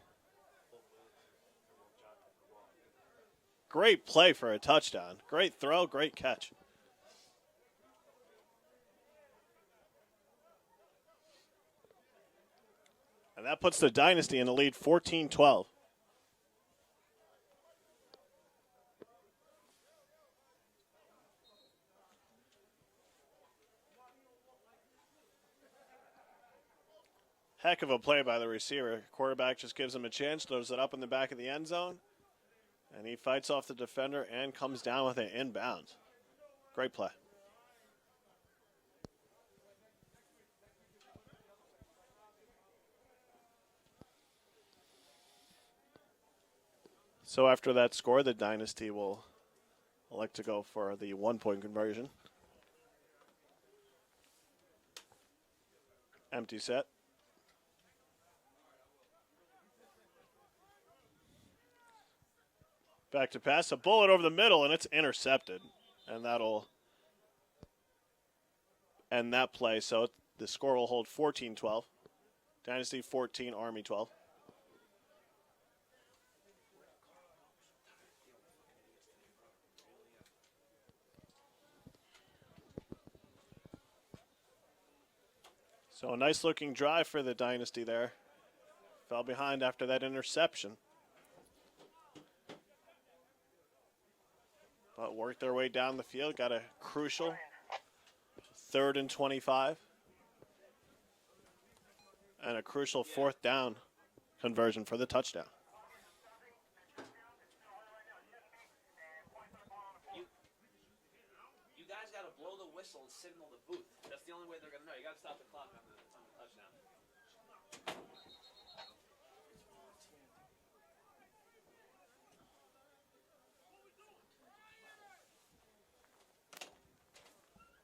Speaker 2: Great play for a touchdown. Great throw, great catch. And that puts the Dynasty in the lead 14-12. Heck of a play by the receiver. Quarterback just gives him a chance, throws it up in the back of the end zone, and he fights off the defender and comes down with it inbounds. Great play. So after that score, the Dynasty will elect to go for the 1-point conversion. Empty set. Back to pass, a bullet over the middle, and it's intercepted. And that'll end that play. So the score will hold 14-12. Dynasty 14, Army 12. So a nice looking drive for the Dynasty there. Fell behind after that interception. but worked their way down the field. Got a crucial 3rd and 25. And a crucial 4th down conversion for the touchdown.
Speaker 1: You guys got to blow the whistle and signal the booth. That's the only way they're going to know. You got to stop the clock on the touchdown.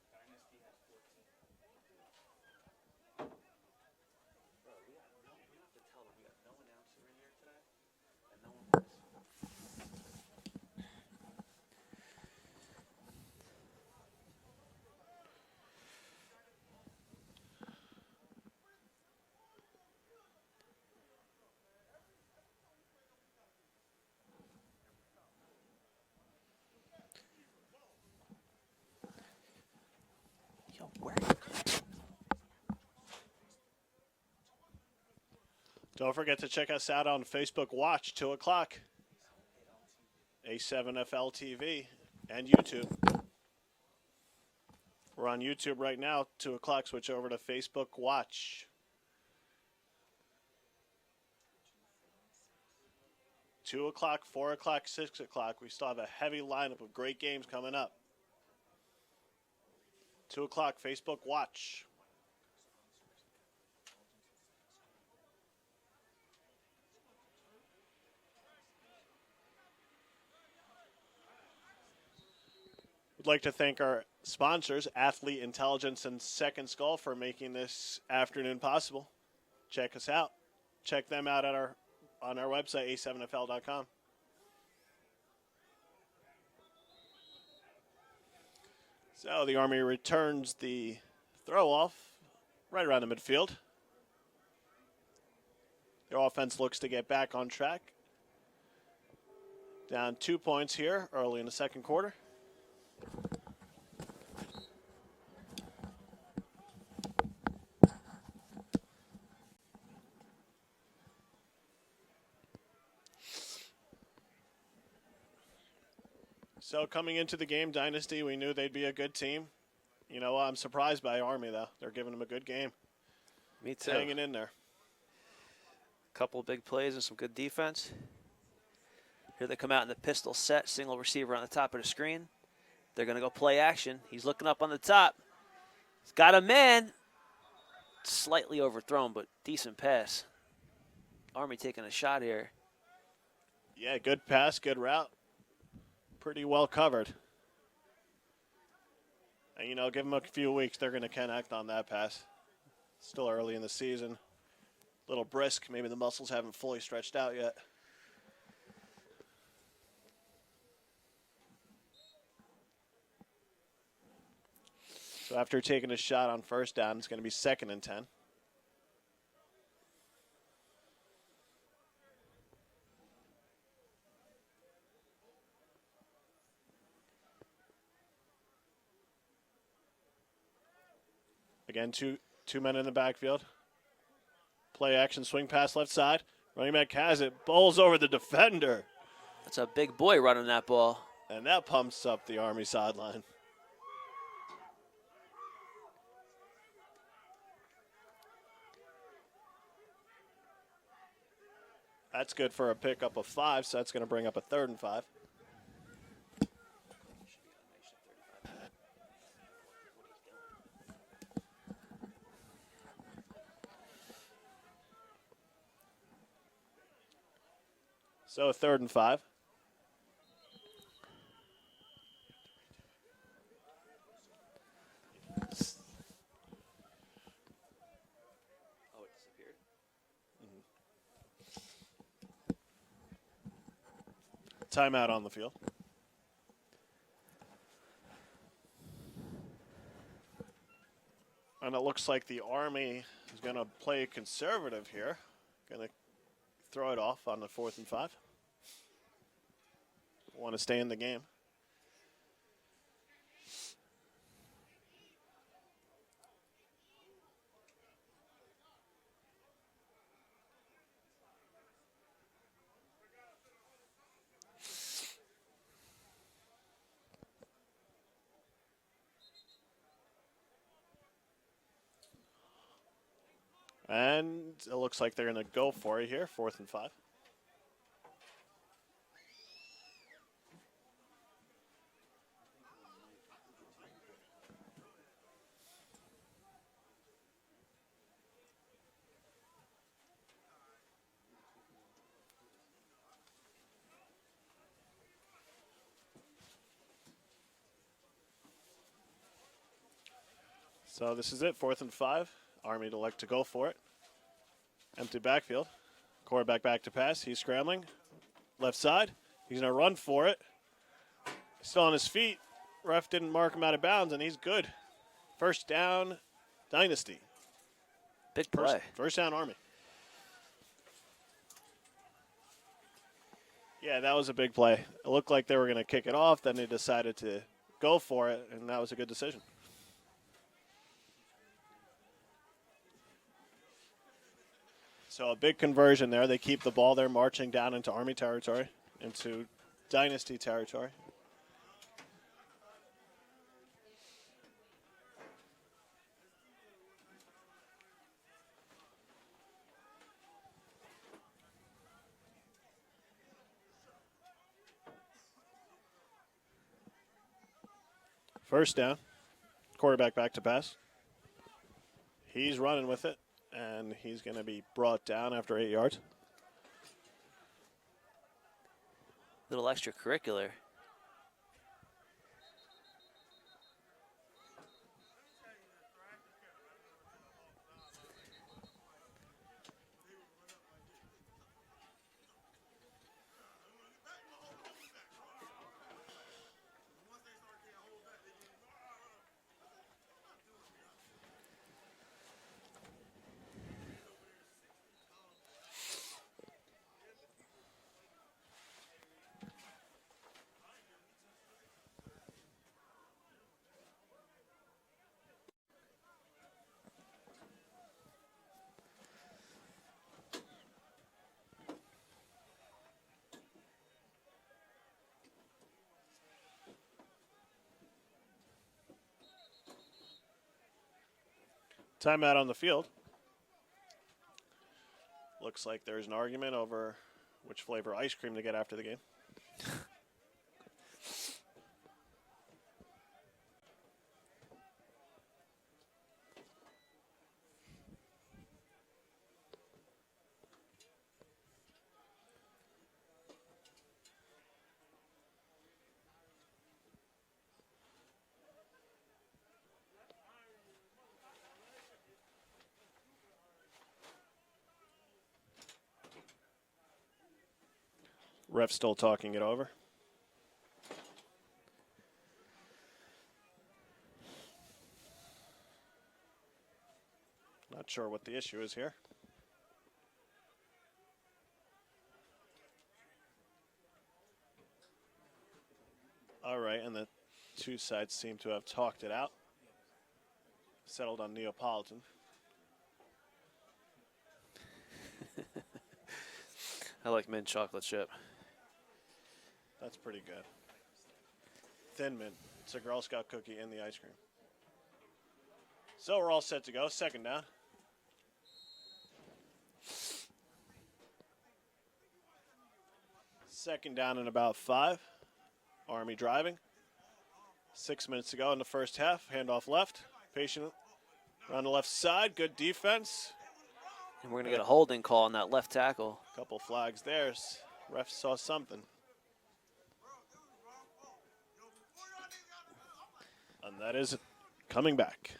Speaker 1: Dynasty has 14. Bro, we have to tell them we got no announcer in here today, and no one. Yo, where?
Speaker 2: Don't forget to check us out on Facebook Watch, 2 o'clock. A7FL TV and YouTube. We're on YouTube right now, 2 o'clock. Switch over to Facebook Watch. 2 o'clock, 4 o'clock, 6 o'clock. We still have a heavy lineup of great games coming up. 2 o'clock, Facebook Watch. We'd like to thank our sponsors, Athlete Intelligence and Second Skull, for making this afternoon possible. Check us out. Check them out at on our website, a7fl.com. So the Army returns the throw off right around the midfield. Their offense looks to get back on track. Down 2 points here early in the second quarter. So coming into the game, Dynasty, we knew they'd be a good team. You know, I'm surprised by Army, though. They're giving them a good game.
Speaker 1: Me too.
Speaker 2: Hanging in there.
Speaker 1: Couple of big plays and some good defense. Here they come out in the pistol set, single receiver on the top of the screen. They're going to go play action. He's looking up on the top. He's got a man. Slightly overthrown, but decent pass. Army taking a shot here.
Speaker 2: Yeah, good pass, good route. Pretty well covered. And, you know, give them a few weeks, they're going to connect on that pass. Still early in the season. A little brisk. Maybe the muscles haven't fully stretched out yet. So after taking a shot on first down, it's going to be 2nd and 10. Again, two men in the backfield. Play action, swing pass left side. Running back has it, bowls over the defender.
Speaker 1: That's a big boy running that ball.
Speaker 2: And that pumps up the Army sideline. That's good for a pickup of 5, so that's going to bring up a 3rd and 5. So 3rd and 5.
Speaker 1: Oh, it disappeared?
Speaker 2: Timeout on the field. And it looks like the Army is going to play conservative here. Going to throw it off on the 4th and 5. Want to stay in the game. And it looks like they're going to go for it here, 4th and 5. So this is it, 4th and 5. Army to elect to go for it. Empty backfield. Quarterback back to pass. He's scrambling. Left side. He's going to run for it. Still on his feet. Ref didn't mark him out of bounds, and he's good. First down, Dynasty.
Speaker 1: Big play.
Speaker 2: First down, Army. Yeah, that was a big play. It looked like they were going to kick it off. Then they decided to go for it, and that was a good decision. So a big conversion there. They keep the ball there, marching down into Army territory, into Dynasty territory. First down. Quarterback back to pass. He's running with it, and he's going to be brought down after 8 yards.
Speaker 1: Little extracurricular.
Speaker 2: Timeout on the field. Looks like there's an argument over which flavor ice cream to get after the game. Ref still talking it over. Not sure what the issue is here. All right, and the two sides seem to have talked it out. Settled on Neapolitan.
Speaker 1: I like mint chocolate chip.
Speaker 2: That's pretty good. Thin Mint. It's a Girl Scout cookie in the ice cream. So we're all set to go. Second down. Second down and about 5. Army driving. 6 minutes to go in the first half. Handoff left. Patient around the left side. Good defense.
Speaker 1: And we're going to get a holding call on that left tackle.
Speaker 2: Couple flags there. Ref saw something. And that is coming back.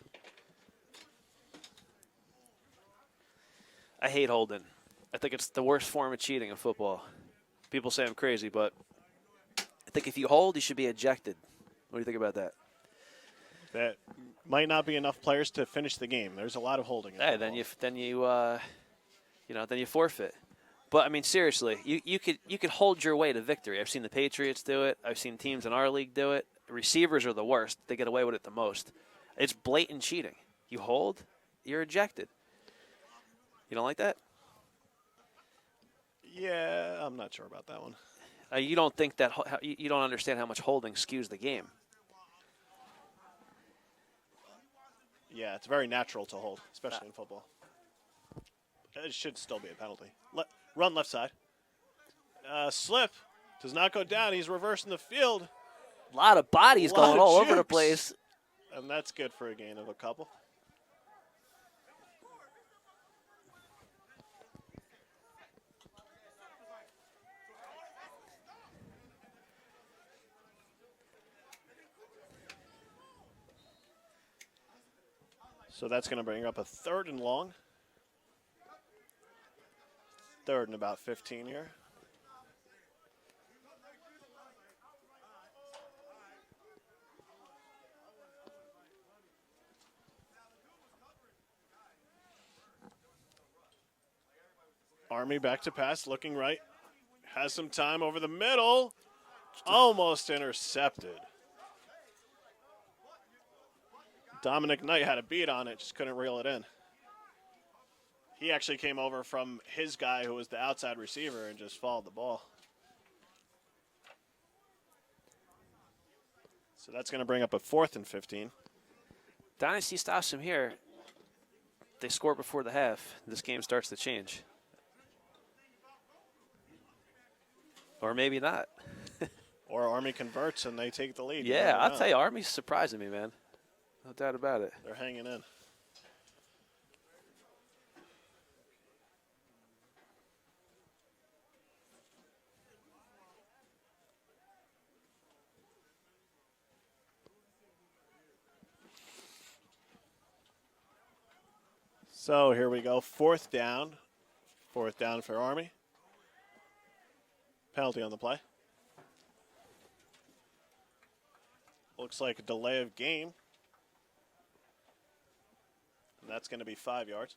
Speaker 1: I hate holding. I think it's the worst form of cheating in football. People say I'm crazy, but I think if you hold, you should be ejected. What do you think about that?
Speaker 2: That might not be enough players to finish the game. There's a lot of holding.
Speaker 1: Hey, then you forfeit. But I mean, seriously, you could hold your way to victory. I've seen the Patriots do it. I've seen teams in our league do it. Receivers are the worst. They get away with it the most. It's blatant cheating. You hold, you're ejected. You don't like that?
Speaker 2: Yeah, I'm not sure about that one.
Speaker 1: You don't think that you don't understand how much holding skews the game.
Speaker 2: Yeah, it's very natural to hold, especially in football. It should still be a penalty. Run left side. Slip. Does not go down. He's reversing the field.
Speaker 1: A lot of bodies
Speaker 2: Lot
Speaker 1: going
Speaker 2: of
Speaker 1: all over the
Speaker 2: jukes.
Speaker 1: place.
Speaker 2: And that's good for a gain of a couple. So that's going to bring up a 3rd and long. 3rd and about 15 here. Army back to pass, looking right. Has some time over the middle. Almost intercepted. Dominic Knight had a beat on it, just couldn't reel it in. He actually came over from his guy who was the outside receiver and just followed the ball. So that's going to bring up a 4th and 15.
Speaker 1: Dynasty stops him here. They score before the half. This game starts to change. Or maybe not.
Speaker 2: Or Army converts and they take the lead.
Speaker 1: Yeah, I'll tell you, Army's surprising me, man. No doubt about it.
Speaker 2: They're hanging in. So here we go. 4th down. 4th down for Army. Penalty on the play. Looks like a delay of game. And that's going to be 5 yards.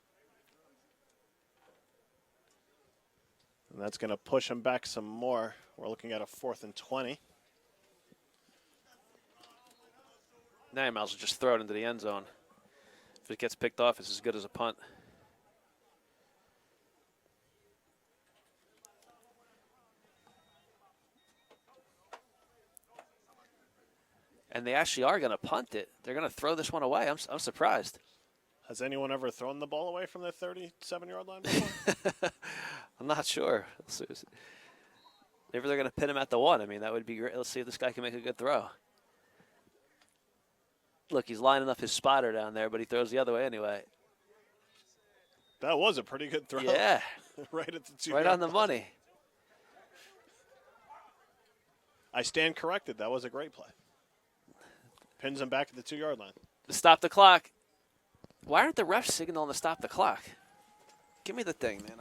Speaker 2: And that's going to push him back some more. We're looking at a 4th and 20.
Speaker 1: Now you might as well just throw it into the end zone. If it gets picked off, it's as good as a punt. And they actually are going to punt it. They're going to throw this one away. I'm surprised.
Speaker 2: Has anyone ever thrown the ball away from the 37-yard line before?
Speaker 1: I'm not sure. Maybe they're going to pin him at the 1. I mean, that would be great. Let's see if this guy can make a good throw. Look, he's lining up his spotter down there, but he throws the other way anyway.
Speaker 2: That was a pretty good throw.
Speaker 1: Yeah.
Speaker 2: Right at the 2
Speaker 1: Right on the money.
Speaker 2: I stand corrected. That was a great play. Pins him back at the 2-yard line.
Speaker 1: Stop the clock. Why aren't the refs signaling to stop the clock? Give me the thing, man.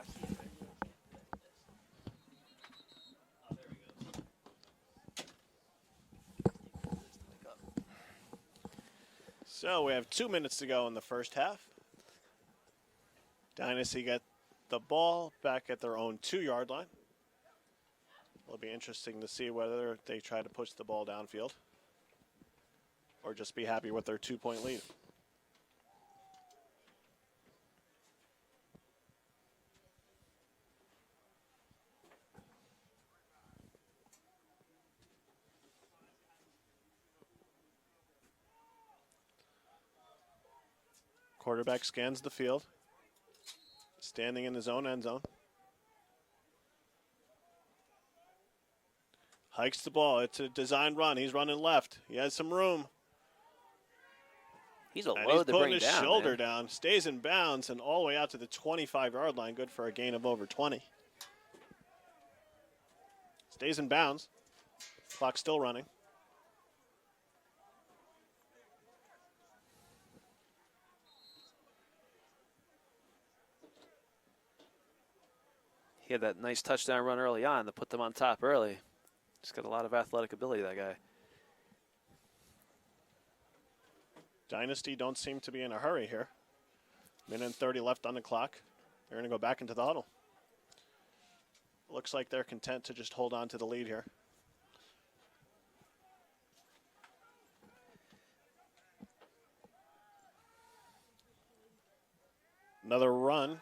Speaker 2: So we have 2 minutes to go in the first half. Dynasty get the ball back at their own 2-yard line. It'll be interesting to see whether they try to push the ball downfield or just be happy with their 2-point lead. Quarterback scans the field, standing in his own end zone. Hikes the ball. It's a designed run. He's running left. He has some room.
Speaker 1: He's a
Speaker 2: And
Speaker 1: load
Speaker 2: he's
Speaker 1: to
Speaker 2: putting
Speaker 1: bring
Speaker 2: his
Speaker 1: down.
Speaker 2: shoulder
Speaker 1: Man.
Speaker 2: down, stays in bounds, and all the way out to the 25-yard line. Good for a gain of over 20. Stays in bounds. Clock still running.
Speaker 1: He had that nice touchdown run early on to put them on top early. He's got a lot of athletic ability, that guy.
Speaker 2: Dynasty don't seem to be in a hurry here. Minute and 30 left on the clock. They're going to go back into the huddle. Looks like they're content to just hold on to the lead here. Another run.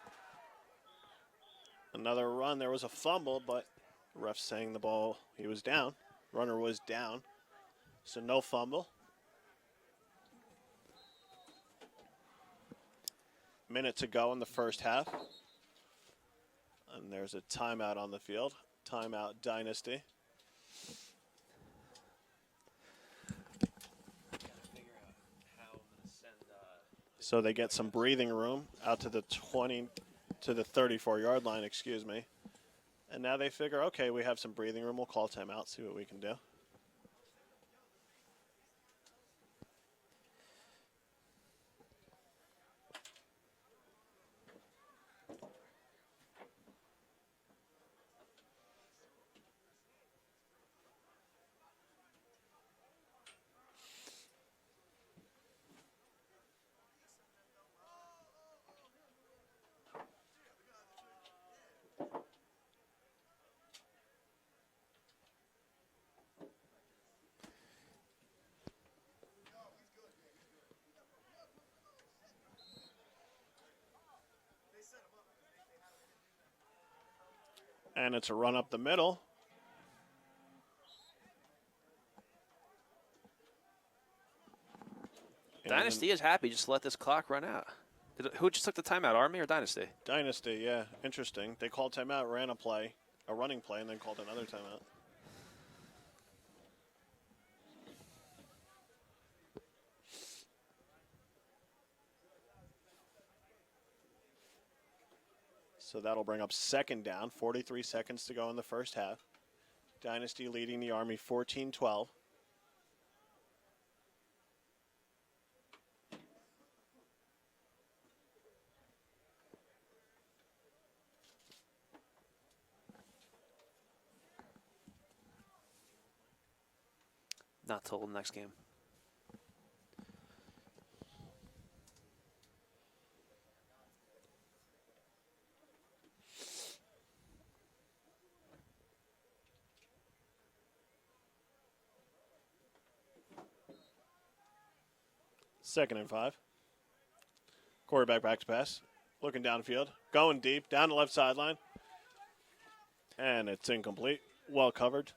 Speaker 2: Another run. There was a fumble, but ref saying the ball, he was down. Runner was down. So no fumble. Minute to go in the first half. And there's a timeout on the field. Timeout Dynasty. So they get some breathing room out to the 34-yard line, excuse me. And now they figure, okay, we have some breathing room. We'll call timeout, see what we can do. And it's a run up the middle.
Speaker 1: Dynasty is happy just to let this clock run out. Who just took the timeout, Army or Dynasty?
Speaker 2: Dynasty, yeah. Interesting. They called timeout, ran a running play, and then called another timeout. So that'll bring up second down, 43 seconds to go in the first half. Dynasty leading the Army 14-12.
Speaker 1: Not till the next game.
Speaker 2: Second and 5. Quarterback back to pass. Looking downfield. Going deep. Down the left sideline. And it's incomplete. Well covered.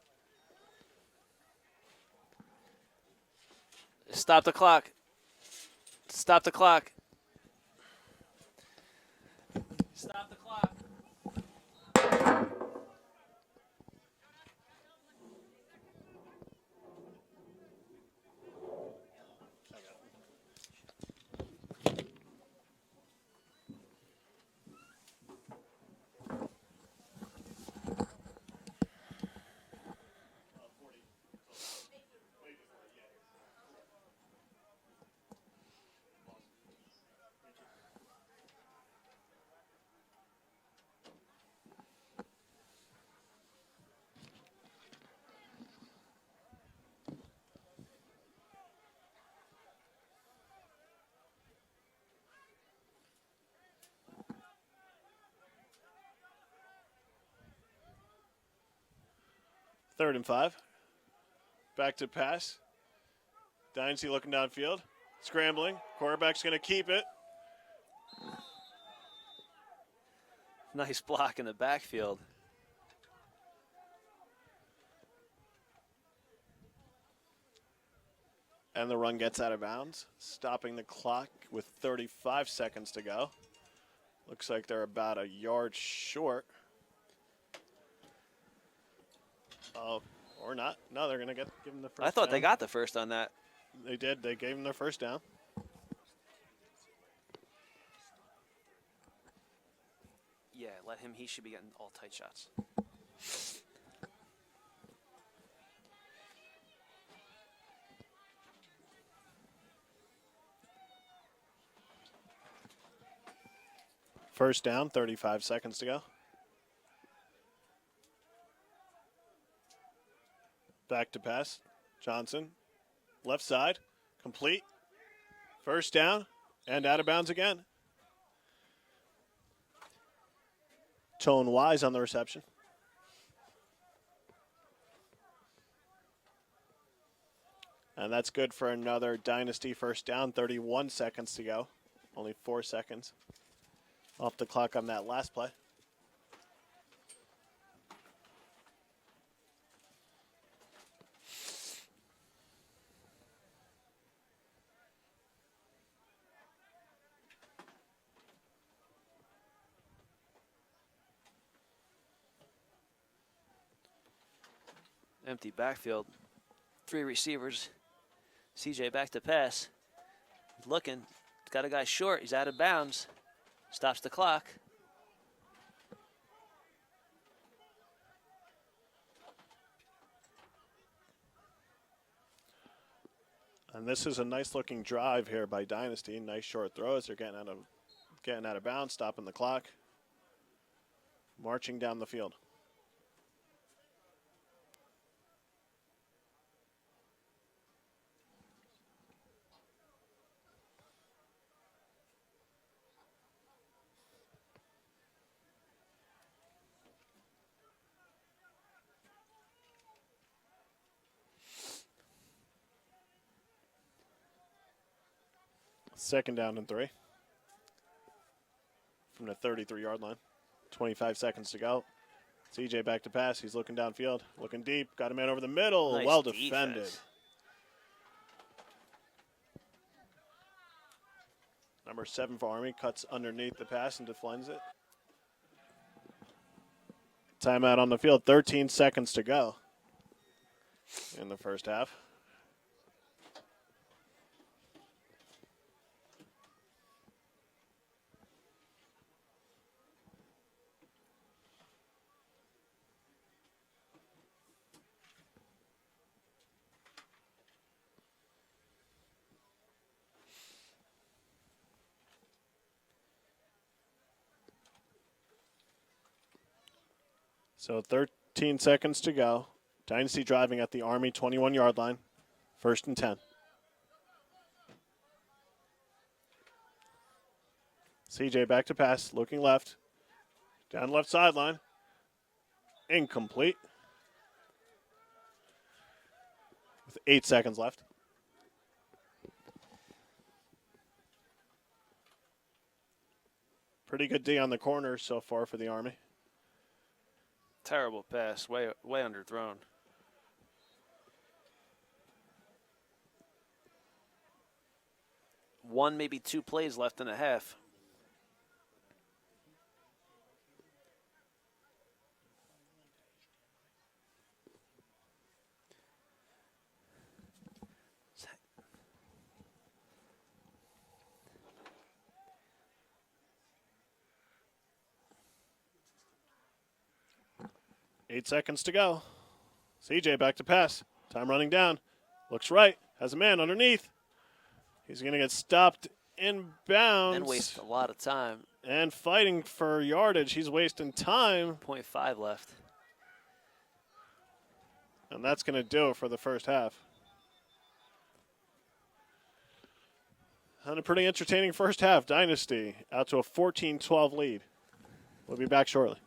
Speaker 1: Stop the clock. Stop the clock. Stop the clock.
Speaker 2: Third and 5. Back to pass. Dynasty looking downfield. Scrambling. Quarterback's going to keep it.
Speaker 1: Nice block in the backfield.
Speaker 2: And the run gets out of bounds, stopping the clock with 35 seconds to go. Looks like they're about a yard short. Oh, or not. No, they're going to give them the first
Speaker 1: I thought
Speaker 2: down.
Speaker 1: they got the first on that.
Speaker 2: They did. They gave them their first down.
Speaker 1: Yeah, let him. He should be getting all tight shots.
Speaker 2: First down, 35 seconds to go. Back to pass. Johnson, left side, complete. First down, and out of bounds again. Tone Wise on the reception. And that's good for another Dynasty first down, 31 seconds to go. Only 4 seconds off the clock on that last play.
Speaker 1: Empty backfield. 3 receivers. CJ back to pass. He's looking. He's got a guy short. He's out of bounds. Stops the clock.
Speaker 2: And this is a nice looking drive here by Dynasty. Nice short throws. They're getting out of bounds, stopping the clock. Marching down the field. Second down and 3 from the 33-yard line. 25 seconds to go. CJ back to pass. He's looking downfield, looking deep. Got a man over the middle.
Speaker 1: Nice
Speaker 2: well
Speaker 1: defense.
Speaker 2: defended. Number 7 for Army cuts underneath the pass and defends it. Timeout on the field. 13 seconds to go in the first half. So 13 seconds to go. Dynasty driving at the Army 21-yard line. 1st and 10. CJ back to pass, looking left. Down left sideline. Incomplete. With 8 seconds left. Pretty good D on the corners so far for the Army.
Speaker 1: Terrible pass, way underthrown. One, maybe 2 plays left in a half.
Speaker 2: Eight seconds to go. CJ back to pass. Time running down. Looks right. Has a man underneath. He's going to get stopped inbounds.
Speaker 1: And waste a lot of time.
Speaker 2: And fighting for yardage. He's wasting time.
Speaker 1: 0.5 left.
Speaker 2: And that's going to do it for the first half. And a pretty entertaining first half. Dynasty out to a 14-12 lead. We'll be back shortly.